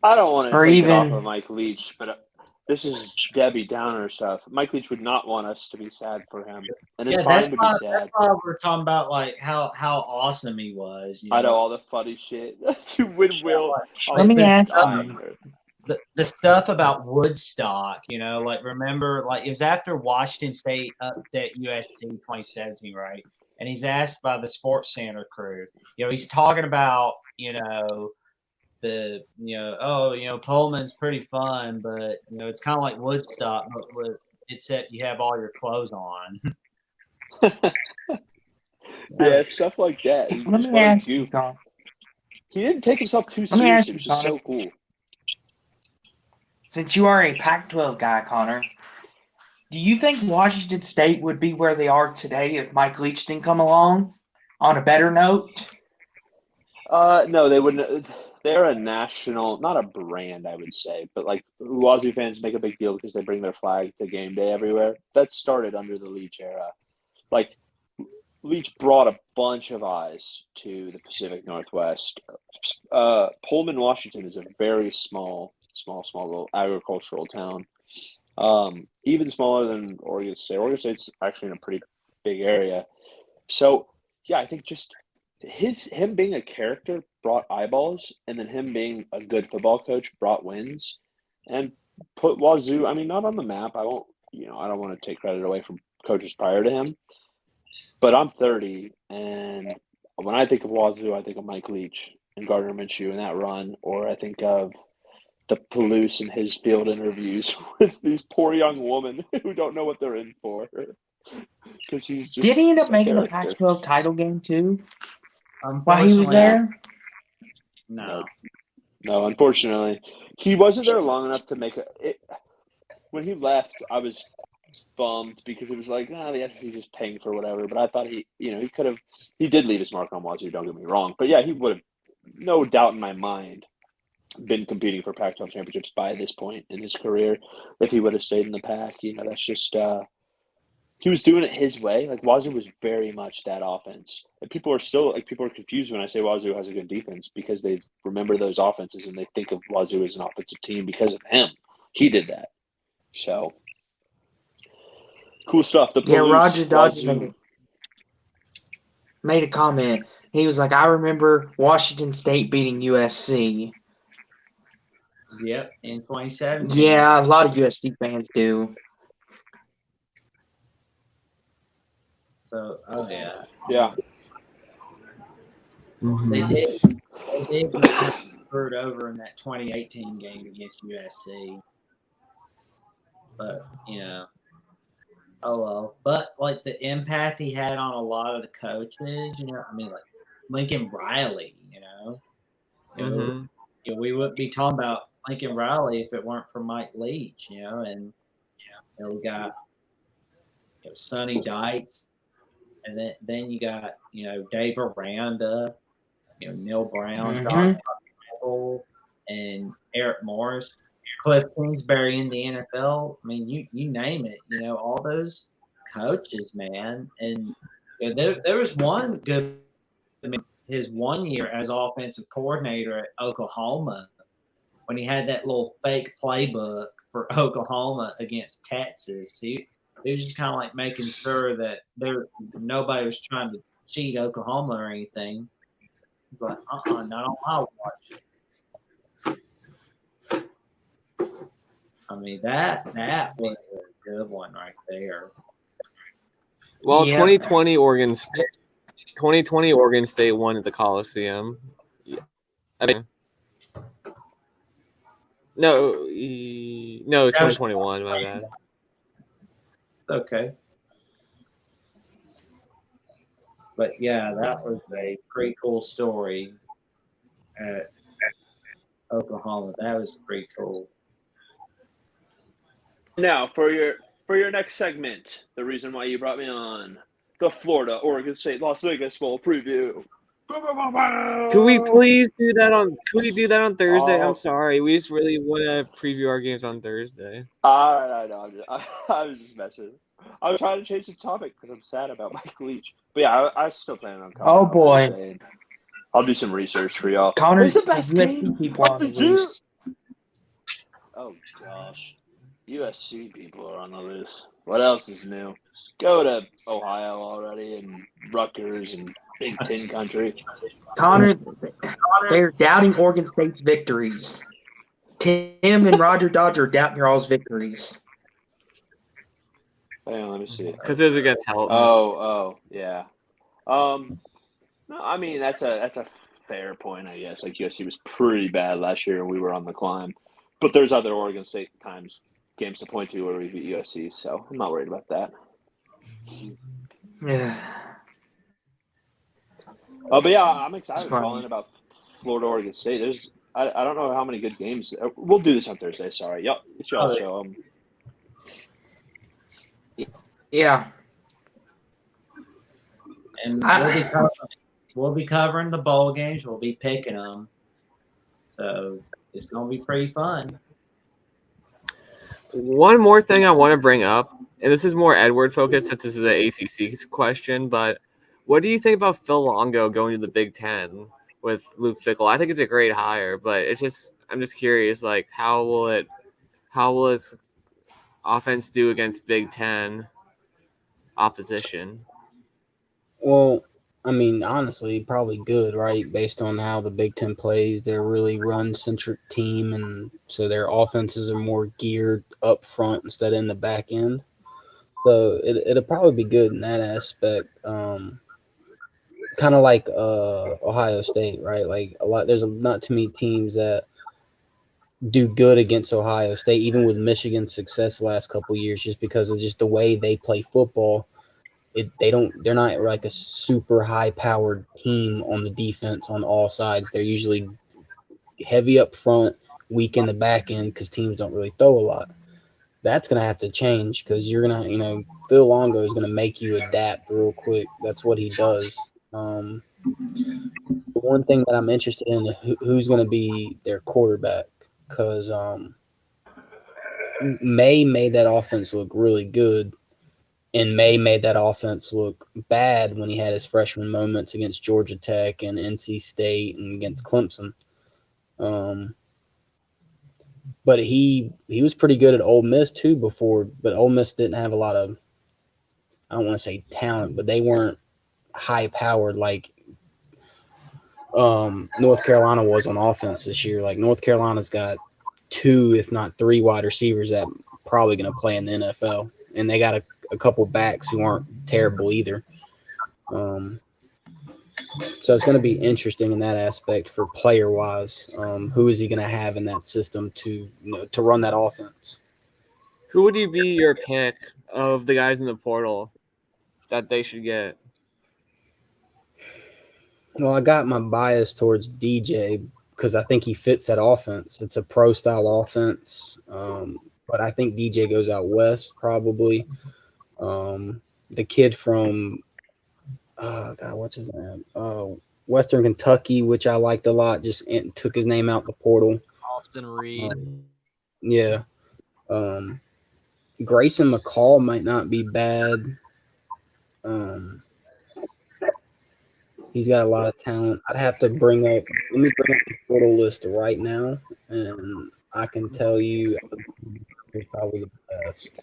I don't want to Or take it off even of Mike Leach, but this is Debbie Downer stuff. Mike Leach would not want us to be sad for him, and it's fine to be sad. That's why we're talking about, like, how awesome he was. I know all the funny shit. You would will. Let me ask you. The stuff about Woodstock, like, remember, like, it was after Washington State upset USC 2017, right? And he's asked by the Sports Center crew. He's talking about, Pullman's pretty fun, but it's kind of like Woodstock, but except you have all your clothes on. Yeah, stuff like that. He's Let just me fun ask goof. you, Connor. He didn't take himself too Let me ask seriously, you, which is so Connor. cool. Since you are a Pac-12 guy, Connor, do you think Washington State would be where they are today if Mike Leach didn't come along? On a better note? No, they wouldn't. They're a national, not a brand, I would say, but like Wazoo fans make a big deal because they bring their flag to game day everywhere. That started under the Leach era. Like Leach brought a bunch of eyes to the Pacific Northwest. Pullman, Washington is a very small little agricultural town. Even smaller than Oregon State. Oregon State's actually in a pretty big area. So yeah, I think just him being a character brought eyeballs, and then him being a good football coach brought wins, and put Wazoo. I mean, not on the map. I won't. I don't want to take credit away from coaches prior to him, but I'm 30, and when I think of Wazoo, I think of Mike Leach and Gardner Minshew in that run, or I think of the Palouse and his field interviews with these poor young women who don't know what they're in for. Because he's just Did he end up making the character. Pac-12 title game too? While he was Unfortunately, there? No. No, unfortunately. He wasn't there long enough to make it. When he left, I was bummed because it was like, the SEC just paying for whatever. But I thought he could have, he did leave his mark on Wazoo, don't get me wrong. But yeah, he would have, no doubt in my mind, been competing for Pac-12 championships by this point in his career if he would have stayed in the Pac. That's just he was doing it his way. Like Wazoo was very much that offense. And people are confused when I say Wazoo has a good defense because they remember those offenses and they think of Wazoo as an offensive team because of him. He did that. So cool stuff. The Yeah, Palouse, Roger Dodger Wazoo. made a comment. He was like, I remember Washington State beating USC. Yep, in 2017. Yeah, a lot of USC fans do. So, oh yeah. Yeah. They did just kind of screwed over in that 2018 game against USC. But, oh well. But, like, the impact he had on a lot of the coaches, I mean, like, Lincoln Riley, we wouldn't be talking about Lincoln Riley if it weren't for Mike Leach, and, we got, Sonny Dykes, and then you got, Dave Aranda, Neil Brown, Josh Campbell, and Eric Morris, Cliff Kingsbury in the NFL. I mean, you name it. All those coaches, man. And there was one good. I mean, his 1 year as offensive coordinator at Oklahoma, when he had that little fake playbook for Oklahoma against Texas, he was just kind of like making sure that nobody was trying to cheat Oklahoma or anything. But not on my watch. I mean that was a good one right there. Well, 2020 Oregon State won at the Coliseum. Yeah. I mean, no, it's 2021. My bad. It's okay. But yeah, that was a pretty cool story at Oklahoma. That was pretty cool. Now, for your next segment, the reason why you brought me on, the Florida Oregon State Las Vegas Bowl preview. Could we please do that on? Could we do that on Thursday? I'm sorry, we just really want to preview our games on Thursday. I know. I was just messing. I was trying to change the topic because I'm sad about Mike Leach. But yeah, I still plan on coming. Oh boy, Thursday. I'll do some research for y'all. Connor's the best USC game people of on the the year. loose. Oh gosh, USC people are on the loose. What else is new? Go to Ohio already and Rutgers and Big Ten country. Connor, they're doubting Oregon State's victories. Tim and Roger Dodger are doubting your all's victories. Hang on, let me see. Because it was against Helton. Oh, yeah. No, I mean that's a fair point, I guess. Like USC was pretty bad last year, and we were on the climb. But there's other Oregon State games to point to where we beat USC, so I'm not worried about that. Yeah. Oh, but yeah, I'm excited calling about Florida Oregon State. I don't know how many good games. We'll do this on Thursday. Sorry, yep, it's y'all show. Yeah. And we'll be covering the bowl games. We'll be picking them. So it's going to be pretty fun. One more thing I want to bring up, and this is more Edward focused since this is an ACC question, but what do you think about Phil Longo going to the Big Ten with Luke Fickell? I think it's a great hire, but I'm just curious, like how will his offense do against Big Ten opposition? Well, I mean, honestly, probably good, right? Based on how the Big Ten plays, they're a really run-centric team, and so their offenses are more geared up front instead of in the back end. So it'll probably be good in that aspect. Kind of like Ohio State, right? Like there's not too many teams that do good against Ohio State, even with Michigan's success the last couple of years, just because of just the way they play football. They're not like a super high powered team on the defense on all sides. They're usually heavy up front, weak in the back end because teams don't really throw a lot. That's gonna have to change because you're gonna, Phil Longo is gonna make you adapt real quick. That's what he does. The one thing that I'm interested in who's gonna be their quarterback because May made that offense look really good. And May made that offense look bad when he had his freshman moments against Georgia Tech and NC State and against Clemson. But he was pretty good at Ole Miss too before. But Ole Miss didn't have a lot of, I don't want to say talent, but they weren't high powered like North Carolina was on offense this year. Like North Carolina's got 2, if not 3 wide receivers that probably going to play in the NFL, and they got a couple backs who aren't terrible either. So it's going to be interesting in that aspect for player wise. Who is he going to have in that system to run that offense? Who would you be your pick of the guys in the portal that they should get? Well, I got my bias towards DJ because I think he fits that offense. It's a pro style offense, but I think DJ goes out west probably. The kid from what's his name? Western Kentucky, which I liked a lot, just took his name out the portal. Austin Reed. Yeah. Grayson McCall might not be bad. He's got a lot of talent. I'd have to let me bring up the portal list right now, and I can tell you he's probably the best.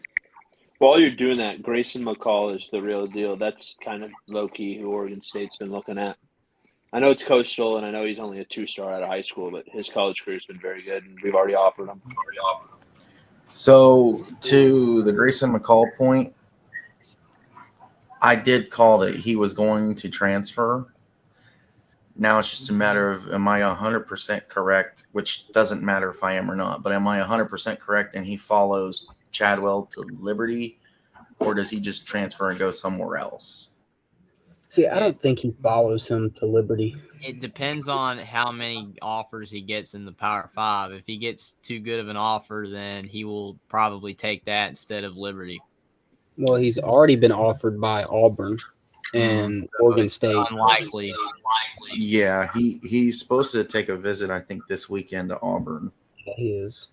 While you're doing that, Grayson McCall is the real deal. That's kind of low-key who Oregon State's been looking at. I know it's Coastal, and I know he's only a 2-star out of high school, but his college career's been very good, and we've already offered him. So to the Grayson McCall point, I did call that he was going to transfer. Now it's just a matter of, am I 100% correct, which doesn't matter if I am or not, but am I 100% correct and he follows Chadwell to Liberty, or does he just transfer and go somewhere else? See, I don't think he follows him to Liberty. It depends on how many offers he gets in the Power 5. If he gets too good of an offer, then he will probably take that instead of Liberty. Well, he's already been offered by Auburn and Oregon State. Unlikely. Yeah, he's supposed to take a visit, I think, this weekend to Auburn. Yeah, he is.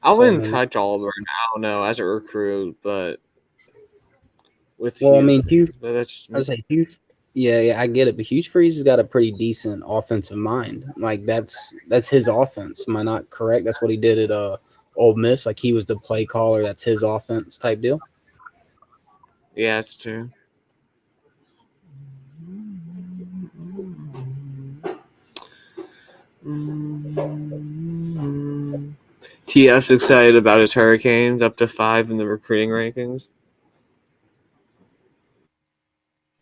I wouldn't touch Auburn. I don't know as a recruit, but with Hugh, but that's just me. I say Hugh. Yeah, I get it. But Hugh Freeze has got a pretty decent offensive mind. Like that's his offense. Am I not correct? That's what he did at Ole Miss. Like he was the play caller. That's his offense type deal. Yeah, that's true. TF's excited about his Hurricanes, up to 5 in the recruiting rankings.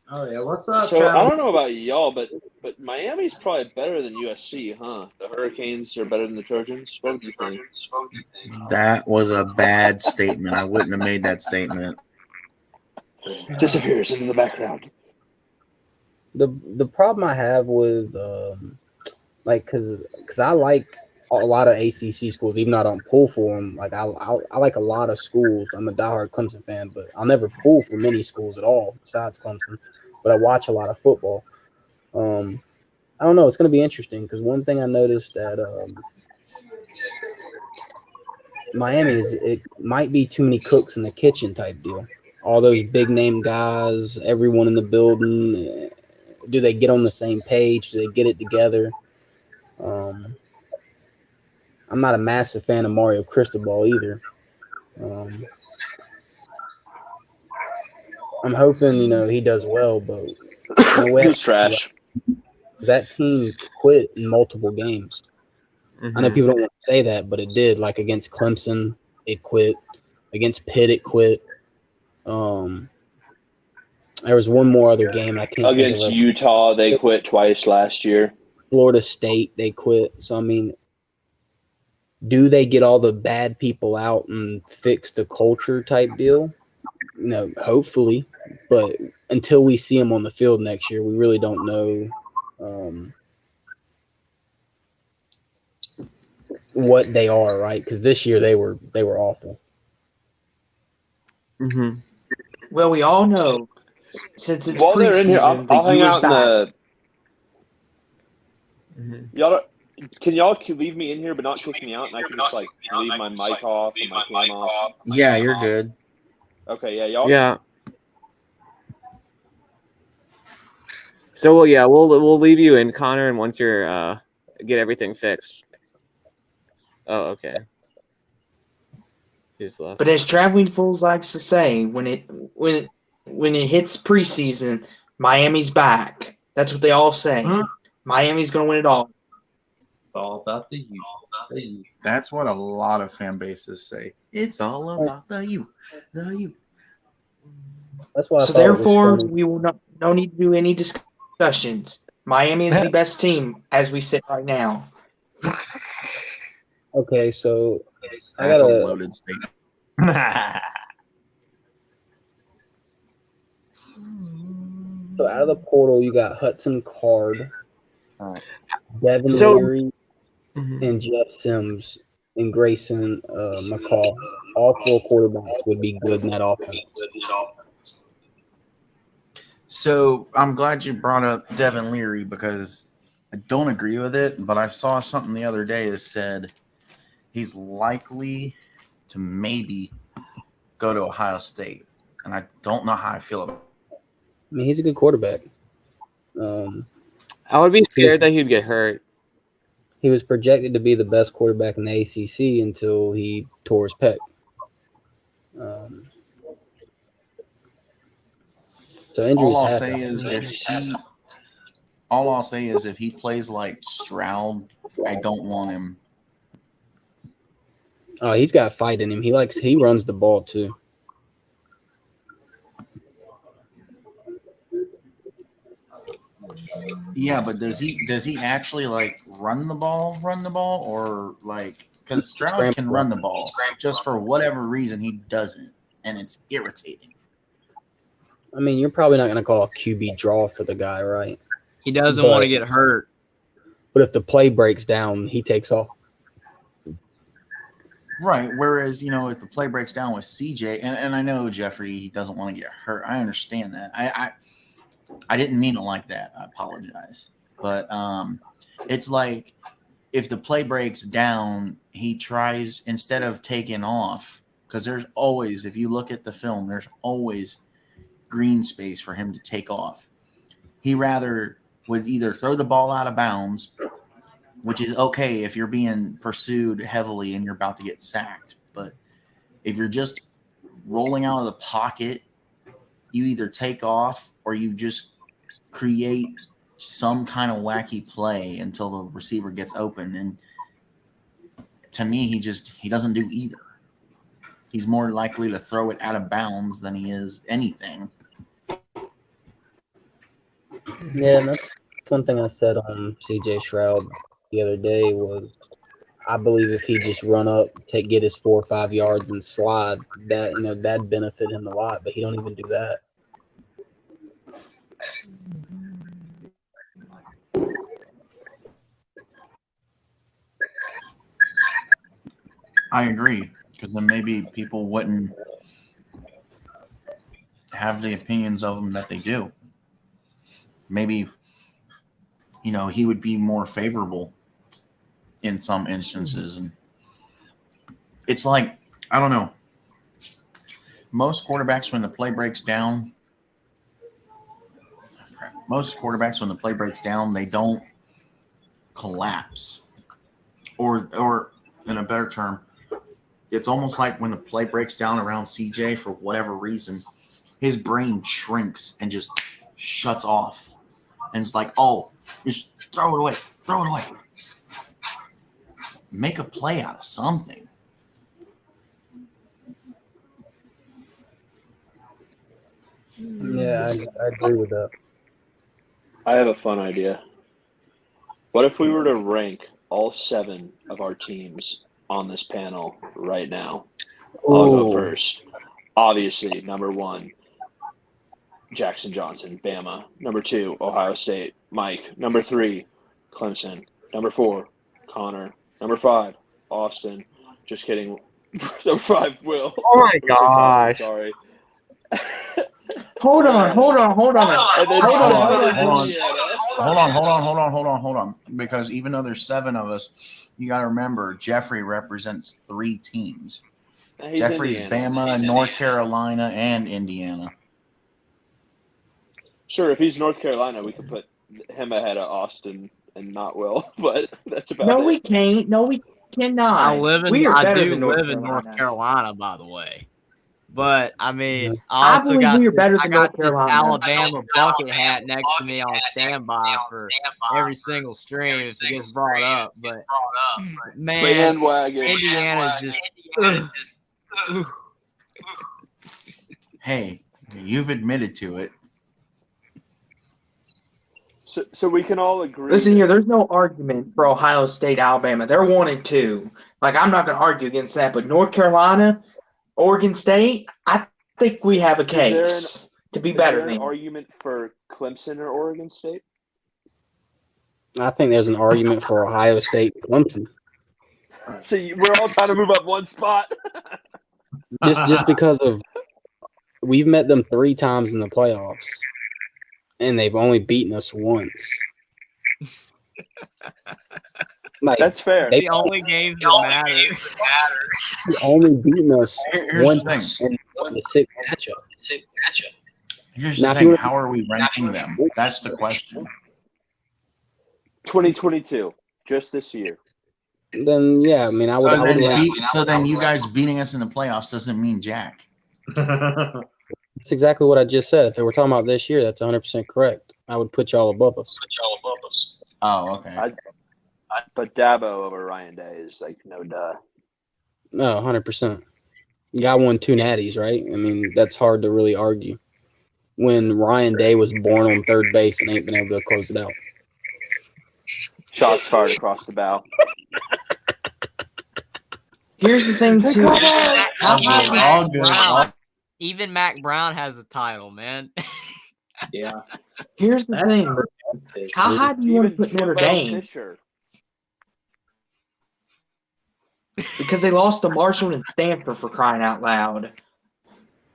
Oh yeah, what's up? So I don't know about y'all, but Miami's probably better than USC, huh? The Hurricanes are better than the Trojans. What do you think? That was a bad statement. I wouldn't have made that statement. Disappears into the background. The problem I have with like because I like a lot of ACC schools, even though I don't pull for them. Like I like a lot of schools. I'm a diehard Clemson fan, but I'll never pull for many schools at all besides Clemson. But I watch a lot of football. I don't know. It's going to be interesting because one thing I noticed at Miami is it might be too many cooks in the kitchen type deal. All those big name guys, everyone in the building. Do they get on the same page? Do they get it together? I'm not a massive fan of Mario Cristobal either. I'm hoping he does well, but He's trash. That team quit in multiple games. I know people don't want to say that, but it did. Like against Clemson, it quit. Against Pitt, it quit. There was one more other game I can't think of. Against Utah, they quit twice last year. Florida State, they quit. So, I mean, do they get all the bad people out and fix the culture type deal? Hopefully. But until we see them on the field next year, we really don't know what they are, right? Because this year they were awful. Mm-hmm. Well, we all know since it's While they're in here, I'll hang out in back. Y'all, can y'all leave me in here but not kick me out, and I can just like leave my mic off and my cam off? Yeah, you're good. Okay, yeah, y'all. Yeah. So we'll leave you in, Connor, and once you're get everything fixed. Oh, okay. He's left. But as Traveling Fools likes to say, when it hits preseason, Miami's back. That's what they all say. Miami's going to win it all. All about the youth. That's what a lot of fan bases say. It's all about the youth. The youth. That's why. So therefore, we will no need to do any discussions. Miami is the best team as we sit right now. Okay, so I That's got a loaded statement. So out of the portal, you got Hudson Card, Devin Leary, and Jeff Sims, and Grayson McCall. All four quarterbacks would be good in that offense. So I'm glad you brought up Devin Leary because I don't agree with it, but I saw something the other day that said he's likely to maybe go to Ohio State, and I don't know how I feel about it. I mean, he's a good quarterback. I would be scared that he'd get hurt. He was projected to be the best quarterback in the ACC until he tore his pec. So injuries All I'll happen. say is if he plays like Stroud, I don't want him. Oh, he's got fight in him. He runs the ball too. Yeah, but does he actually like run the ball, or like because Stroud can run the ball, just for whatever reason he doesn't, and it's irritating. I mean, you're probably not going to call a QB draw for the guy, right? He doesn't want to get hurt. But if the play breaks down, he takes off. Right. Whereas, if the play breaks down with CJ, and I know Jeffrey, he doesn't want to get hurt. I understand that. I didn't mean it like that. I apologize. But it's like if the play breaks down, he tries, instead of taking off, because there's always, if you look at the film, there's always green space for him to take off. He rather would either throw the ball out of bounds, which is okay if you're being pursued heavily and you're about to get sacked. But if you're just rolling out of the pocket, you either take off or you just create some kind of wacky play until the receiver gets open. And to me, he doesn't do either. He's more likely to throw it out of bounds than he is anything. Yeah, and that's one thing I said on CJ Stroud the other day was I believe if he just run up, get his 4 or 5 yards and slide, that'd benefit him a lot, but he don't even do that. I agree, because then maybe people wouldn't have the opinions of him that they do. Maybe, he would be more favorable in some instances. And it's like, I don't know. Most quarterbacks, when the play breaks down, they don't collapse. Or in a better term, it's almost like when the play breaks down around CJ for whatever reason, his brain shrinks and just shuts off. And it's like, oh, just throw it away. Make a play out of something. Yeah, I agree with that. I have a fun idea. What if we were to rank all 7 of our teams on this panel right now? I'll go first. Obviously, number 1, Jackson Johnson, Bama. Number 2, Ohio State, Mike. Number 3, Clemson. Number 4, Connor. Number 5, Austin. Just kidding. Number 5, Will. Oh my Number 6, Austin, gosh. sorry. Hold on. And then Hold on. Because even though there's 7 of us, you got to remember Jeffrey represents 3 teams. He's Jeffrey's Indiana. Bama, North Carolina, and Indiana. Sure, if he's North Carolina, we could put him ahead of Austin and not Will, but that's about No, it. we can't. No, we cannot. I We are better do than North live in North Carolina. Carolina, by the way. But I mean, I I also believe got we are this, better I than got North this Carolina. Alabama bucket hat next to me on standby for every single stream if it gets brought up. But man, Bandwagon. Indiana just. Hey, you've admitted to it. So we can all agree. Listen here, there's no argument for Ohio State, Alabama. They're 1-2. Like, I'm not going to argue against that. But North Carolina, Oregon State, I think we have a case to be better than. Is there than. an argument for Clemson or Oregon State? I think there's an argument for Ohio State, Clemson. So we're all trying to move up one spot. Just because of we've met them 3 times in the playoffs, and they've only beaten us once. Like, that's fair. The only games that matter. They've only beaten us Here's in the 6th matchup. Here's the thing. How are we ranking them? That's the question. 2022, just this year. Then yeah, I mean, I would. So then you guys beating us in the playoffs doesn't mean jack. That's exactly what I just said. If we're talking about this year, that's 100% correct. I would put y'all above us. Oh, okay. But Dabo over Ryan Day is like no duh. No, 100%. You got won 2 natties, right? I mean, that's hard to really argue. When Ryan Day was born on third base and ain't been able to close it out. Shots fired across the bow. Here's the thing, too. Even Mac Brown has a title, man. Yeah. Here's the thing. How high do you want to put Notre Dame? Because they lost to Marshall and Stanford, for crying out loud.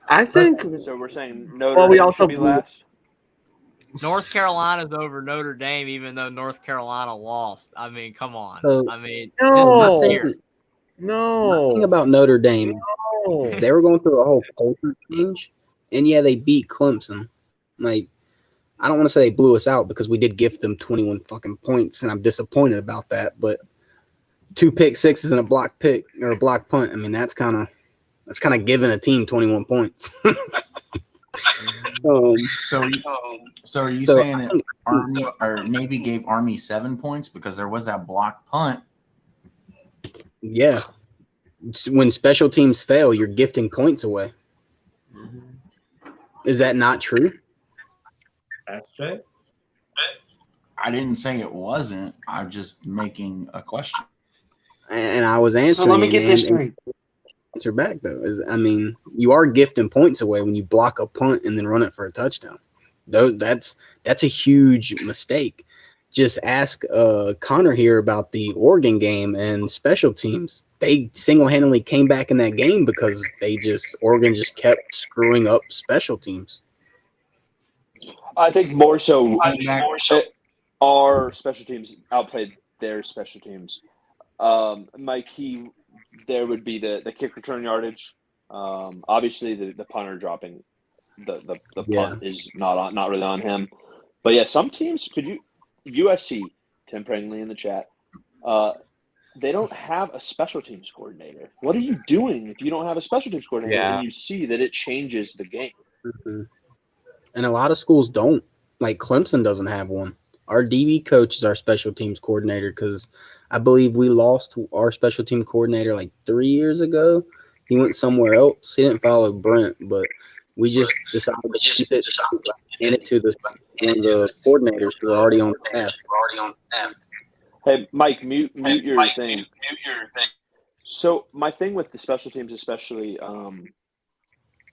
I think. So we're saying Notre Dame should be last. North Carolina's over Notre Dame, even though North Carolina lost. I mean, come on. I mean, just this year. No. The thing about Notre Dame, they were going through a whole culture change, and yeah, they beat Clemson. Like, I don't want to say they blew us out because we did gift them 21 fucking points, and I'm disappointed about that. But 2 pick sixes and a block pick or a block punt. I mean, that's kind of giving a team 21 points. So are you saying that Army or Navy gave Army 7 points because there was that block punt? Yeah. When special teams fail, you're gifting points away. Is that not true? That's true. I didn't say it wasn't. I'm just making a question. And I was answering. So let me get this straight. Answer back though. I mean, you are gifting points away when you block a punt and then run it for a touchdown. Though that's a huge mistake. Just ask Connor here about the Oregon game and special teams. they single-handedly came back in that game because Oregon just kept screwing up special teams. I think more so. Our special teams outplayed their special teams. My key there would be the kick return yardage. Obviously, the punter dropping the punt is not really on him. But yeah, some teams USC, Tim Prangley in the chat. They don't have a special teams coordinator. What are you doing if you don't have a special teams coordinator Yeah. and you see that it changes the game? Mm-hmm. And a lot of schools don't. Like Clemson doesn't have one. Our DB coach is our special teams coordinator because I believe we lost our special team coordinator like 3 years ago. He went somewhere else. He didn't follow Brent, but we just decided to keep it and it to one of the coordinators who are already on staff. Hey, Mike, mute your thing. So my thing with the special teams, especially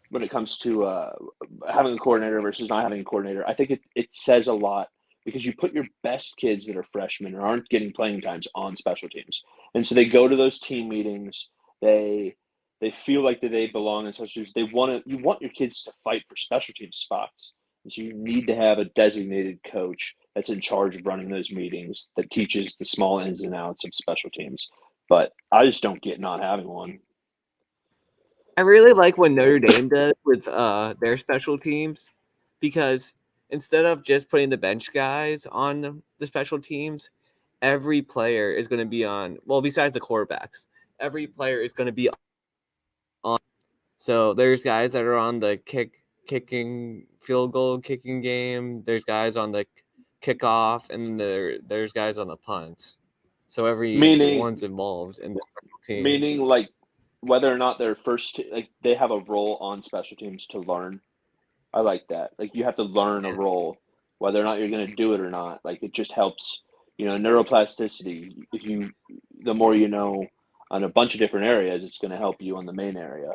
when it comes to having a coordinator versus not having a coordinator, I think it says a lot because you put your best kids that are freshmen or aren't getting playing times on special teams. And so they go to those team meetings. They feel like that they belong in special teams. You want your kids to fight for special team spots. And so you need to have a designated coach that's in charge of running those meetings that teaches the small ins and outs of special teams. But I just don't get not having one. I really like what Notre Dame does with their special teams because instead of just putting the bench guys on the special teams, every player is going to be on, well, besides the quarterbacks, every player is going to be on. So there's guys that are on the kicking, field goal kicking game. There's guys on the kickoff, and there's guys on the punts. So everyone's involved in the special teams. Meaning, like, whether or not they're they have a role on special teams to learn. I like that. Like, you have to learn a role, whether or not you're going to do it or not. Like, it just helps, neuroplasticity. The more you know on a bunch of different areas, it's going to help you on the main area.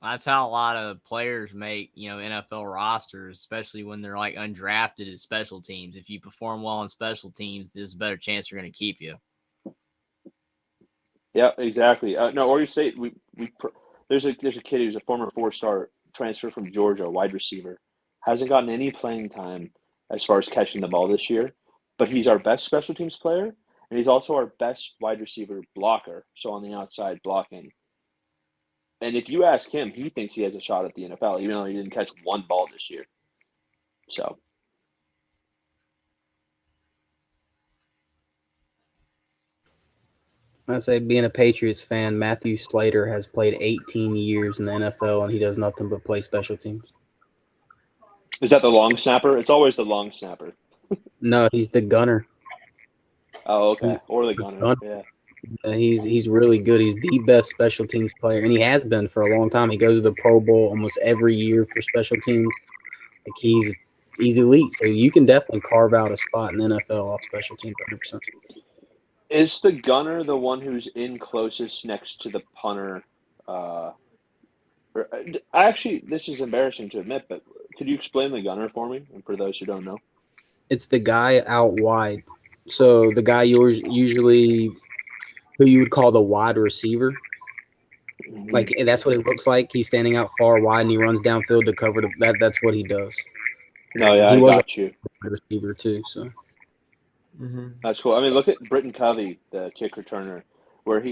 That's how a lot of players make, NFL rosters, especially when they're like undrafted at special teams. If you perform well on special teams, there's a better chance they're going to keep you. Yeah, exactly. No, Oregon State. There's a kid who's a former 4-star transfer from Georgia, wide receiver, hasn't gotten any playing time as far as catching the ball this year, but he's our best special teams player, and he's also our best wide receiver blocker. So on the outside blocking. And if you ask him, he thinks he has a shot at the NFL, even though he didn't catch one ball this year. So. I say, being a Patriots fan, Matthew Slater has played 18 years in the NFL, and he does nothing but play special teams. Is that the long snapper? It's always the long snapper. No, he's the gunner. Oh, okay. Or the gunner. Yeah. He's really good. He's the best special teams player, and he has been for a long time. He goes to the Pro Bowl almost every year for special teams. Like, he's elite, so you can definitely carve out a spot in the NFL off special teams 100%. Is the gunner the one who's in closest next to the punter? Actually, this is embarrassing to admit, but could you explain the gunner for me, and for those who don't know? It's the guy out wide. So the guy usually who you would call the wide receiver. Like, that's what it looks like. He's standing out far wide, and he runs downfield to cover that. That's what he does. No, yeah, he I was got you. A receiver too, so. That's cool. I mean, look at Britton Covey, the kick returner, where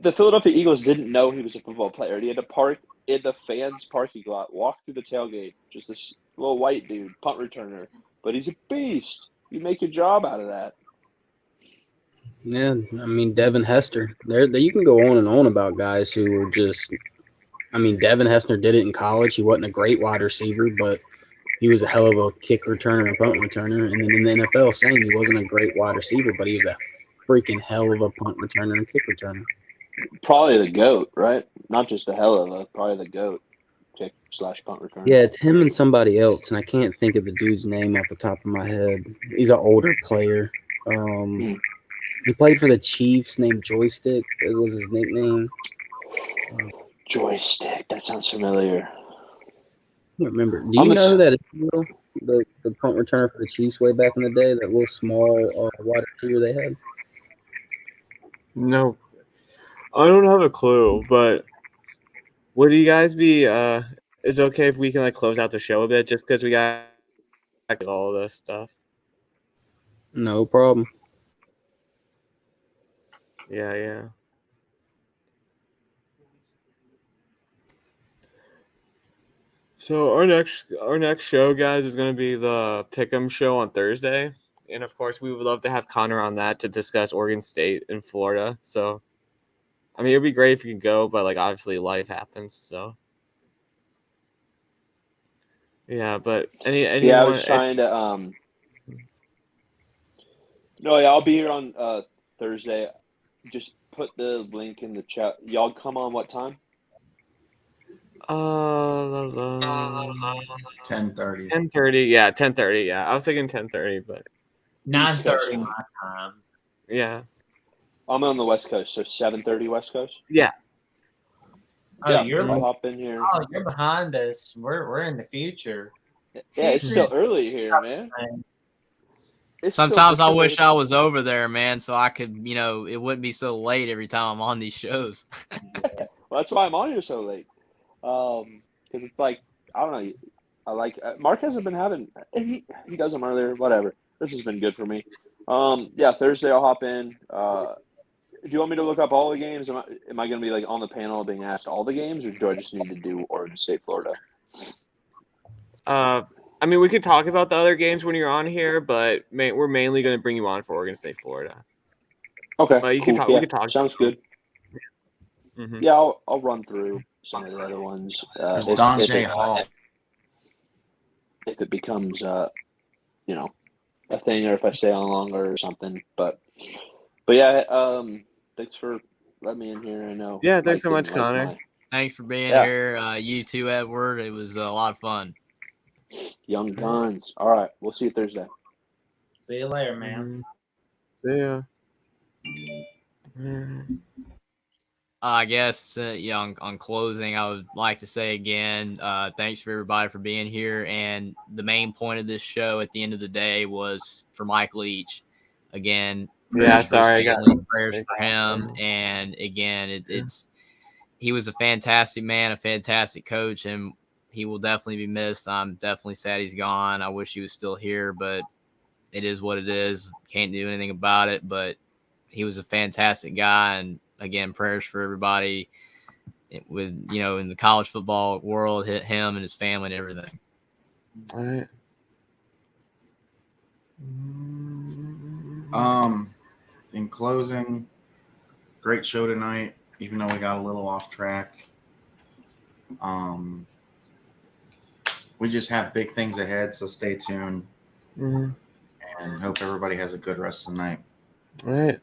the Philadelphia Eagles didn't know he was a football player. He had to park in the fans' parking lot, walk through the tailgate, just this little white dude, punt returner. But he's a beast. You make a job out of that. Yeah, I mean, Devin Hester. There, you can go on and on about guys who were just. I mean, Devin Hester did it in college. He wasn't a great wide receiver, but he was a hell of a kick returner and punt returner. And then in the NFL, same. He wasn't a great wide receiver, but he was a freaking hell of a punt returner and kick returner. Probably the GOAT, right? Not just a hell of a, probably the GOAT kick/punt returner. Yeah, it's him and somebody else, and I can't think of the dude's name off the top of my head. He's an older player. He played for the Chiefs, named Joystick. It was his nickname. Joystick. That sounds familiar. I can't remember. Do you know who that is? The punt returner for the Chiefs way back in the day, that little small wide receiver they had? No, I don't have a clue, but would you guys be is it okay if we can like close out the show a bit just because we got all of this stuff? No problem. Yeah. So our next show, guys, is going to be the Pick'em show on Thursday, and of course, we would love to have Connor on that to discuss Oregon State and Florida. So, I mean, it'd be great if you could go, but like obviously life happens. So, yeah. But anyone? Yeah, I was trying to. No, yeah, I'll be here on Thursday. Just put the link in the chat. Y'all come on what time? 10:30. 10:30. Yeah, 10:30. Yeah, I was thinking 10:30, but 9:30 my time. yeah. I'm on the West Coast, so 7:30 West Coast. Yeah. Oh, Yeah, you're I'll hop in here. Oh, you're behind us. We're in the future. Yeah, it's still early here, man. Sometimes I wish I was over there, man, so I could, it wouldn't be so late every time I'm on these shows. Well, that's why I'm on here so late. Because it's like, I don't know. I like Mark hasn't been having. He does them earlier. Whatever. This has been good for me. Yeah, Thursday I'll hop in. Do you want me to look up all the games? Am I going to be like on the panel being asked all the games, or do I just need to do Oregon State, Florida? I mean, we could talk about the other games when you're on here, but we're mainly going to bring you on for Oregon State, Florida. Okay, but you cool. can talk. Yeah, We can talk. sounds good. Mm-hmm. Yeah, I'll run through some of the other ones. There's Don J. Hall. If it becomes, a thing, or if I stay on longer or something. But yeah, thanks for letting me in here. I know. Yeah, thanks so much, Connor. Thanks for being here. You too, Edward. It was a lot of fun. Young Guns. All right, we'll see you Thursday. See you later, man. See ya. I guess, on closing, I would like to say again, thanks for everybody for being here. And the main point of this show at the end of the day was for Mike Leach. Again, Yeah, sorry, prayers for him. And again, he was a fantastic man, a fantastic coach, and he will definitely be missed. I'm definitely sad he's gone. I wish he was still here, but it is what it is. Can't do anything about it, but he was a fantastic guy. And again, prayers for everybody with, in the college football world, hit him and his family and everything. All right. In closing, great show tonight, even though we got a little off track. We just have big things ahead, so stay tuned. Mm-hmm. And hope everybody has a good rest of the night. All right.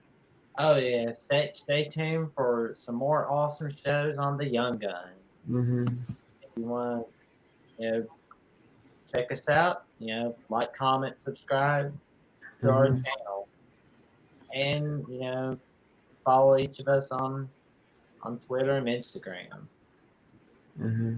Oh yeah, stay tuned for some more awesome shows on the Young Guns. Mm-hmm. If you want to, check us out. Like, comment, subscribe to our channel, and follow each of us on Twitter and Instagram. Mm-hmm.